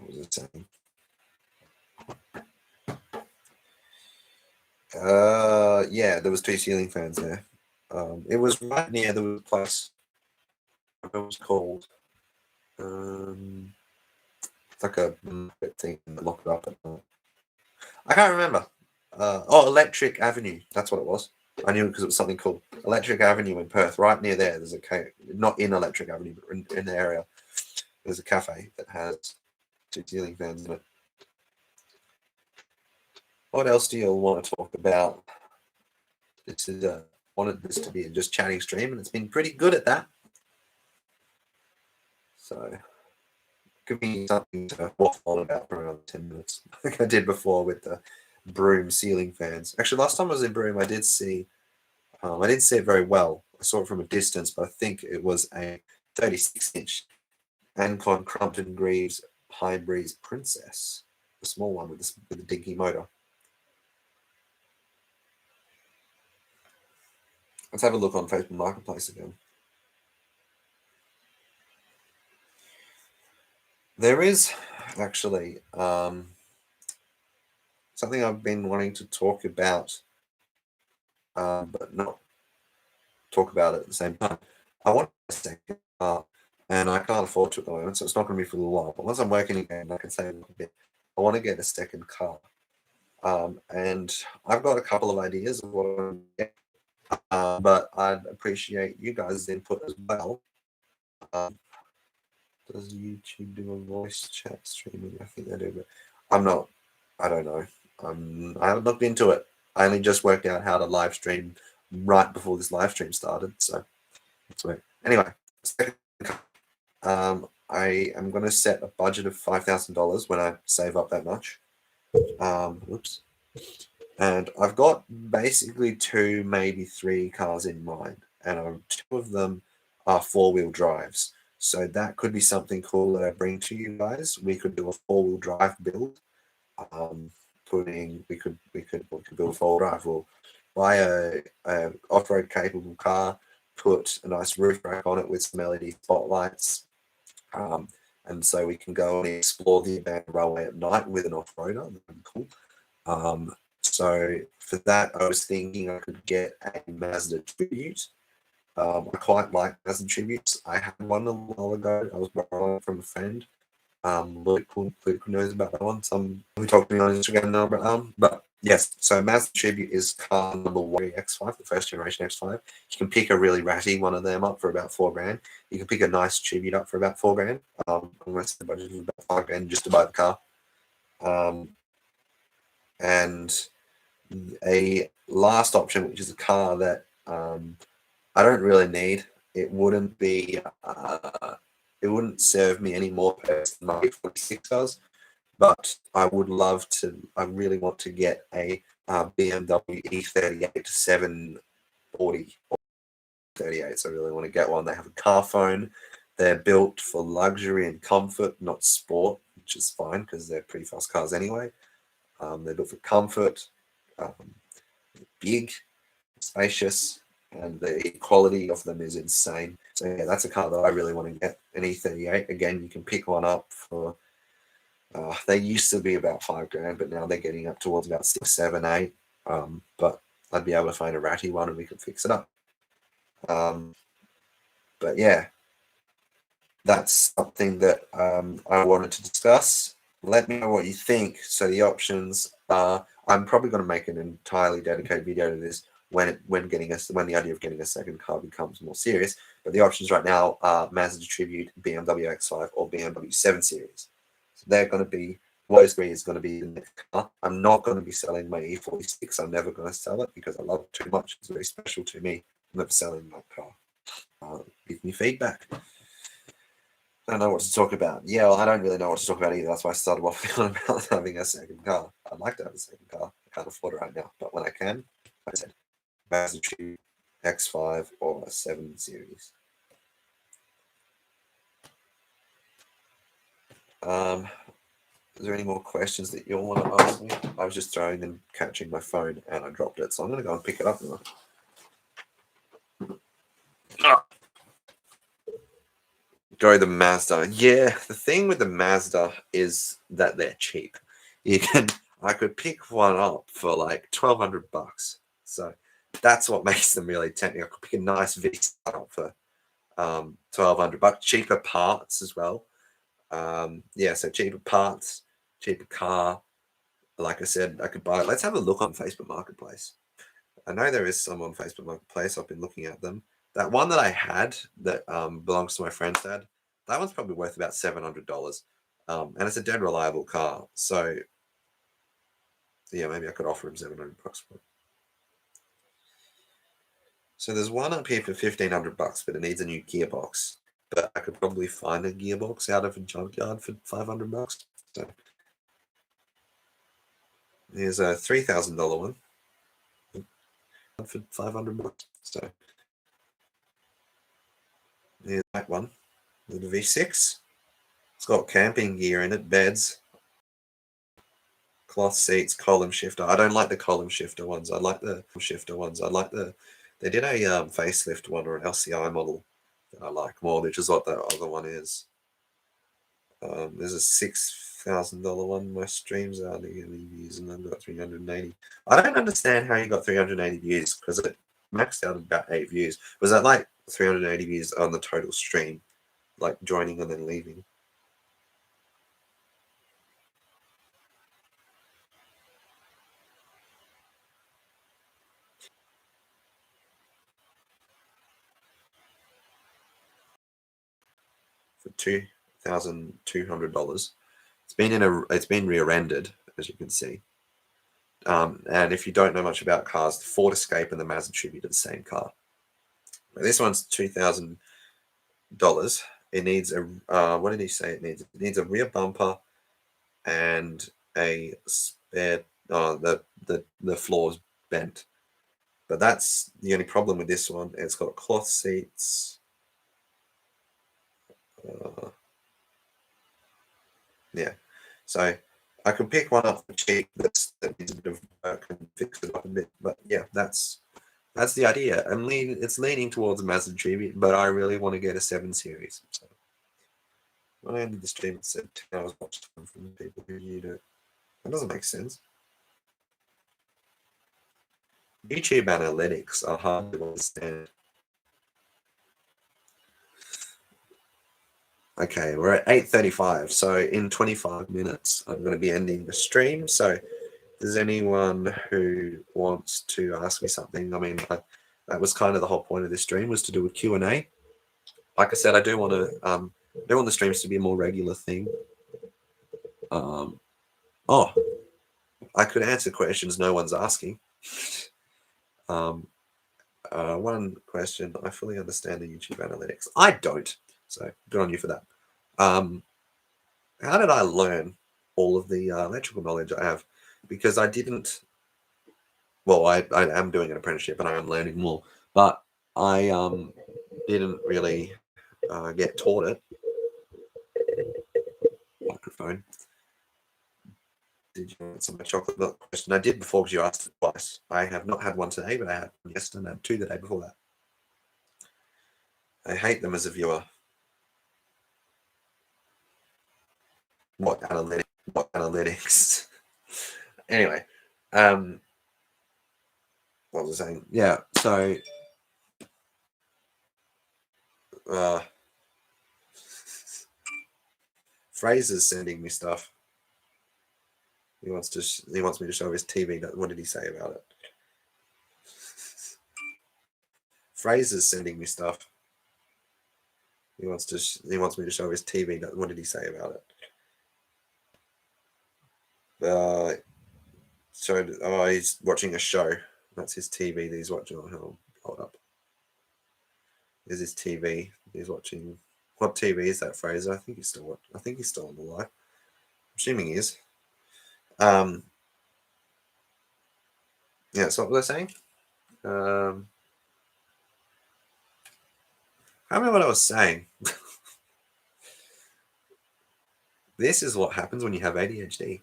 was it saying? Yeah, there was two ceiling fans there. It was right near the place. What it was called? It's like a thing that locked up at night. I can't remember. Electric Avenue. That's what it was. I knew it because it was something called Electric Avenue in Perth. Right near there, there's a not in Electric Avenue, but in the area, there's a cafe that has two ceiling fans in it. What else do you all want to talk about? This is wanted this to be a just chatting stream, and it's been pretty good at that. So give me something to waffle about for another 10 minutes, like I did before with the Broome ceiling fans. Actually, last time I was in Broome, I didn't see it very well. I saw it from a distance, but I think it was a 36-inch Ancon Crumpton Greaves High Breeze Princess, the small one with the dinky motor. Let's have a look on Facebook Marketplace again. There is actually something I've been wanting to talk about, but not talk about it at the same time. I want a second car, and I can't afford to at the moment, so it's not going to be for a little while. But once I'm working again, I can save a little bit. I want to get a second car, and I've got a couple of ideas of what I want to get, but I'd appreciate you guys' input as well. Does YouTube do a voice chat streaming? I think they do, but I don't know. I haven't looked into it. I only just worked out how to live stream right before this live stream started, so that's weird. Anyway, I am going to set a budget of $5,000 when I save up that much. Oops. And I've got basically 2, maybe 3 cars in mind, and 2 of them are 4-wheel drives. So that could be something cool that I bring to you guys. We could do a 4-wheel drive build. We could build a 4-wheel drive. We'll buy a off-road capable car, put a nice roof rack on it with some LED spotlights, and so we can go and explore the abandoned railway at night with an off-roader. That'd be cool. So for that, I was thinking I could get a Mazda Tribute. I quite like Mazda Tributes. I had one a while ago. I was borrowing from a friend. Luke knows about that one. Some who talked to me on Instagram know about but yes, so Mazda Tribute is car number 1 X5, the first generation X5. You can pick a really ratty one of them up for about $4,000. You can pick a nice Tribute up for about $4,000. Unless the budget is about $5,000 just to buy the car. And a last option, which is a car that I don't really need. It wouldn't be. It wouldn't serve me any more purpose than my 46 does. But I would love to. I really want to get a BMW E38 740 or 38s. I really want to get one. They have a car phone. They're built for luxury and comfort, not sport, which is fine because they're pretty fast cars anyway. They're built for comfort, big, spacious, and the quality of them is insane. So yeah, that's a car that I really want to get, an E38. Again, you can pick one up for, they used to be about $5,000, but now they're getting up towards about 6, 7, 8. But I'd be able to find a ratty one and we could fix it up. But yeah, that's something that I wanted to discuss. Let me know what you think. So the options are, I'm probably going to make an entirely dedicated video to this when the idea of getting a second car becomes more serious. But the options right now are Mazda Tribute, BMW X5, or BMW 7 Series. So they're going to be, those three is going to be the next car. I'm not going to be selling my E46. I'm never going to sell it because I love it too much. It's very special to me. I'm never selling that car. Give me feedback. I don't know what to talk about. Yeah, well, I don't really know what to talk about either. That's why I started waffling on about having a second car. I'd like to have a second car. I can't afford it right now. But when I can, like I said, Mazda X5 or a 7 Series. Is there any more questions that you'll want to ask me? I was just throwing and catching my phone and I dropped it. So I'm going to go and pick it up now. Go the Mazda. Yeah, the thing with the Mazda is that they're cheap. I could pick one up for like $1,200. So that's what makes them really tempting. I could pick a nice V6 up for $1,200. Cheaper parts as well. Yeah, so cheaper parts, cheaper car. Like I said, I could buy it. Let's have a look on Facebook Marketplace. I know there is some on Facebook Marketplace. I've been looking at them. That one that I had that belongs to my friend's dad, that one's probably worth about $700. And it's a dead reliable car. So yeah, maybe I could offer him $700 for it. So there's one up here for $1,500, but it needs a new gearbox. But I could probably find a gearbox out of a junkyard for $500. So here's a $3,000 one for $500. So here's that one with the V6. It's got camping gear in it, beds, cloth seats, column shifter. I don't like the column shifter ones. I like the shifter ones. They did a facelift one or an LCI model that I like more, which is what the other one is. There's a $6,000 one. My streams are nearly views and I've got 380. I don't understand how you got 380 views because it maxed out about 8 views. Was that like 380 views on the total stream, like joining and then leaving? For $2,200. It's been rear-ended, as you can see. And if you don't know much about cars, the Ford Escape and the Mazda Tribute are the same car. Now, this one's $2,000. It needs a what did he say it needs? It needs a rear bumper and a spare. The floor's bent. But that's the only problem with this one. It's got cloth seats. Yeah, so I could pick one up for cheap that needs a bit of work and fix it up a bit. But yeah, that's the idea. It's leaning towards a Mazda Tribute, but I really want to get a 7 Series. So when I ended the stream, it said 10 hours watch time from the people who viewed it. That doesn't make sense. YouTube analytics are hard to understand. Okay, we're at 8:35, so in 25 minutes, I'm going to be ending the stream. So if there's anyone who wants to ask me something, I mean, that was kind of the whole point of this stream, was to do a Q&A. Like I said, I do want the streams to be a more regular thing. I could answer questions no one's asking. One question: I fully understand the YouTube analytics. I don't, so good on you for that. How did I learn all of the electrical knowledge I have? Because I didn't. Well, I am doing an apprenticeship and I am learning more, but I didn't really get taught it. Microphone. Did you want some chocolate milk question? I did before because you asked it twice. I have not had one today, but I had one yesterday and 2 the day before that. I hate them as a viewer. What analytics? Anyway, what was I saying? Yeah, so Fraser's sending me stuff. He wants me to show his TV. What did he say about it? Fraser's sending me stuff. He wants me to show his TV. What did he say about it? He's watching a show. That's his TV that he's watching. Hold up. There's his TV. He's watching. What TV is that, Fraser? I think he's still on the live. I'm assuming he is. Yeah, so what was I saying? I remember what I was saying. This is what happens when you have ADHD.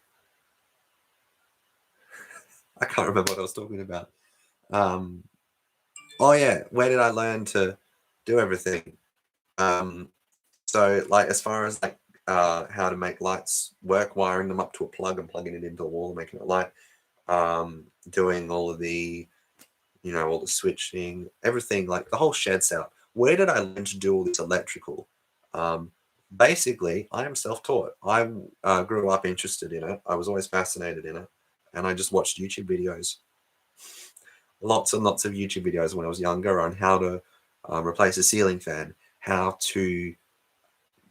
I can't remember what I was talking about. Oh yeah, where did I learn to do everything? So like as far as like how to make lights work, wiring them up to a plug and plugging it into a wall and making it light, doing all of the, all the switching, everything, like the whole shed setup. Where did I learn to do all this electrical? Basically, I am self-taught. I grew up interested in it. I was always fascinated in it, and I just watched YouTube videos. Lots and lots of YouTube videos when I was younger on how to replace a ceiling fan, how to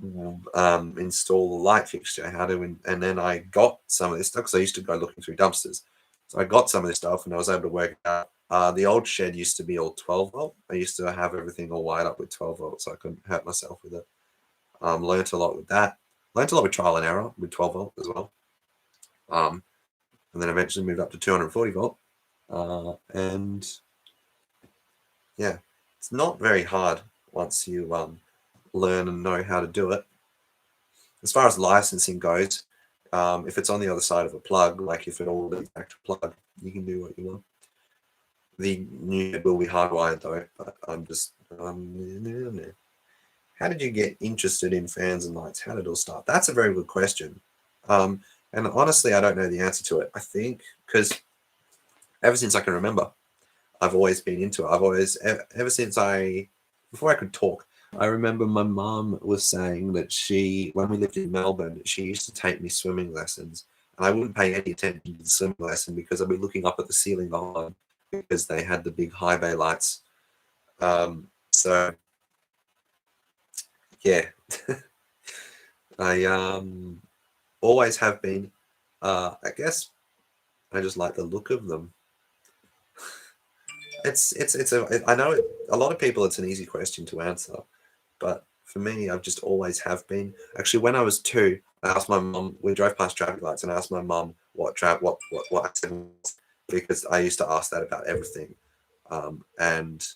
install a light fixture, and then I got some of this stuff because I used to go looking through dumpsters. So I got some of this stuff and I was able to work it out. The old shed used to be all 12 volt. I used to have everything all wired up with 12 volts, so I couldn't hurt myself with it. Learned a lot with that. Learned a lot with trial and error with 12 volt as well. And then eventually moved up to 240 volt. And yeah, it's not very hard once you learn and know how to do it. As far as licensing goes, if it's on the other side of a plug, like if it all leads back to plug, you can do what you want. The new head will be hardwired though, but I'm just how did you get interested in fans and lights? How did it all start? That's a very good question. And honestly, I don't know the answer to it. I think because ever since I can remember, I've always been into it. I've always, ever since before I could talk, I remember my mom was saying that when we lived in Melbourne, she used to take me swimming lessons. And I wouldn't pay any attention to the swimming lesson because I'd be looking up at the ceiling behind because they had the big high bay lights. So, yeah, I always have been. I guess I just like the look of them. I know a lot of people, it's an easy question to answer, but for me, I've just always have been. Actually, when I was 2, I asked my mom. We drove past traffic lights, and I asked my mom what accident was, because I used to ask that about everything, and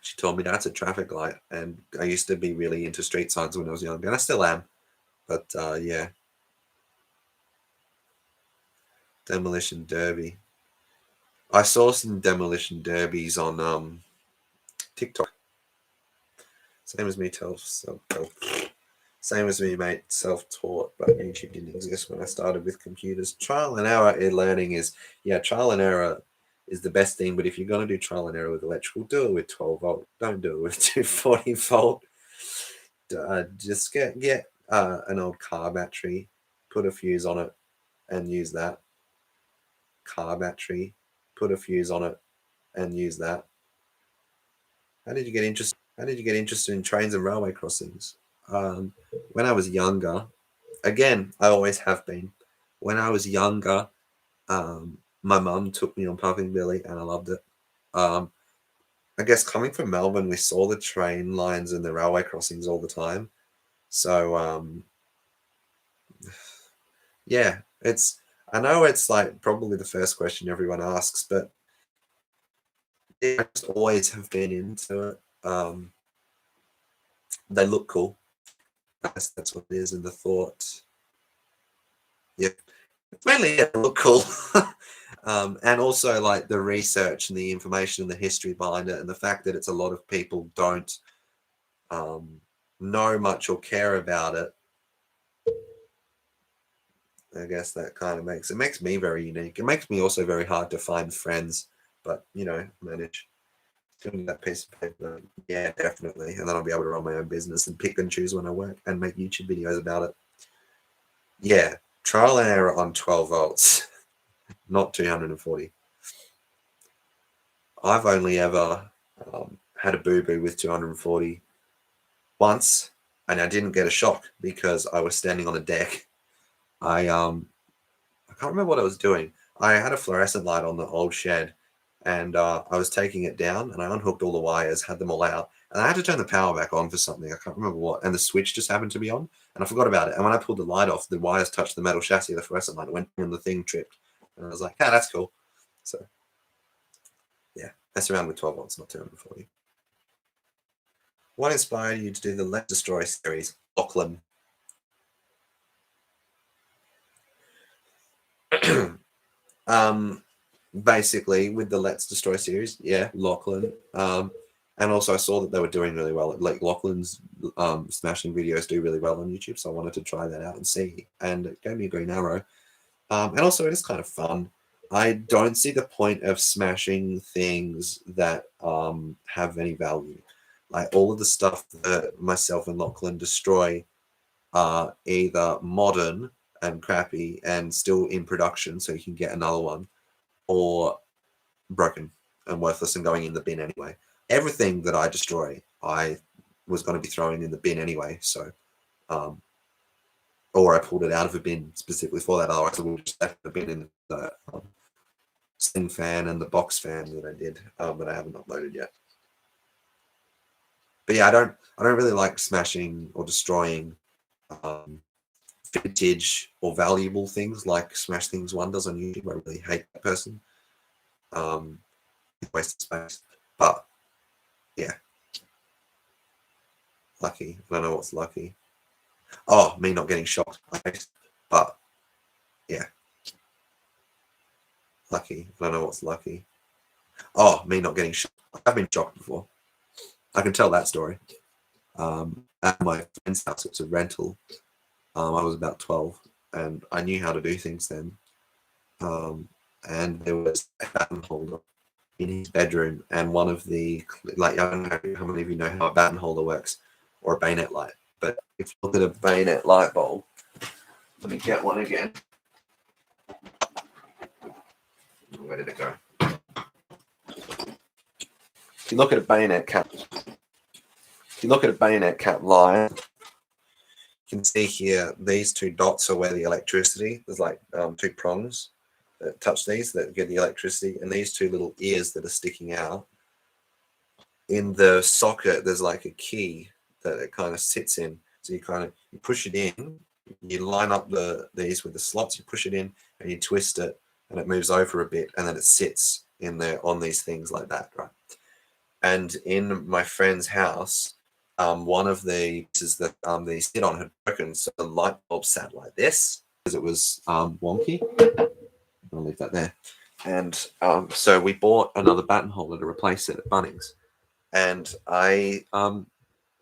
she told me that's a traffic light. And I used to be really into street signs when I was younger, and I still am. But yeah, Demolition Derby. I saw some demolition derbies on TikTok. Same as me, mate. Self-taught, but YouTube didn't exist when I started with computers. Trial and error in learning is trial and error is the best thing. But if you're gonna do trial and error with electrical, do it with 12 volt. Don't do it with 240 volt. Just get an old car battery, put a fuse on it, and use that. Car battery, put a fuse on it, and use that. How did you get interested in trains and railway crossings? When I was younger, again, I always have been. When I was younger, my mum took me on Puffing Billy, and I loved it. I guess coming from Melbourne, we saw the train lines and the railway crossings all the time. So yeah, I know it's like probably the first question everyone asks, but I just always have been into it. They look cool. That's what it is. And the thought, yeah, mainly they look cool. And also like the research and the information and the history behind it, and the fact that it's a lot of people don't know much or care about it. I guess that kind of makes me very unique. It makes me also very hard to find friends, but manage doing that piece of paper. Yeah, definitely. And then I'll be able to run my own business and pick and choose when I work and make YouTube videos about it. Yeah, trial and error on 12 volts, not 240. I've only ever had a boo-boo with 240 once, and I didn't get a shock because I was standing on a deck. I can't remember what I was doing. I had a fluorescent light on the old shed, and I was taking it down, and I unhooked all the wires, had them all out, and I had to turn the power back on for something. I can't remember what, and the switch just happened to be on, and I forgot about it. And when I pulled the light off, the wires touched the metal chassis of the fluorescent light, went and the thing tripped, and I was like, "Ah, that's cool." So yeah, mess around with 12 volts, not 240. What inspired you to do the Let Destroy series, Auckland? Basically with the Let's Destroy series, yeah, Lachlan. And also I saw that they were doing really well. Like Lachlan's smashing videos do really well on YouTube, so I wanted to try that out and see. And it gave me a green arrow. And also it is kind of fun. I don't see the point of smashing things that have any value. Like all of the stuff that myself and Lachlan destroy are either modern and crappy and still in production, so you can get another one, or broken and worthless and going in the bin anyway. Everything that I destroy, I was going to be throwing in the bin anyway. So, or I pulled it out of a bin specifically for that. Otherwise, I would just left the bin in the Sling fan and the box fan that I did, but I haven't uploaded yet. But yeah, I don't really like smashing or destroying vintage or valuable things like Smash Things One does on YouTube. I really hate that person. Waste of space. But yeah, lucky. I don't know what's lucky. Oh, me not getting shocked. But yeah, lucky. I don't know what's lucky. Oh, me not getting shocked. I've been shocked before. I can tell that story. At my friend's house, it's a rental. I was about 12, and I knew how to do things then. And there was a baton holder in his bedroom, and one of the, like, I don't know how many of you know how a baton holder works, or a bayonet light, but if you look at a bayonet light bulb, let me get one again. Where did it go? If you look at a bayonet cap, line, you can see here these two dots are where the electricity, there's like two prongs that touch these that get the electricity, and these two little ears that are sticking out. In the socket, there's like a key that it kind of sits in. So you push it in, you line up these with the slots, you push it in and you twist it, and it moves over a bit, and then it sits in there on these things like that, right? And in my friend's house, one of the pieces that they sit on had broken, so the light bulb sat like this because it was wonky. I'll leave that there. And so we bought another baton holder to replace it at Bunnings. And I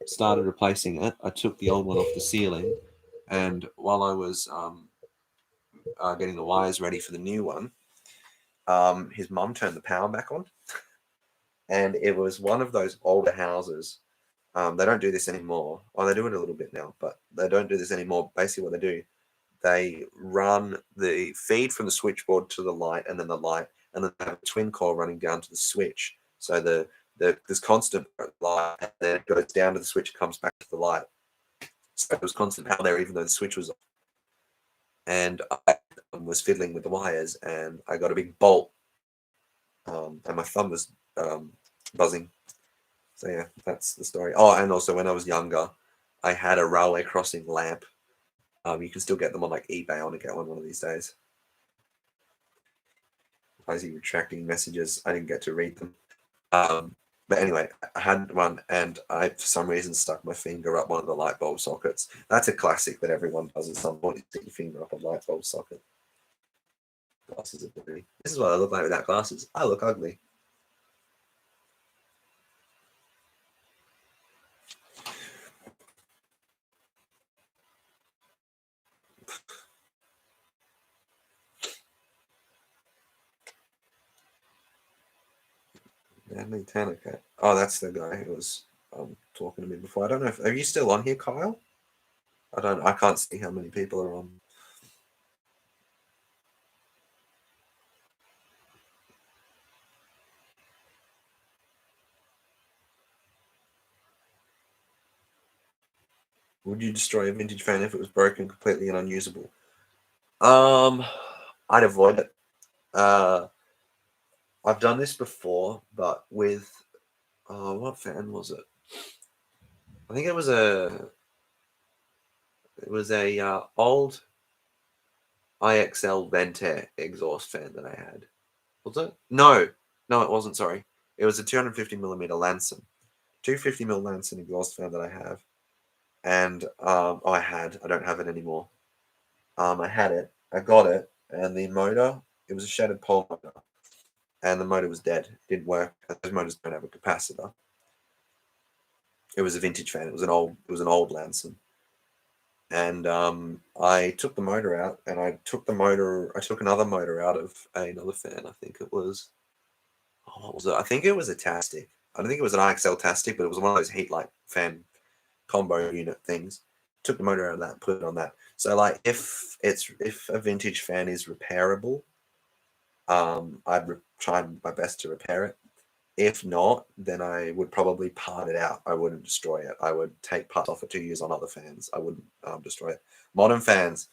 started replacing it. I took the old one off the ceiling, and while I was getting the wires ready for the new one, his mum turned the power back on. And it was one of those older houses. They don't do this anymore. Well, they do it a little bit now, but they don't do this anymore. Basically, what they do, they run the feed from the switchboard to the light, and then the light, and then they have a twin coil running down to the switch. So there's constant light, and then it goes down to the switch, comes back to the light. So it was constant power there, even though the switch was off. And I was fiddling with the wires, and I got a big bolt, and my thumb was buzzing. So yeah, that's the story. Oh, and also when I was younger, I had a railway crossing lamp. You can still get them on like eBay. I want to get one of these days. Why is he retracting messages? I didn't get to read them. But anyway, I had one, and I, for some reason, stuck my finger up one of the light bulb sockets. That's a classic that everyone does at some point, stick your finger up a light bulb socket. Glasses are dirty. This is what I look like without glasses. I look ugly. Stanley Tanaka. Oh, that's the guy who was talking to me before. I don't know if are you still on here, Kyle? I can't see how many people are on. Would you destroy a vintage fan if it was broken completely and unusable? I'd avoid it. I've done this before, but with what fan was it? I think it was a old IXL Ventair exhaust fan that I had. Was it? No, it wasn't. Sorry, it was a 250mm Lanson, 250mm Lanson exhaust fan that I have, and I don't have it anymore. I had it, I got it, and the motor, it was a shattered pole motor, and the motor was dead. It didn't work. Those motors don't have a capacitor. It was a vintage fan. It was an old Lanson. And I took the motor out, and I took another motor out of another fan. I think it was, what was it? I think it was a Tastic. I don't think it was an IXL Tastic, but it was one of those heat light fan combo unit things. Took the motor out of that, put it on that. So like, if a vintage fan is repairable, I'd try my best to repair it. If not, then I would probably part it out. I wouldn't destroy it. I would take parts off it to use on other fans. I wouldn't destroy it. Modern fans,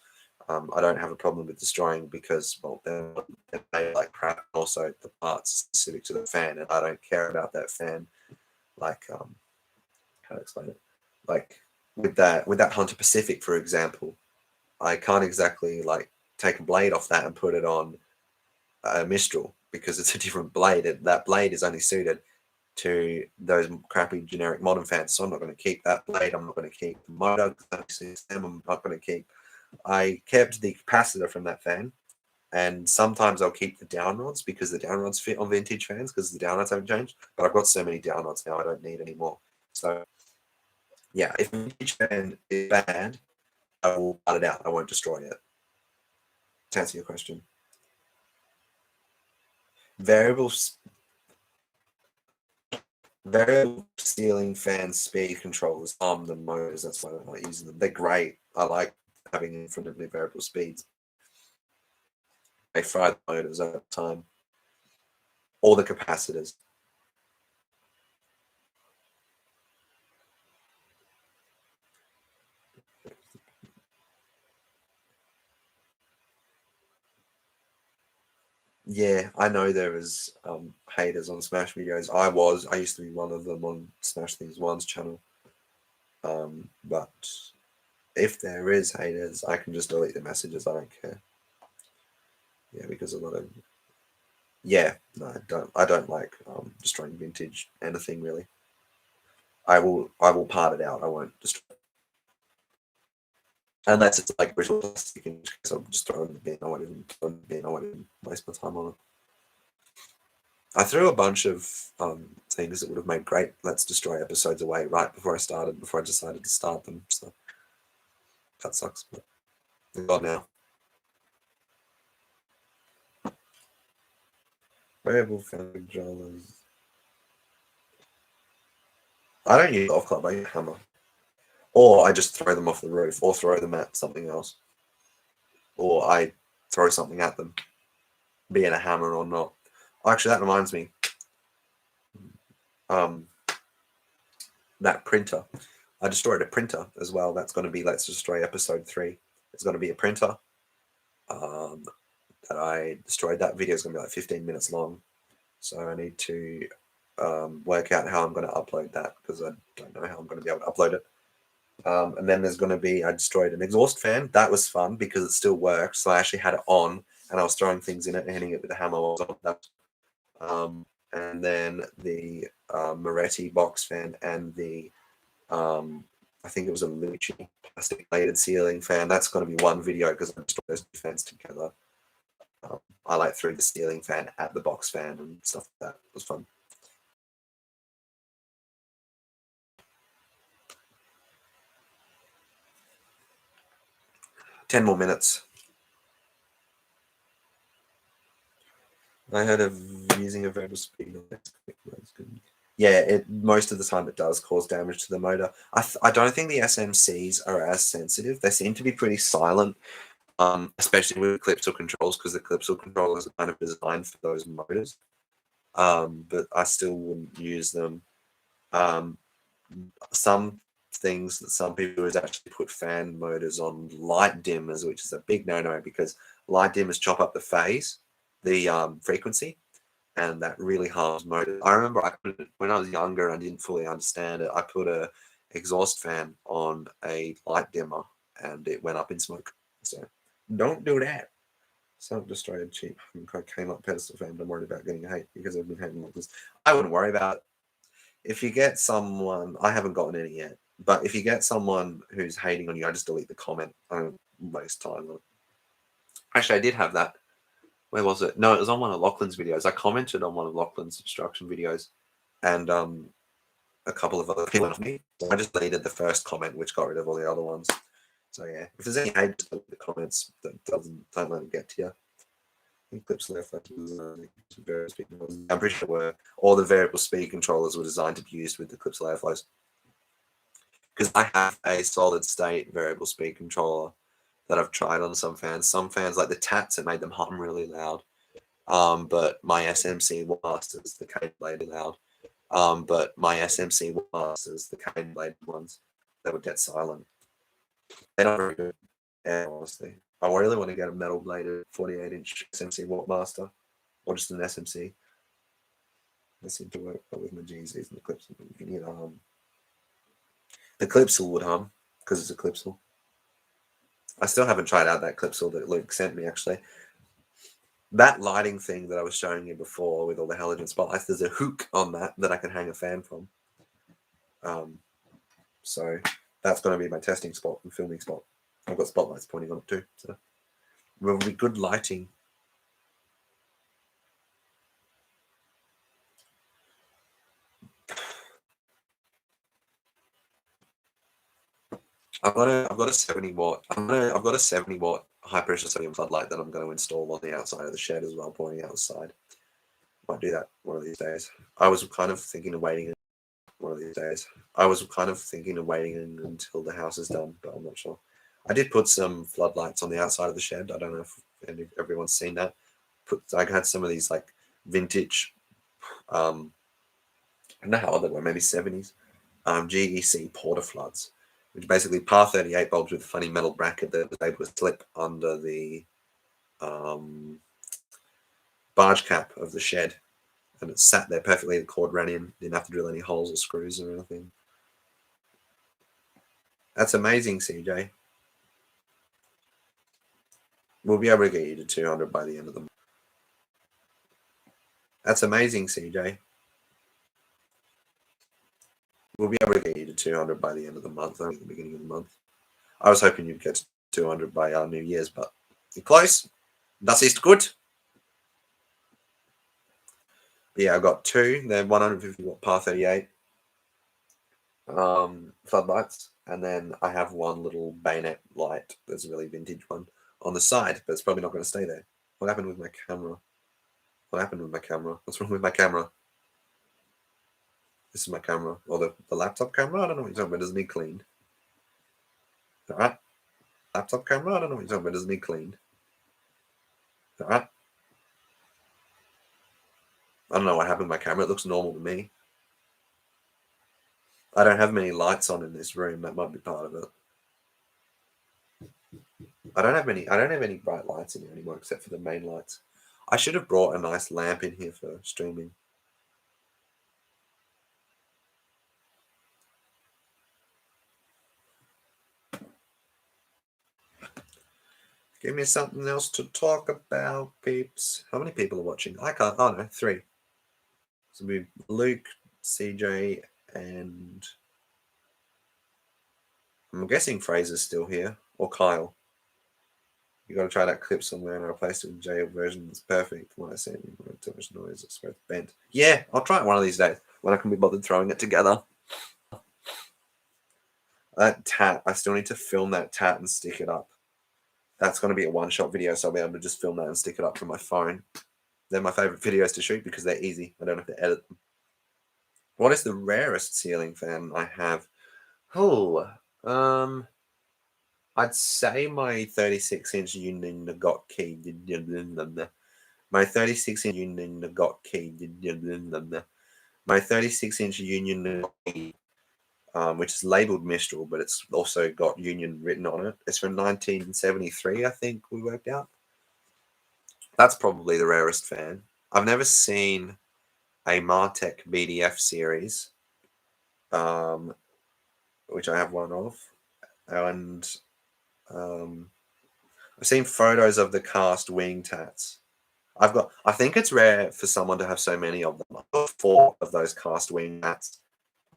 I don't have a problem with destroying because, well, they're made like crap. Also, the parts specific to the fan, and I don't care about that fan. Like, how to explain it? Like with that Hunter Pacific, for example, I can't exactly like take a blade off that and put it on a Mistral because it's a different blade. That blade is only suited to those crappy generic modern fans. So I'm not going to keep that blade. I'm not going to keep the motor. I'm not going to keep. I kept the capacitor from that fan, and sometimes I'll keep the down rods because the down rods fit on vintage fans because the down rods haven't changed. But I've got so many down rods now, I don't need any more. So yeah, if a vintage fan is bad, I will cut it out. I won't destroy it. To answer your question, variable ceiling fan speed controllers on the motors. That's why I'm not using them. They're great. I like having infinitely variable speeds. They fry the motors over time. All the capacitors. Yeah, I know there is haters on Smash videos. I used to be one of them on Smash Things One's channel. But if there is haters, I can just delete the messages. I don't care. Yeah, because a lot of no, I don't like destroying vintage anything really. I will part it out. I won't destroy it. Unless it's like brittle plastic, in which case I'll just throw it in the bin. I won't even waste my time on it. I threw a bunch of things that would have made great Let's Destroy episodes away right before I decided to start them. So that sucks, but they're gone now. Variable fan controllers. I don't use golf club, I use hammer. Or I just throw them off the roof, or throw them at something else. Or I throw something at them, be it a hammer or not. Actually, that reminds me. That printer. I destroyed a printer as well. That's going to be Let's Destroy episode 3. It's going to be a printer that I destroyed. That video is going to be like 15 minutes long. So I need to work out how I'm going to upload that because I don't know how I'm going to be able to upload it. And then there's going to be, I destroyed an exhaust fan. That was fun because it still worked. So I actually had it on and I was throwing things in it and hitting it with a hammer. And then the Moretti box fan and the, I think it was a Lucci plastic plated ceiling fan. That's going to be one video because I destroyed those two fans together. I like threw the ceiling fan at the box fan and stuff like that. It was fun. Ten more minutes. I had a using a variable speed. Yeah, most of the time it does cause damage to the motor. I don't think the SMCs are as sensitive. They seem to be pretty silent, especially with Clipsal controls, because the Clipsal controllers are kind of designed for those motors. But I still wouldn't use them. Some things that some people do is actually put fan motors on light dimmers, which is a big no-no because light dimmers chop up the phase, the frequency, and that really harms motors. I remember when I was younger and I didn't fully understand it, I put a exhaust fan on a light dimmer and it went up in smoke. So don't do that. Self-destroyed cheap came up pedestal fan. I'm worried about getting hate because I've been hating like this. I wouldn't worry about it. If you get someone, I haven't gotten any yet, but if you get someone who's hating on you, I just delete the comment. I don't waste time on it. Actually, I did have that. Where was it? No, it was on one of Lachlan's videos. I commented on one of Lachlan's instruction videos, and a couple of other people went off me. So I just deleted the first comment, which got rid of all the other ones. So yeah, if there's any hate, just delete the comments. That don't let it get to you. Clips left. I'm pretty sure all the variable speed controllers were designed to be used with the Clips layer flows. Because I have a solid state variable speed controller that I've tried on some fans. Some fans, like the Tats, it made them hum really loud. But my SMC Masters, the cane bladed loud. But my SMC Masters, the cane bladed ones, they were dead silent. They're not very good, honestly. I really want to get a metal bladed 48-inch SMC Wattmaster, or just an SMC. They seem to work well with my GZs and the Clipsal. You can hear the hum. The Clipsal would hum because it's a Clipsal. I still haven't tried out that Clipsal that Luke sent me, actually. That lighting thing that I was showing you before with all the halogen spotlights, there's a hook on that I can hang a fan from. So that's going to be my testing spot and filming spot. I've got spotlights pointing on it too, so it will be good lighting. I've got a 70 watt. I've got a 70 watt high pressure sodium floodlight that I'm going to install on the outside of the shed as well, pointing outside. Might do that one of these days. I was kind of thinking of waiting one of these days. I was kind of thinking of waiting until the house is done, but I'm not sure. I did put some floodlights on the outside of the shed. I don't know if everyone's seen that. I had some of these like vintage, I don't know how old they were, maybe 70s, GEC porta floods, which basically par 38 bulbs with a funny metal bracket that was able to slip under the barge cap of the shed. And it sat there perfectly. The cord ran in. Didn't have to drill any holes or screws or anything. That's amazing, CJ. We'll be able to get you to 200 by the end of the month. That's amazing, CJ. We'll be able to get you to 200 by the end of the month, only the beginning of the month. I was hoping you'd get to 200 by our New Year's, but you're close. Das ist gut. But yeah, I've got two. They're 150 watt par 38 floodlights, and then I have one little bayonet light. There's a really vintage one on the side, but it's probably not going to stay there. What happened with my camera? What happened with my camera? What's wrong with my camera? This is my camera, or the laptop camera. I don't know what you're talking about. Doesn't need cleaned. All right, laptop camera. I don't know what you're talking about. Doesn't need cleaned. All right. I don't know what happened with my camera. It looks normal to me. I don't have many lights on in this room. That might be part of it. I don't have any bright lights in here anymore except for the main lights. I should have brought a nice lamp in here for streaming. Give me something else to talk about, peeps. How many people are watching? I can't. Oh no, 3. So we Luke, CJ, and I'm guessing Fraser's still here, or Kyle. You got to try that clip somewhere and replace it with jail version. It's perfect. What I said, too much noise. It's both bent. Yeah, I'll try it one of these days when I can be bothered throwing it together. That tat, I still need to film that tat and stick it up. That's going to be a one-shot video, so I'll be able to just film that and stick it up from my phone. They're my favorite videos to shoot because they're easy. I don't have to edit them. What is the rarest ceiling fan I have? Oh, I'd say my 36-inch Union Nagotki. My 36-inch Union Nagotki. My 36-inch Union Nagotki, which is labeled Mistral, but it's also got Union written on it. It's from 1973, I think we worked out. That's probably the rarest fan. I've never seen a Martech BDF series, which I have one of, and I've seen photos of the cast wing tats. I think it's rare for someone to have so many of them. I've got 4 of those cast wing tats.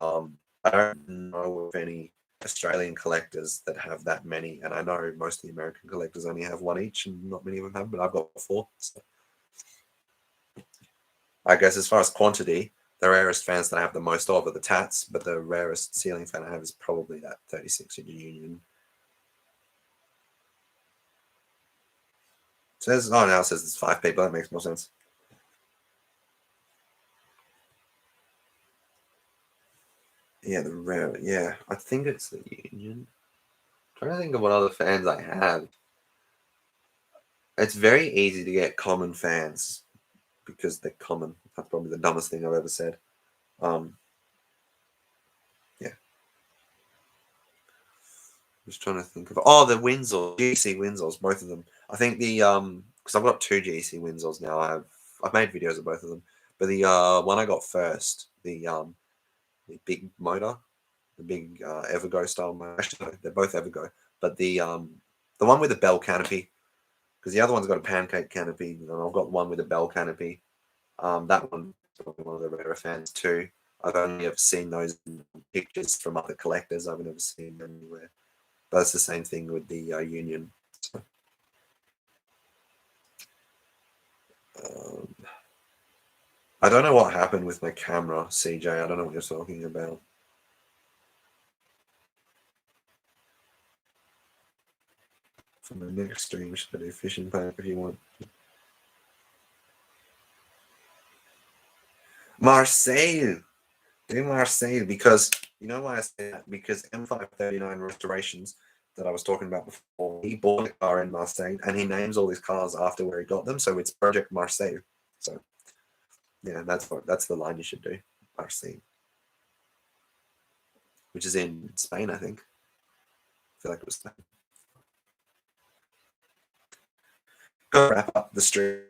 I don't know of any Australian collectors that have that many, and I know most of the American collectors only have 1 each, and not many of them have, but I've got 4. So I guess as far as quantity, the rarest fans that I have the most of are the tats, but the rarest ceiling fan I have is probably that 36-inch Union. Says, oh, now it says there's 5 people. That makes more sense. Yeah, the rare. Yeah, I think it's the Union. I'm trying to think of what other fans I have. It's very easy to get common fans because they're common. That's probably the dumbest thing I've ever said. Yeah. Just trying to think of the Windsor, GC Windsors, both of them. I think the because I've got 2 GC Windsors now. I've made videos of both of them, but the one I got first, the big motor, the big Evergo style motor. Actually, no, they're both Evergo, but the one with the bell canopy, because the other one's got a pancake canopy, and I've got one with a bell canopy. That one is probably one of the rarer fans too. I've only ever seen those in pictures from other collectors. I've never seen them anywhere. But it's the same thing with the Union. So, I don't know what happened with my camera, CJ. I don't know what you're talking about. For my next stream, should I do fishing pack if you want? Marseille! Do Marseille, because you know why I say that? Because M539 Restorations that I was talking about before, he bought a car in Marseille and he names all his cars after where he got them, so it's Project Marseille. So yeah, that's the line you should do, Marseille, which is in Spain, I think. I feel like it was Spain. Go wrap up the stream.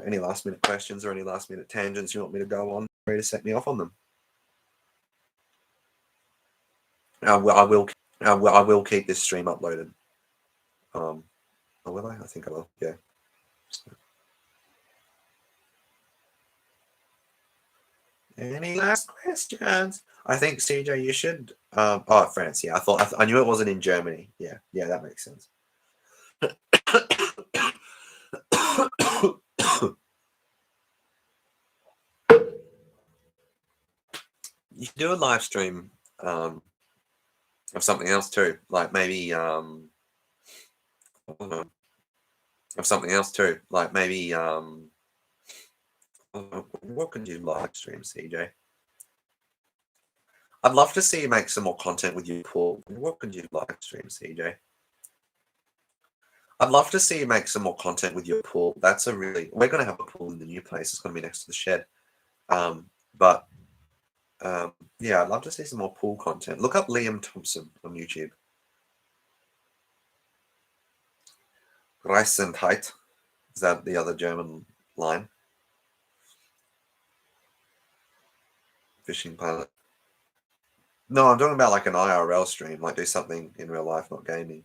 Any last minute questions or any last minute tangents you want me to go on? Ready to set me off on them? I will keep this stream uploaded. Oh, will I? I think I will. Yeah. Any last questions? I think CJ, you should. France. Yeah, I knew it wasn't in Germany. Yeah, that makes sense. You should do a live stream of something else too, like maybe I don't know, of something else too, like maybe what can you live stream, CJ? I'd love to see you make some more content with your pool. What could you live stream, CJ? I'd love to see you make some more content with your pool. We're going to have a pool in the new place. It's going to be next to the shed. Yeah, I'd love to see some more pool content. Look up Liam Thompson on YouTube. Reisendheit. Is that the other German line? Fishing pilot. No, I'm talking about like an IRL stream, like do something in real life, not gaming.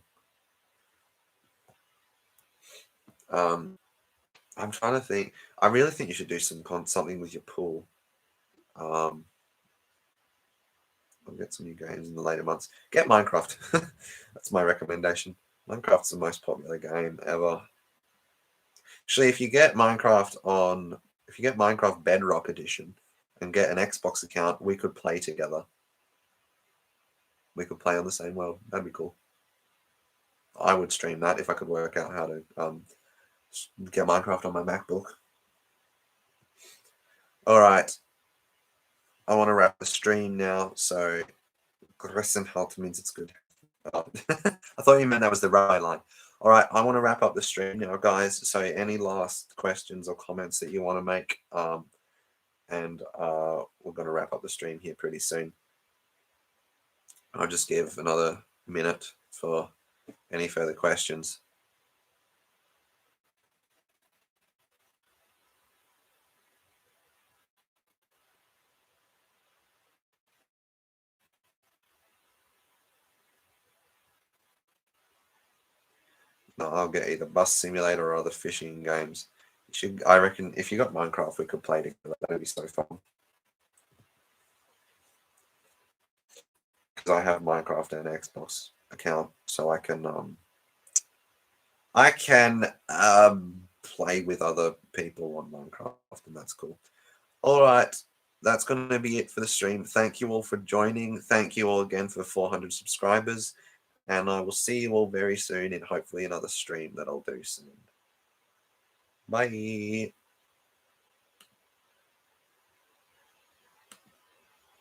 I'm trying to think. I really think you should do something with your pool. I'll get some new games in the later months. Get Minecraft. That's my recommendation. Minecraft's the most popular game ever. Actually, if you get Minecraft Bedrock Edition and get an Xbox account, we could play together. We could play on the same world. That'd be cool. I would stream that if I could work out how to get Minecraft on my MacBook. All right. I want to wrap the stream now. So, Grissenhalt means it's good. Oh, I thought you meant that was the right line. All right. I want to wrap up the stream now, guys. So, any last questions or comments that you want to make? And we're going to wrap up the stream here pretty soon. I'll just give another minute for any further questions. No, I'll get either Bus Simulator or other fishing games. I reckon if you got Minecraft, we could play together. That'd be so fun. Because I have Minecraft and Xbox account, so I can play with other people on Minecraft, and that's cool. All right, that's going to be it for the stream. Thank you all for joining. Thank you all again for 400 subscribers, and I will see you all very soon in hopefully another stream that I'll do soon. Bye.